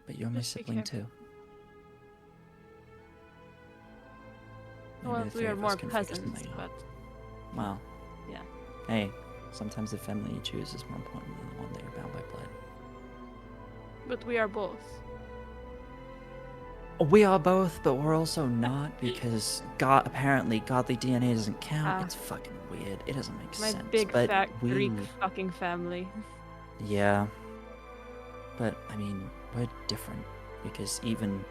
But you're my
Just be
sibling
careful.
too. Maybe
Well,
the
we
three
are
of us
more
can figure
cousins,
something out.
but
Well,
Yeah.
Hey, sometimes the family you choose is more important than the one that you're bound by blood.
But we are both.
We are both, but we're also not because God apparently godly DNA doesn't count.
Ah.
It's fucking weird. It doesn't make
My
sense.
big
but
fat
we,
Greek fucking family.
Yeah. But I mean, we're different because even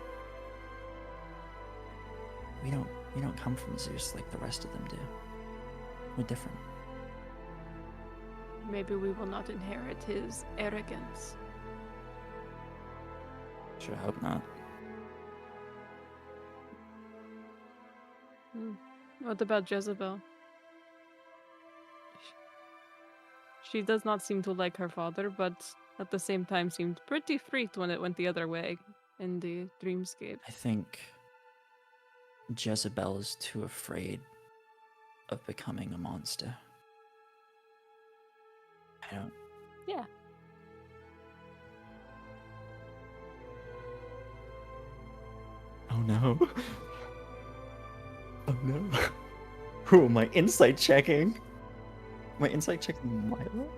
we don't come from Zeus like the rest of them do. We're different.
Maybe we will not inherit his arrogance.
Sure hope not.
What about Jezebel? She does not seem to like her father, but at the same time seemed pretty freaked when it went the other way in the dreamscape.
I think Jezebel is too afraid of becoming a monster. I don't.
Yeah.
Oh no. Oh no. Who am I insight checking? Am I insight checking Milo?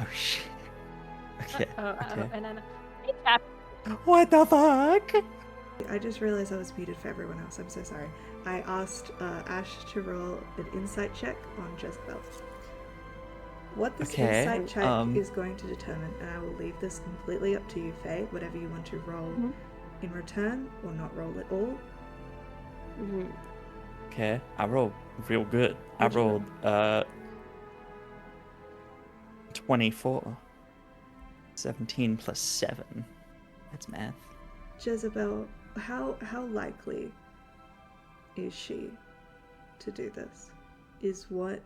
Oh shit. Okay. Okay. What the fuck?
I just realized I was muted for everyone else. I'm so sorry. I asked Ash to roll an insight check on Jezebel. What this
Okay,
insight check is going to determine, and I will leave this completely up to you, Faye, whatever you want to roll in return or not roll at all.
Okay, I rolled real good. I
What'd you
rolled 24. 17 plus 7. That's math.
Jezebel, how likely is she to do this? Is what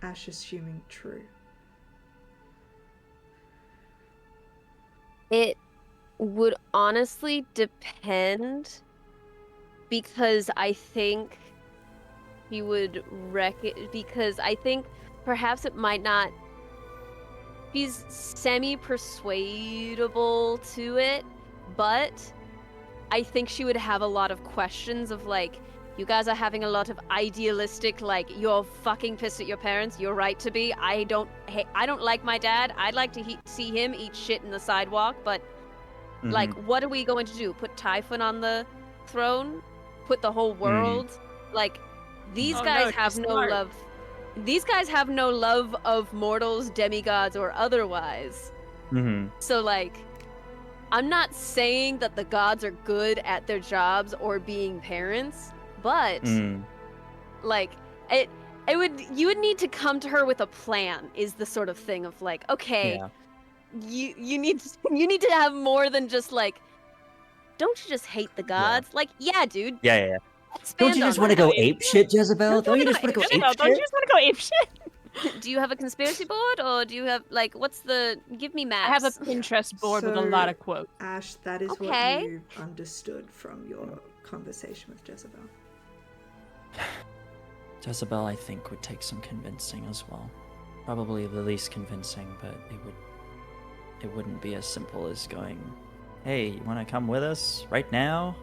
Ash assuming true?
It would honestly depend because I think he would because I think perhaps it might not. He's semi-persuadable to it, but I think she would have a lot of questions of like, you guys are having a lot of idealistic, like, you're fucking pissed at your parents, you're right to be, I don't like my dad, I'd like to see him eat shit in the sidewalk, but like, what are we going to do? Put Typhon on the throne? Put the whole world? Like, these guys have no love. These guys have no love of mortals, demigods, or otherwise. So, like, I'm not saying that the gods are good at their jobs or being parents, but, like, you would need to come to her with a plan, is the sort of thing of, like, okay, you need to have more than just, like, don't you just hate the gods? Like, yeah, dude.
Yeah.
Expand
Don't you just
on
want to
that.
go ape shit, Jezebel? Don't you just want to go ape
Don't you
shit?
just want to go ape shit?
Do you have a conspiracy board, or do you have, like, give me maps?
I have a Pinterest board with a lot of quotes.
Ash, that is what you understood from your conversation with Jezebel.
Jezebel, I think, would take some convincing as well. Probably the least convincing, but it wouldn't be as simple as going, hey, you want to come with us right now?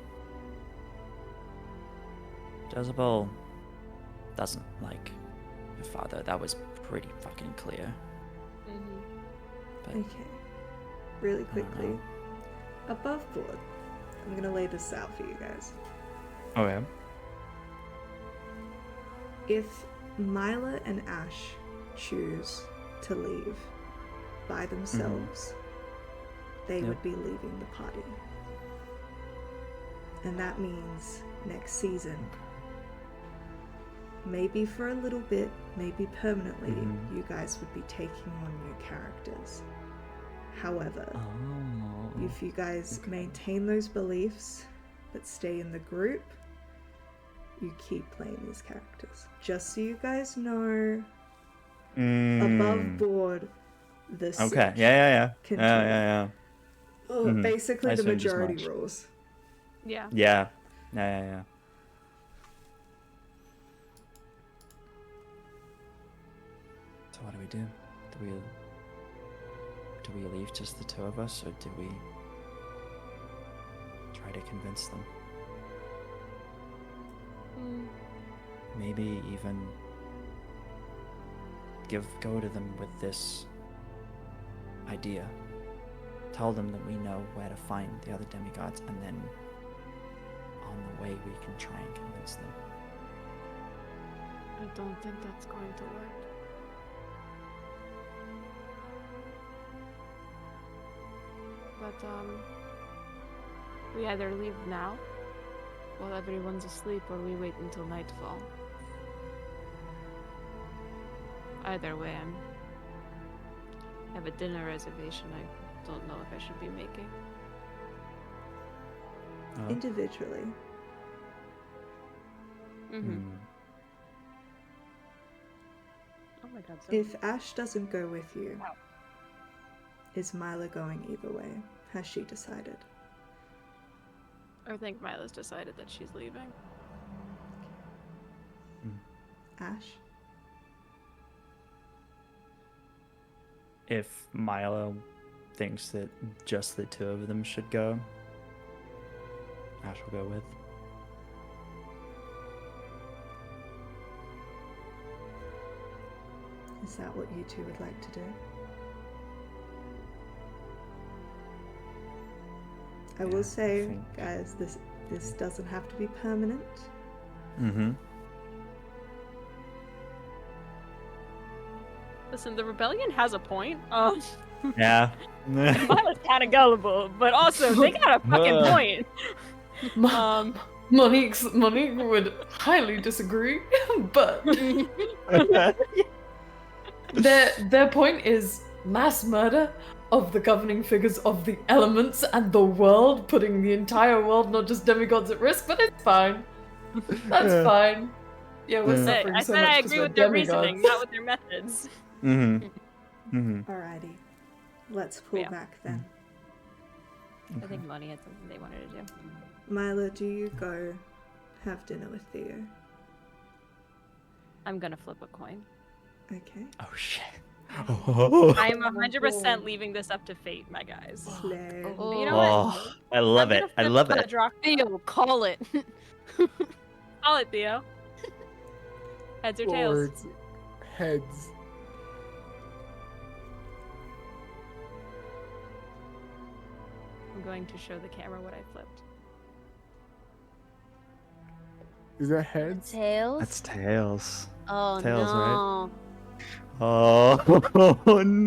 Jezebel doesn't like your father. That was pretty fucking clear. But,
okay. Really quickly. Above board. I'm gonna lay this out for you guys.
Okay.
If Mila and Ash choose to leave by themselves, they would be leaving the party. And that means next season, maybe for a little bit, maybe permanently, you guys would be taking on new characters. However, if you guys maintain those beliefs but stay in the group, you keep playing these characters. Just so you guys know, above board, the
Okay. Yeah.
Basically, the majority rules.
Yeah.
Yeah. So what do we do? Do we leave just the two of us, or do we try to convince them? maybe even go to them with this idea. Tell them that we know where to find the other demigods, and then on the way we can try and convince them.
I don't think that's going to work. But, we either leave now, while everyone's asleep, or we wait until nightfall. Either way, I have a dinner reservation I don't know if I should be making.
Individually.
Mm-hmm. Oh my god, so
If Ash doesn't go with you, is Mila going either way? Has she decided?
I think Mila's decided that she's leaving.
Ash?
If Milo thinks that just the two of them should go, Ash will go with.
Is that what you two would like to do? I will say, guys, this doesn't have to be permanent.
Mm-hmm.
Listen, the rebellion has a point.
Yeah.
Mila's kind of gullible, but also they got a fucking point.
Monique would highly disagree, but their point is mass murder of the governing figures of the elements and the world, putting the entire world, not just demigods, at risk. But it's fine. That's fine. Yeah, we're suffering
I
so
said
much
I
'cause
agree
we're
with their
demigods.
reasoning, not with their methods.
Mm-hmm. Mm-hmm.
Alrighty. Let's pull
Yeah.
back then.
I think Money had something they wanted to do.
Mila, do you go have dinner with Theo?
I'm gonna flip a coin.
Okay.
Oh shit.
I am 100% leaving this up to fate, my guys.
Slay.
You know what?
Oh, I love it. I love it.
Theo, call it.
Call it, Theo. Heads or tails?
Words. Heads.
I'm going to show the camera what I flipped.
Is that heads?
Tails?
That's tails.
Oh
tails, right?
no.
Oh no.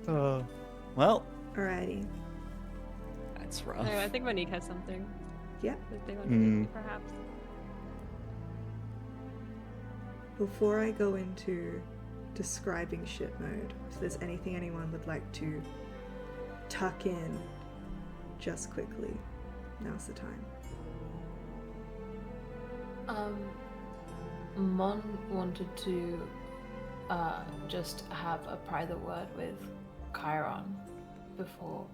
No.
Well,
Alrighty.
that's rough.
Anyway, I think Monique has something
Yep.
that they want to do, perhaps.
Before I go into describing shit mode, if there's anything anyone would like to tuck in just quickly, now's the time.
Mon wanted to just have a private word with Chiron before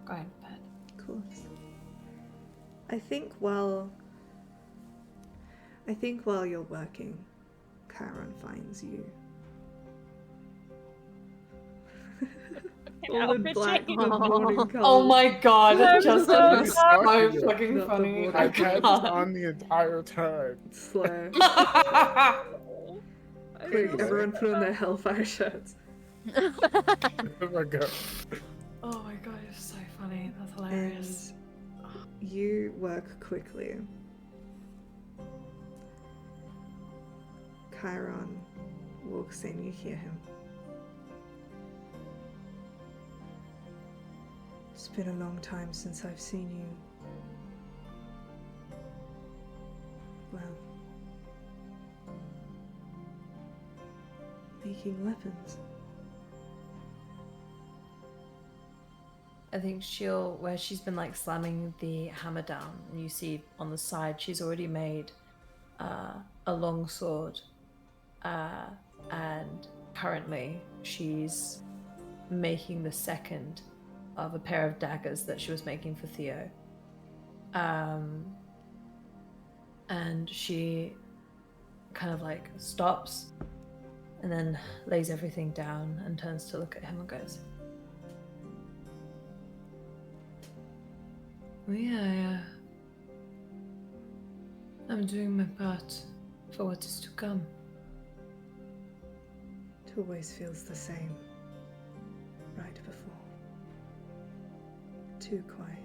going to bed.
Of course. I think while you're working, Chiron finds you. All in black, the morning
Oh
colours.
my god,
I'm
Justin
so
is
sorry.
so fucking
Not the
funny.
border.
I
I
kept
can't.
on the entire time.
Slay.
I
Quick,
feel
everyone put on their Hellfire shirts.
Oh my god.
Oh my god, it's so funny. That's hilarious.
And you work quickly. Chiron walks in, you hear him. It's been a long time since I've seen you. Well, making weapons.
I think where she's been like slamming the hammer down, and you see on the side she's already made a long sword, and currently she's making the second of a pair of daggers that she was making for Theo. And she kind of like stops and then lays everything down and turns to look at him and goes, I'm doing my part for what is to come.
It always feels the same. Right before. Too quiet.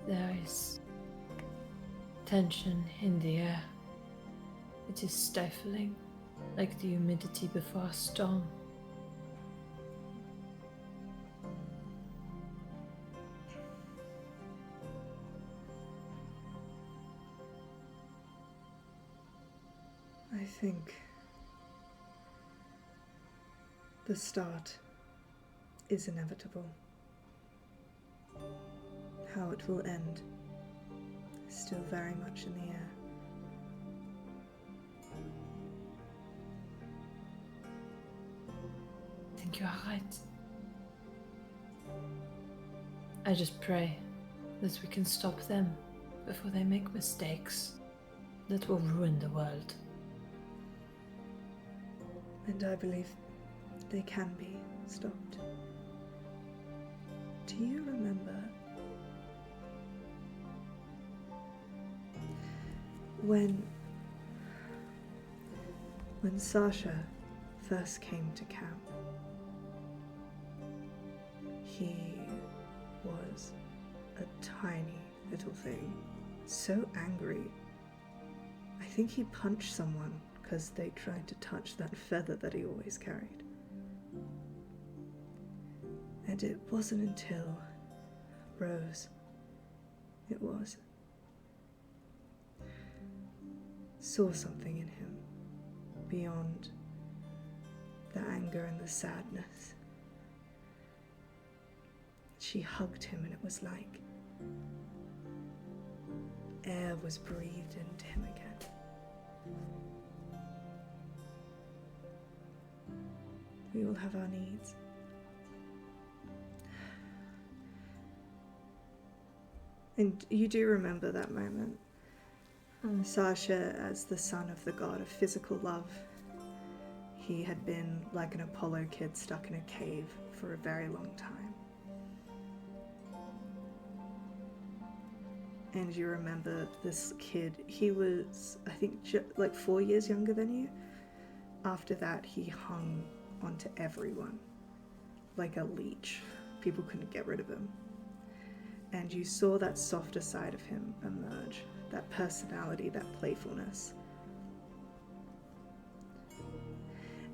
There is tension in the air. It is stifling, like the humidity before a storm.
I think the start is inevitable. How it will end is still very much in the air.
I think you are right. I just pray that we can stop them before they make mistakes that will ruin the world.
And I believe they can be stopped. Do you remember when Circe first came to camp? He was a tiny little thing, so angry. I think he punched someone because they tried to touch that feather that he always carried. And it wasn't until Rose, saw something in him beyond the anger and the sadness. She hugged him, and it was like air was breathed into him again. We all have our needs. And you do remember that moment. Circe, as the son of the god of physical love, he had been like an Apollo kid stuck in a cave for a very long time. And you remember this kid, he was, I think, like 4 years younger than you. After that, he hung onto everyone like a leech. People couldn't get rid of him. And you saw that softer side of him emerge, that personality, that playfulness.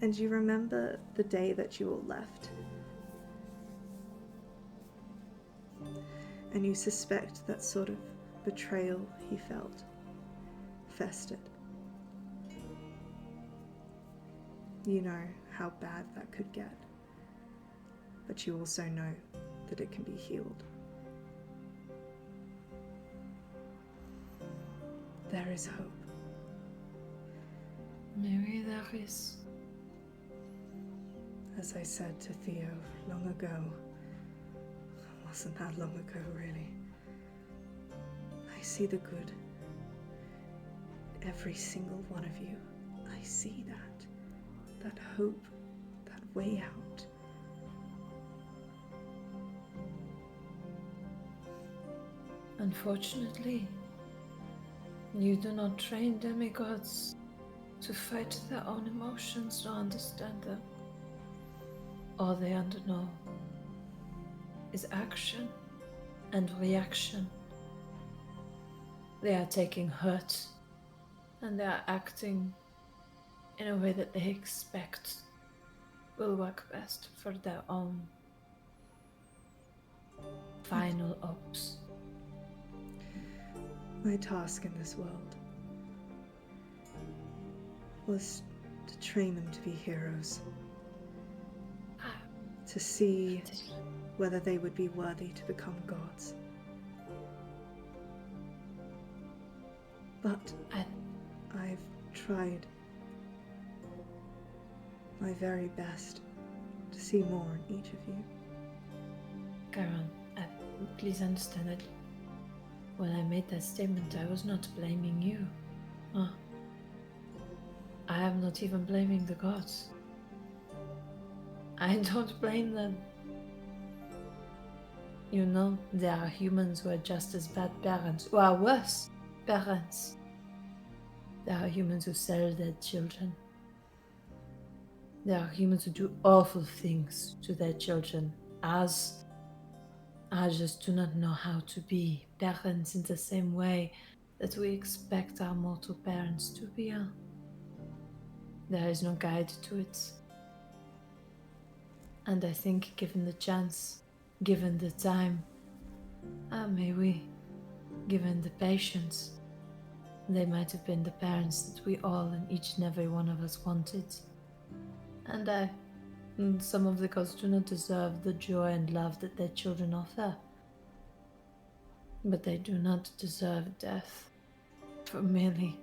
And you remember the day that you all left. And you suspect that sort of betrayal he felt festered. You know how bad that could get, but you also know that it can be healed. There is hope.
Maybe there is.
As I said to Theo long ago, wasn't that long ago really, I see the good. Every single one of you, I see that hope, that way out.
Unfortunately, you do not train demigods to fight their own emotions or understand them. All they know is action and reaction. They are taking hurt and they are acting in a way that they expect will work best for their own final ops.
My task in this world was to train them to be heroes, to see whether they would be worthy to become gods. But I've tried my very best to see more in each of you.
Karen, please understand that when I made that statement, I was not blaming you. I I am not even blaming the gods. I don't blame them. You know, there are humans who are just as bad parents, who are worse parents. There are humans who sell their children. There are humans who do awful things to their children, as I just do not know how to be parents in the same way that we expect our mortal parents to be. There is no guide to it. And I think given the chance, given the time, given the patience, they might have been the parents that we all and each and every one of us wanted. And some of the gods do not deserve the joy and love that their children offer. But they do not deserve death for merely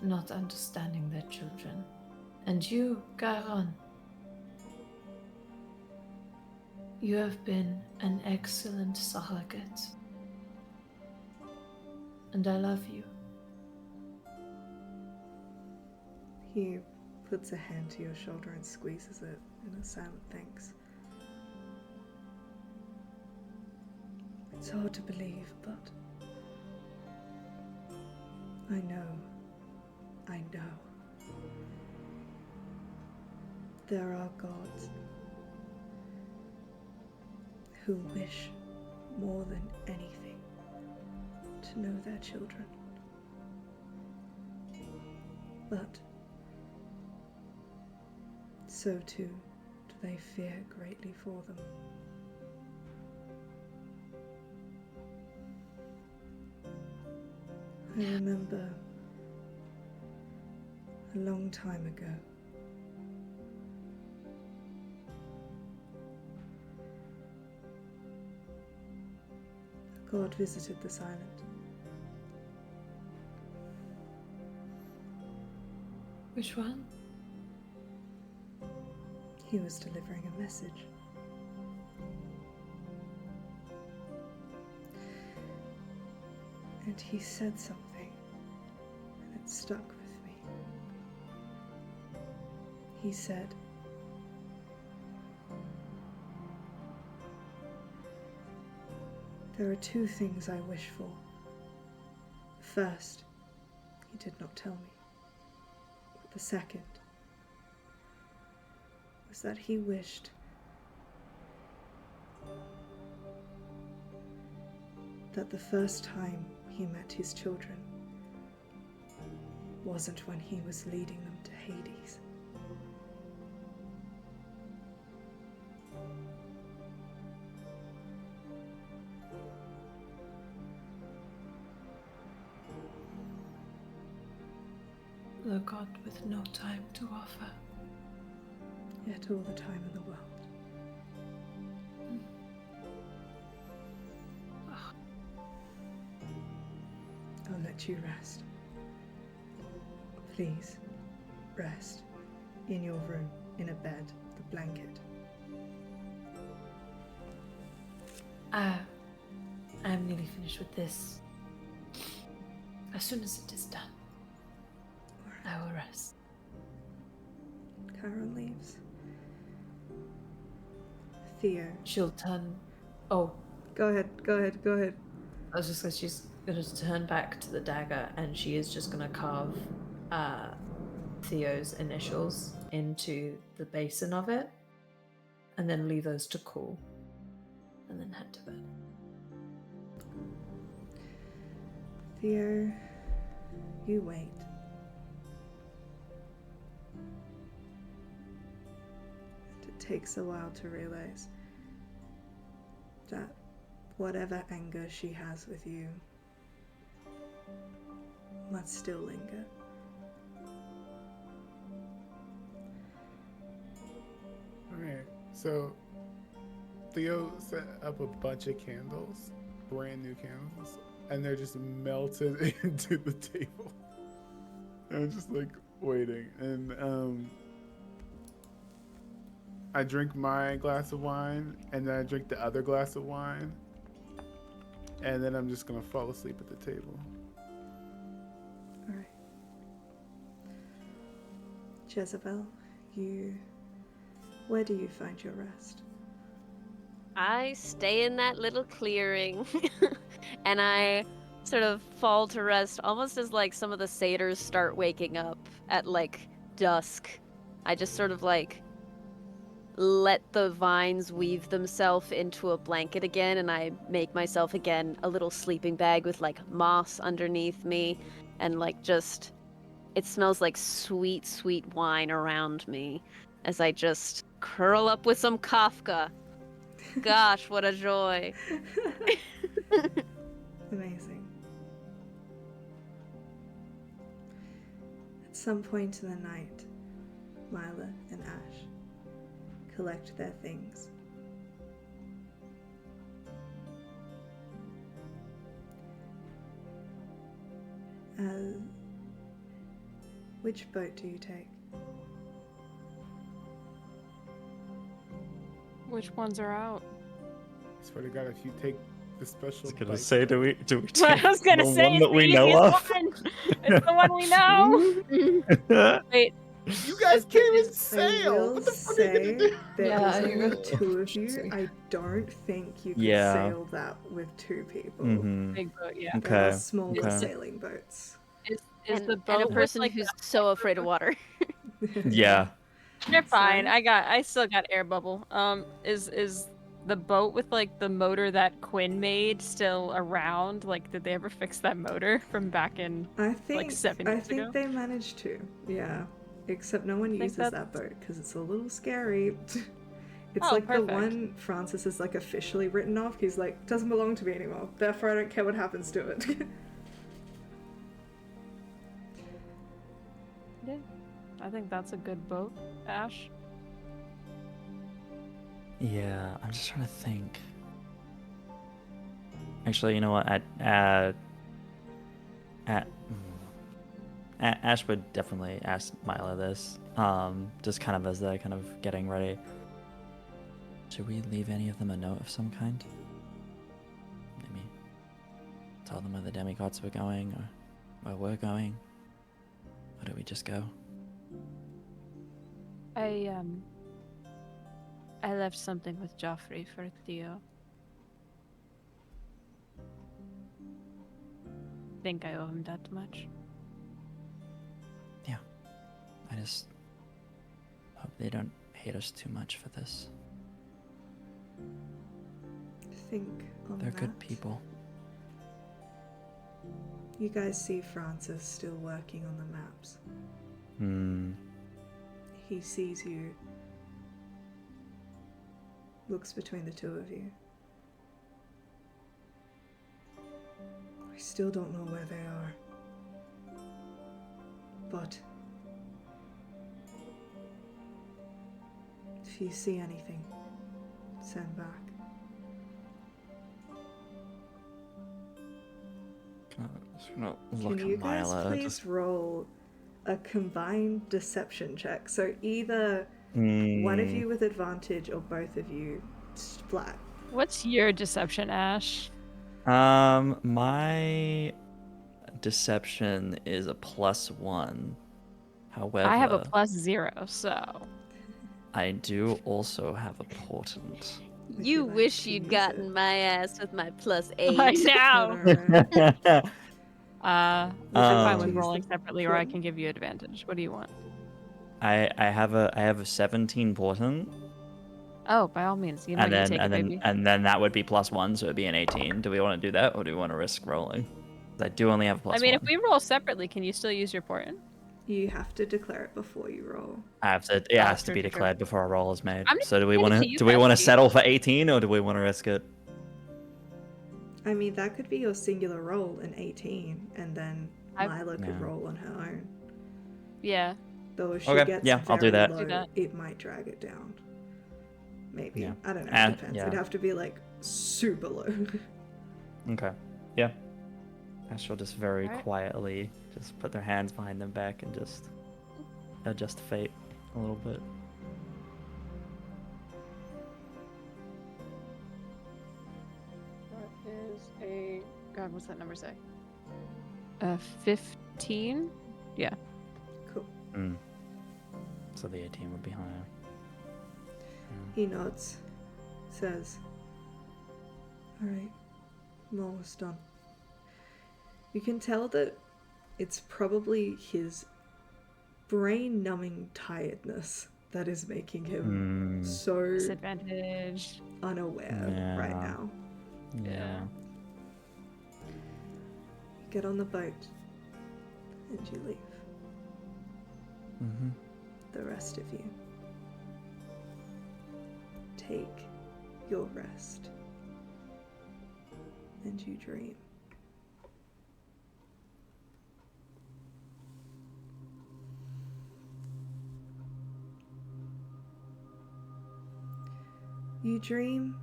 not understanding their children. And you, Chiron, you have been an excellent surrogate. And I love you.
He puts a hand to your shoulder and squeezes it in a silent thanks. It's hard to believe, but I know. There are gods who wish more than anything to know their children. But so too do they fear greatly for them. I remember a long time ago, a god visited this island.
Which one?
He was delivering a message. And he said something, and it stuck with me. He said, "There are two things I wish for. First, he did not tell me. But the second was that he wished that the first time he met his children wasn't when he was leading them to Hades.
The god with no time to offer.
Yet all the time in the world. I'll let you rest. Please, rest. In your room, in a bed, the blanket.
I'm nearly finished with this. As soon as it is done, I will rest.
Chiron leaves. Theo.
She'll turn... Oh,
Go ahead.
I was just going to... She's going to turn back to the dagger and she is just going to carve Theo's initials into the basin of it and then leave those to cool and then head to bed.
Theo, you wait. And it takes a while to realize that whatever anger she has with you must still linger.
Okay, so Theo set up a bunch of candles, brand new candles, and they're just melted into the table. I'm just like waiting, and I drink my glass of wine, and then I drink the other glass of wine, and then I'm just gonna fall asleep at the table.
Alright. Jezebel, where do you find your rest?
I stay in that little clearing and I sort of fall to rest almost as like some of the satyrs start waking up at like dusk. I just sort of like let the vines weave themselves into a blanket again, and I make myself again a little sleeping bag with like moss underneath me, and like just it smells like sweet, sweet wine around me as I just curl up with some Kafka. Gosh, what a joy.
Amazing. At some point in the night, Mila and Ash collect their things. Which boat do you take?
Which ones are out?
I swear to God, if you take the special.
I was gonna
bike-
say, do we
I
take
was gonna
the
say
one
it's
that
the
we know
easiest
of?
one. It's the one we know. Wait,
You guys can't even
I
sail.
will
What the fuck are you gonna
say
do?
there
Yeah,
is
you're
only
gonna-
two of you.
See.
I don't think you could
Yeah.
sail that with two people.
Mm-hmm.
big boat, yeah.
There are
Okay.
smaller
Okay.
sailing boats.
Is
And,
the
and
boat
a
with,
person
like,
who's
the-
so afraid of water.
Yeah.
They're fine.
Sorry?
I still got air bubble. Is the boat with like the motor that Quinn made still around? Like, did they ever fix that motor from back in?
I think
7
I
years
think
ago?
they managed to. Yeah. Except no one
think
uses
that's-
that boat because it's a little scary. It's
Oh,
like
perfect.
the one Francis is like officially written off. He's like, doesn't belong to me anymore. Therefore, I don't care what happens to it.
Yeah, I think that's a good boat, Ash.
Yeah, I'm just trying to think. Actually, you know what? Ash would definitely ask Mila this. Just kind of as they're kind of getting ready. Should we leave any of them a note of some kind? Maybe tell them where the demigods were going, or where we're going. Or do we just go?
I left something with Joffrey for Theo. Think I owe him that much.
I just hope they don't hate us too much for this.
Think on
They're
that.
good people.
You guys see Francis still working on the maps. He sees you, looks between the two of you. I still don't know where they are. But if you see anything, send back.
Just gonna look
Can you
at
guys
Mila.
please
Just,
roll a combined deception check? So either one of you with advantage or both of you flat.
What's your deception, Ash?
My deception is a +1. However,
I have a +0, so
I do also have a portent.
Would
You
like
wish
to
you'd
use
gotten
it?
my ass with my +8.
I know.
Alright.
I'm fine with
Use the
rolling separately, or I
portent.
can give you advantage. What do you want?
I have a 17 portent,
Oh, by all means, you know,
and
you
then
take
and
it,
then
baby.
and then that would be +1, so it'd be an 18. Do we want to do that, or do we want to risk rolling? 'Cause I do only have a +1.
I mean, if we roll separately, can you still use your portent?
You have to declare it before you roll.
I have to. It
Oh,
has to
true,
be
true, true.
declared before a roll is made.
I'm just
So do we
giving
want
it
to?
to you,
Do we want to
bestie.
settle for 18, or do we want to risk it?
I mean, that could be your singular roll in 18, and then
I've-
Lila could
Yeah.
roll on her own.
Yeah.
Though if she
Okay,
gets
yeah, I'll do
very
that.
low,
Do that.
it might drag it down. Maybe.
Yeah.
I don't know.
And-
It depends.
yeah.
It'd have to be like super low.
Okay. Yeah. Ash will just very
Alright.
quietly just put their hands behind their back and just adjust fate a little bit.
That is a... God, what's that number say? 15? Yeah.
Cool.
Mm. so the 18 would be higher.
He nods, says, "Alright, I'm almost done." You can tell that it's probably his brain-numbing tiredness that is making him so
Disadvantage.
unaware right now.
Yeah.
You get on the boat and you leave.
Mm-hmm.
The rest of you take your rest and you dream. You dream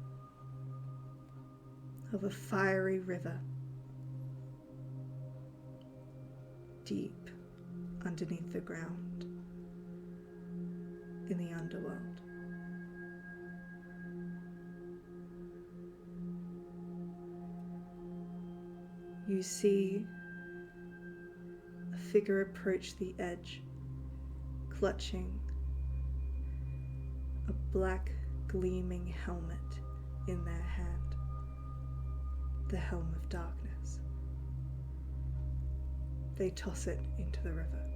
of a fiery river deep underneath the ground in the underworld. You see a figure approach the edge, clutching a black gleaming helmet in their hand, the helm of darkness. They toss it into the river.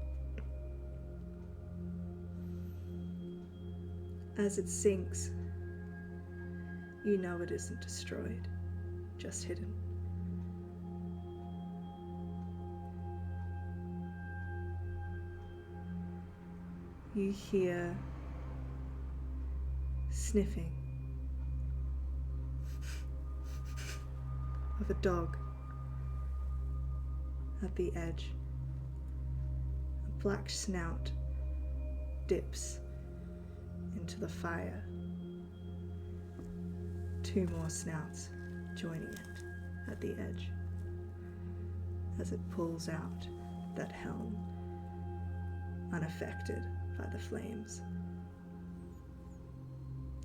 As it sinks, you know it isn't destroyed, just hidden. You hear sniffing of a dog at the edge. A black snout dips into the fire. Two more snouts joining it at the edge as it pulls out that helm, unaffected by the flames.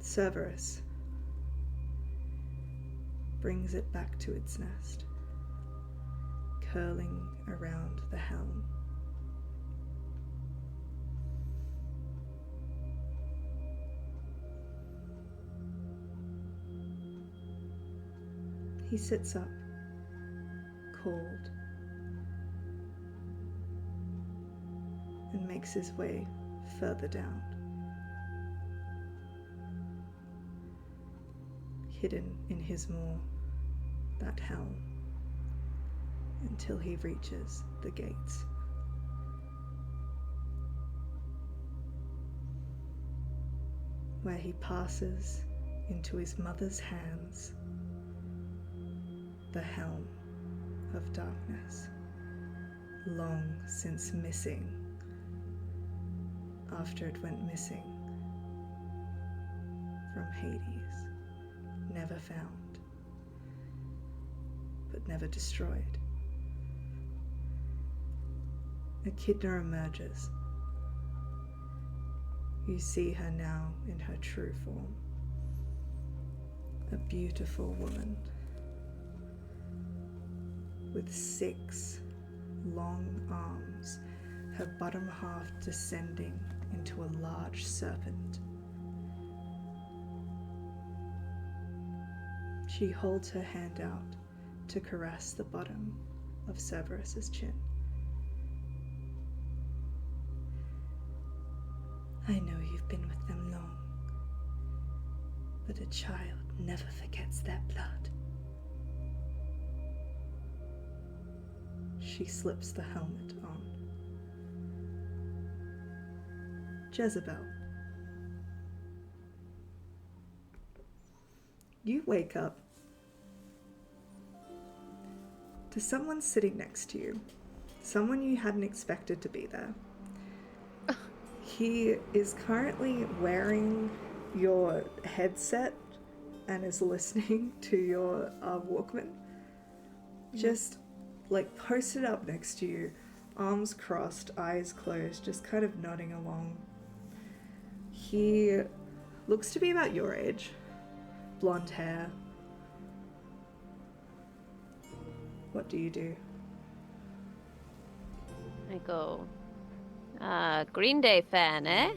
Cerberus brings it back to its nest, curling around the helm. He sits up, cold, and makes his way further down. Hidden in his maw, that helm, until he reaches the gates. Where he passes into his mother's hands the helm of darkness, long since missing after it went missing from Hades. Never found, but never destroyed. Echidna emerges. You see her now in her true form. A beautiful woman with 6 long arms, her bottom half descending into a large serpent. She holds her hand out to caress the bottom of Cerberus's chin. I know you've been with them long, but a child never forgets their blood. She slips the helmet on. Jezebel. You wake up to someone sitting next to you, someone you hadn't expected to be there. He is currently wearing your headset and is listening to your Walkman. Just like posted up next to you, arms crossed, eyes closed, just kind of nodding along. He looks to be about your age. Blonde hair. What do you do?
I go, Green Day fan, eh?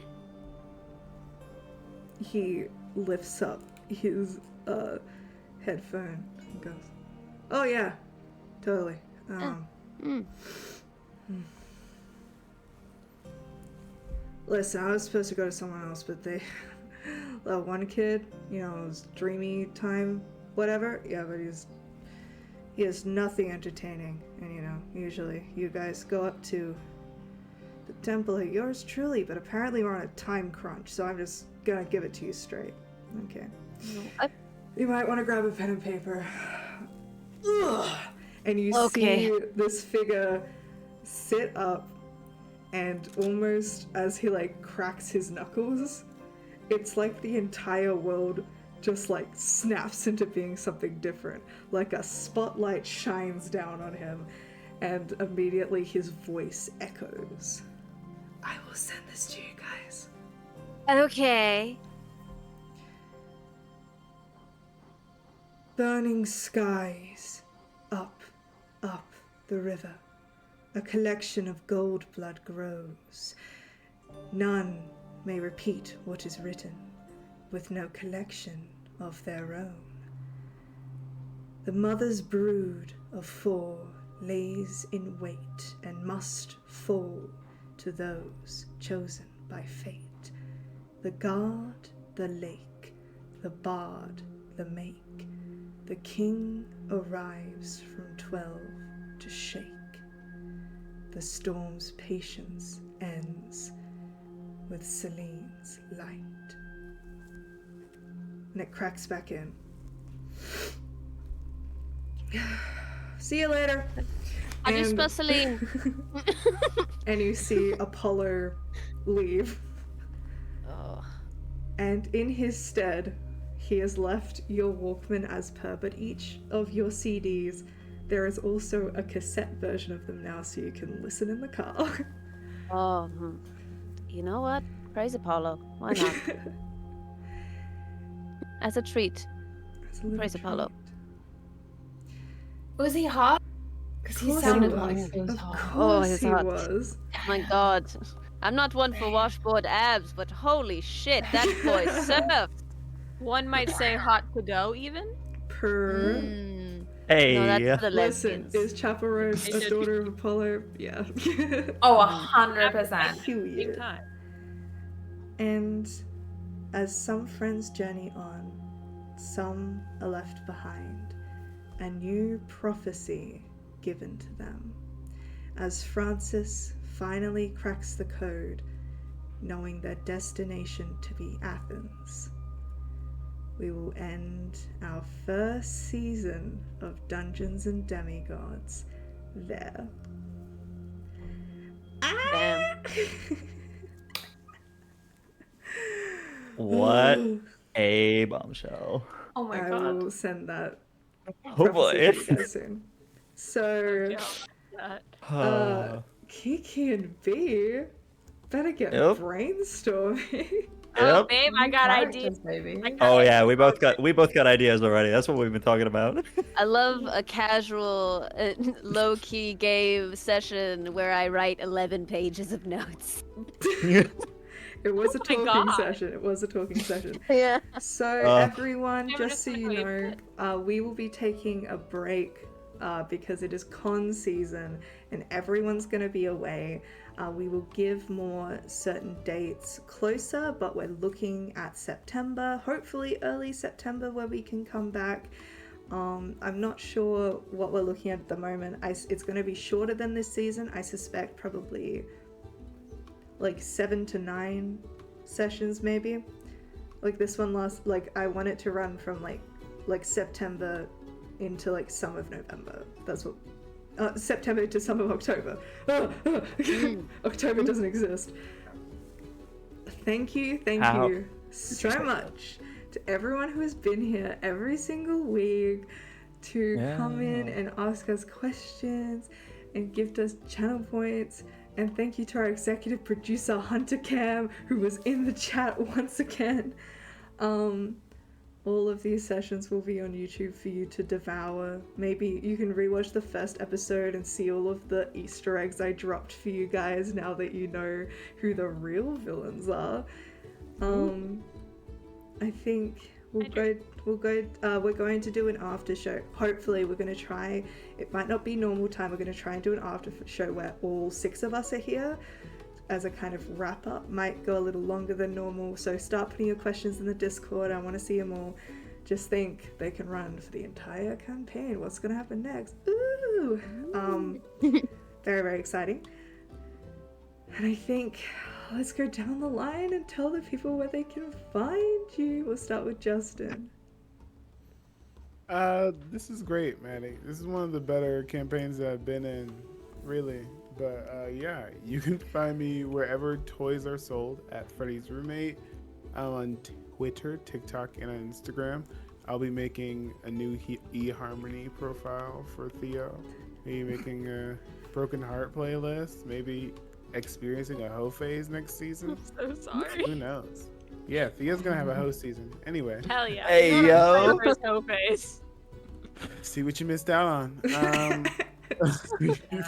he lifts up his headphone and goes, "Oh yeah, totally. Listen, I was supposed to go to someone else, but they, that one kid, you know, it was dreamy time, whatever. Yeah, but he has nothing entertaining, and you know, usually you guys go up to the temple of yours truly, but apparently we're on a time crunch, so I'm just gonna give it to you straight. Okay. You might want to grab a pen and paper. Ugh. And you see this figure sit up, and almost as he like cracks his knuckles, it's like the entire world just like snaps into being something different. Like a spotlight shines down on him, and immediately his voice echoes. I will send this to you guys.
Okay.
Burning skies, up the river. A collection of gold blood grows. None may repeat what is written, with no collection of their own. The mother's brood of 4 lays in wait and must fall to those chosen by fate. The guard, the lake, the bard, the make. The king arrives from 12 to shake. The storm's patience ends with Celine's light. And it cracks back in. See you later.
I just spell Celine.
And you see Apollo leave.
Oh.
And in his stead, he has left your Walkman as per, but each of your CDs, there is also a cassette version of them now, so you can listen in the car.
Oh, you know what? Praise Apollo. Why not? As a treat. Praise Apollo.
Was he hot? Because he sounded like he was
Of
hot.
course
he's
he
hot.
was.
Oh my god. I'm not one for washboard abs, but holy shit, that boy surfed.
One might say hot to go, even.
Per.
Hey.
No, that's the
Listen,
lesbians.
is Chaperone a daughter of Apollo? Yeah.
Oh, 100%.
Big
Big time.
And as some friends journey on, some are left behind. A new prophecy given to them. As Francis finally cracks the code, knowing their destination to be Athens, we will end our first season of Dungeons and Demigods there.
Damn.
What a bombshell.
Oh my
I
god.
will send that
Oh boy.
prophecy to you guys soon. So, Kiki and B better get
Yep.
brainstorming.
Oh,
Yep.
babe, I got ideas.
Baby.
Oh yeah, we both got ideas already. That's what we've been talking about.
I love a casual, low-key game session where I write 11 pages of notes.
It was a
Oh my
talking
God.
session. It was a talking session.
Yeah.
So everyone,
Never
just so
just
you
waited.
know, we will be taking a break because it is con season and everyone's going to be away. We will give more certain dates closer, but we're looking at September, hopefully early September, where we can come back. I'm not sure what we're looking at the moment. It's going to be shorter than this season. I suspect probably like 7 to 9 sessions maybe. Like this one I want it to run from like September into like some of November. That's what September to some of October. October doesn't exist. Thank you so much to everyone who has been here every single week to come in and ask us questions and gift us channel points. And thank you to our executive producer Hunter Cam, who was in the chat once again. All of these sessions will be on YouTube for you to devour. Maybe you can rewatch the first episode and see all of the Easter eggs I dropped for you guys now that you know who the real villains are. I think we'll
I
go. We're going to do an after show. Hopefully, we're going to try. It might not be normal time. We're going to try and do an after show where all 6 of us are here, as a kind of wrap up. Might go a little longer than normal. So start putting your questions in the Discord. I want to see them all. Just think they can run for the entire campaign. What's going to happen next? Ooh. Very, very exciting. And I think let's go down the line and tell the people where they can find you. We'll start with Justin.
This is great, Maddie. This is one of the better campaigns that I've been in, really. But yeah, you can find me wherever toys are sold at Freddy's Roommate. I'm on Twitter, TikTok, and on Instagram. I'll be making a new eHarmony profile for Theo. Maybe making a Broken Heart playlist. Maybe experiencing a hoe phase next season.
I'm so sorry.
Who knows? Yeah, Theo's gonna have a hoe season. Anyway,
Hell yeah.
Hey,
You know
yo.
what I'm saying? Face.
see what you missed out on.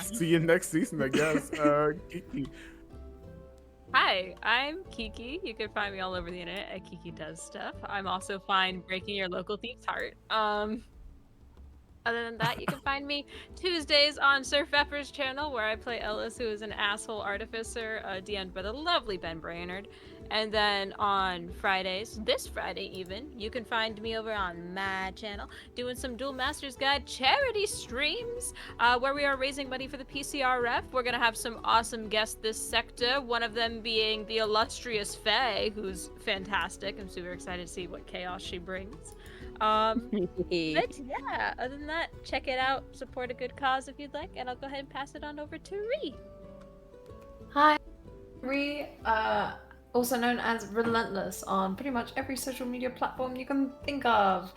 See you next season, I guess. Kiki.
Hi, I'm Kiki. You can find me all over the internet at Kiki Does Stuff. I'm also fine breaking your local thief's heart. Other than that, you can find me Tuesdays on Sir Pepper's channel, where I play Ellis, who is an asshole artificer, DM'd by the lovely Ben Brainerd. And then on Fridays, this Friday even, you can find me over on my channel doing some Duel Masters Guide charity streams, where we are raising money for the PCRF. We're gonna have some awesome guests this sector, one of them being the illustrious Faye, who's fantastic. I'm super excited to see what chaos she brings. But yeah, other than that, check it out, support a good cause if you'd like, and I'll go ahead and pass it on over to Ree.
Hi, Ree, also known as Relentless on pretty much every social media platform you can think of.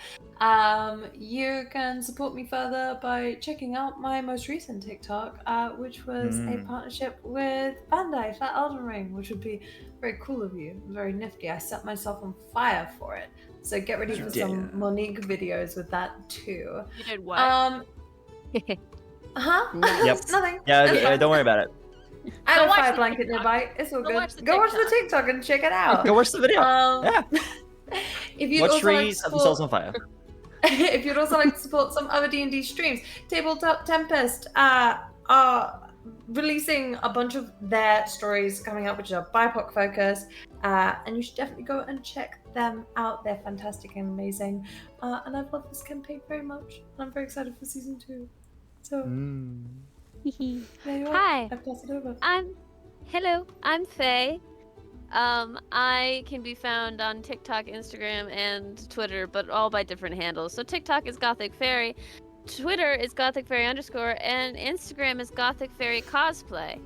You can support me further by checking out my most recent TikTok, which was a partnership with Bandai for Elden Ring, which would be very cool of you, very nifty. I set myself on fire for it. So get ready for some Monique videos with that too.
You did what?
Huh?
Yep.
Nothing.
Yeah, don't worry about it.
I have
Go
a
watch
fire
the
blanket
TikTok.
nearby. It's all
Go
good.
watch the
Go watch the
TikTok.
TikTok and check it out.
Go watch the video. Yeah.
If you'd
Watch
also like
Ree
to
set themselves on
support,
fire.
if you'd also like to support some other D&D streams, Tabletop Tempest are releasing a bunch of their stories coming up, which are BIPOC focused, and you should definitely go and check them out. They're fantastic and amazing, and I've loved this campaign very much, and I'm very excited for season 2. So there you are.
Hi.
I pass it over.
Hello, I'm Faye. I can be found on TikTok, Instagram, and Twitter, but all by different handles. So TikTok is Gothic Fairy, Twitter is Gothic Fairy _ and Instagram is Gothic Fairy Cosplay.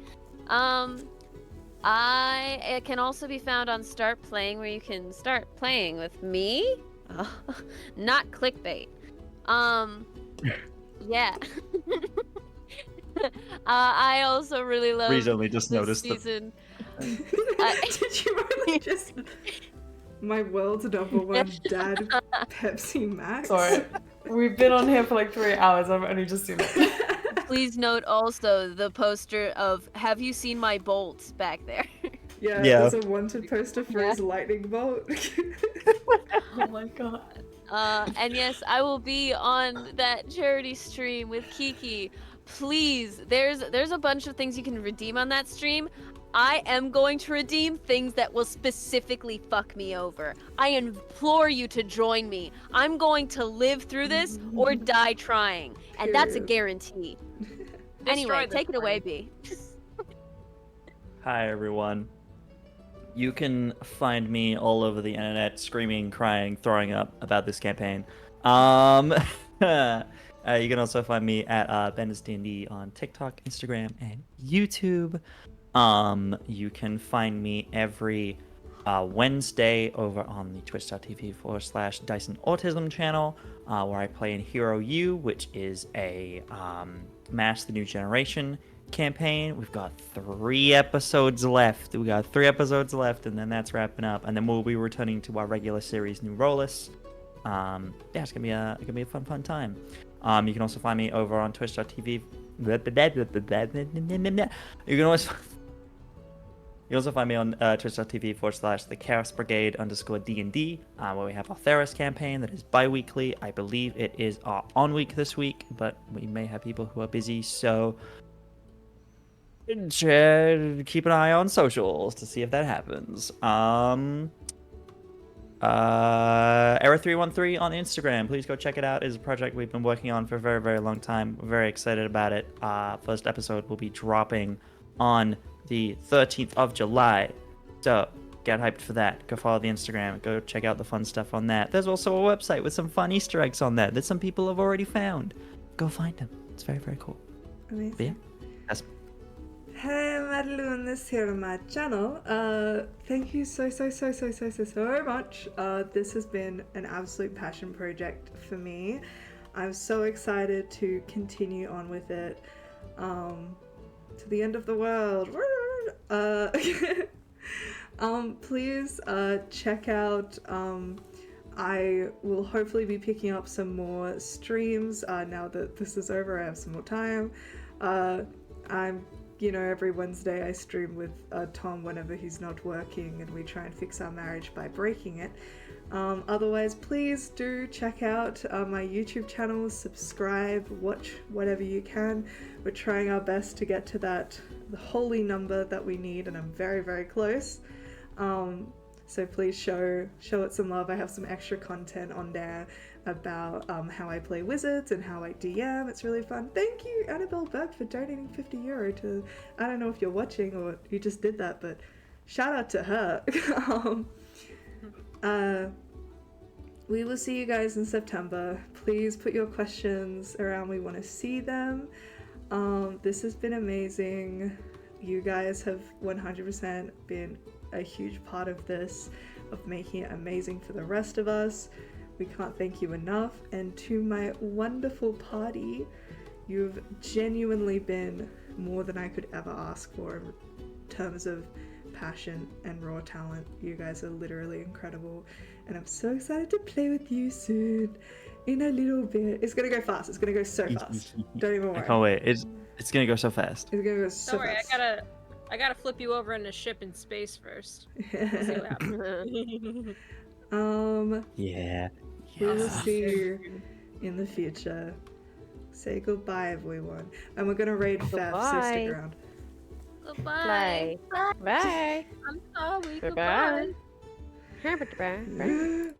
I can also be found on Start Playing, where you can start playing with me. Not clickbait. Yeah. I also really love
Recently just
this
noticed that.
season.
Did you really just... My world's #1 dad, Pepsi Max?
Sorry. We've been on here for like 3 hours. I've only just seen it.
Please note also the poster of "Have you seen my bolts?" back there.
Yeah,
Yeah.
there's a wanted poster for his lightning bolt.
Oh my god.
And yes, I will be on that charity stream with Kiki. Please, there's a bunch of things you can redeem on that stream. I am going to redeem things that will specifically fuck me over. I implore you to join me. I'm going to live through this or die trying, and that's a
Period.
guarantee. Anyway,
this
take it away,
party.
B.
Hi everyone. You can find me all over the internet screaming, crying, throwing up about this campaign. You can also find me at BendisD&D on TikTok, Instagram, and YouTube. You can find me every Wednesday over on the twitch.tv/Dyson Autism channel, where I play in Hero U, which is a Mass the New Generation campaign. We've got 3 episodes left. And then that's wrapping up. And then we'll be returning to our regular series, New Rollis. Yeah, it's gonna be a fun time. You can also find me over on twitch.tv. You You also find me on twitch.tv/the Chaos Brigade _DnD, where we have our Theros campaign that is bi-weekly. I believe it is our on week this week, but we may have people who are busy, so keep an eye on socials to see if that happens. Era313 on Instagram. Please go check it out. It is a project we've been working on for a very, very long time. We're very excited about it. First episode will be dropping on the 13th of July. So get hyped for that. Go follow the Instagram. Go check out the fun stuff on that. There's also a website with some fun Easter eggs on that some people have already found. Go find them. It's very, very cool.
Amazing.
But yeah, that's
Hey, maddaloon, this here on my channel. Thank you so much. This has been an absolute passion project for me. I'm so excited to continue on with it to the end of the world. Please check out. I will hopefully be picking up some more streams now that this is over. I have some more time. Every Wednesday I stream with Tom whenever he's not working, and we try and fix our marriage by breaking it. Otherwise, please do check out my YouTube channel, subscribe, watch whatever you can. We're trying our best to get to the holy number that we need, and I'm very, very close. So please show it some love. I have some extra content on there about how I play wizards and how I DM. It's really fun. Thank you, Annabelle Berg, for donating €50 to, I don't know if you're watching or you just did that, but shout out to her. We will see you guys in September. Please put your questions around. We want to see them. This has been amazing. You guys have 100% been a huge part of this, of making it amazing for the rest of us. We can't thank you enough. And to my wonderful party, you've genuinely been more than I could ever ask for in terms of passion and raw talent. You guys are literally incredible, and I'm so excited to play with you soon. In a little bit. It's gonna go fast. It's gonna go so fast. Don't even worry.
I can't wait. It's gonna go so fast.
It's gonna go so
Don't worry,
fast.
I gotta flip you over in a ship in space first. We'll see what happens.
Yeah.
We will see you in the future. Say goodbye, everyone. And we're gonna raid Fef, so
Goodbye.
stick around.
Goodbye.
Bye.
I'm sorry.
Goodbye.
Goodbye.
Bye.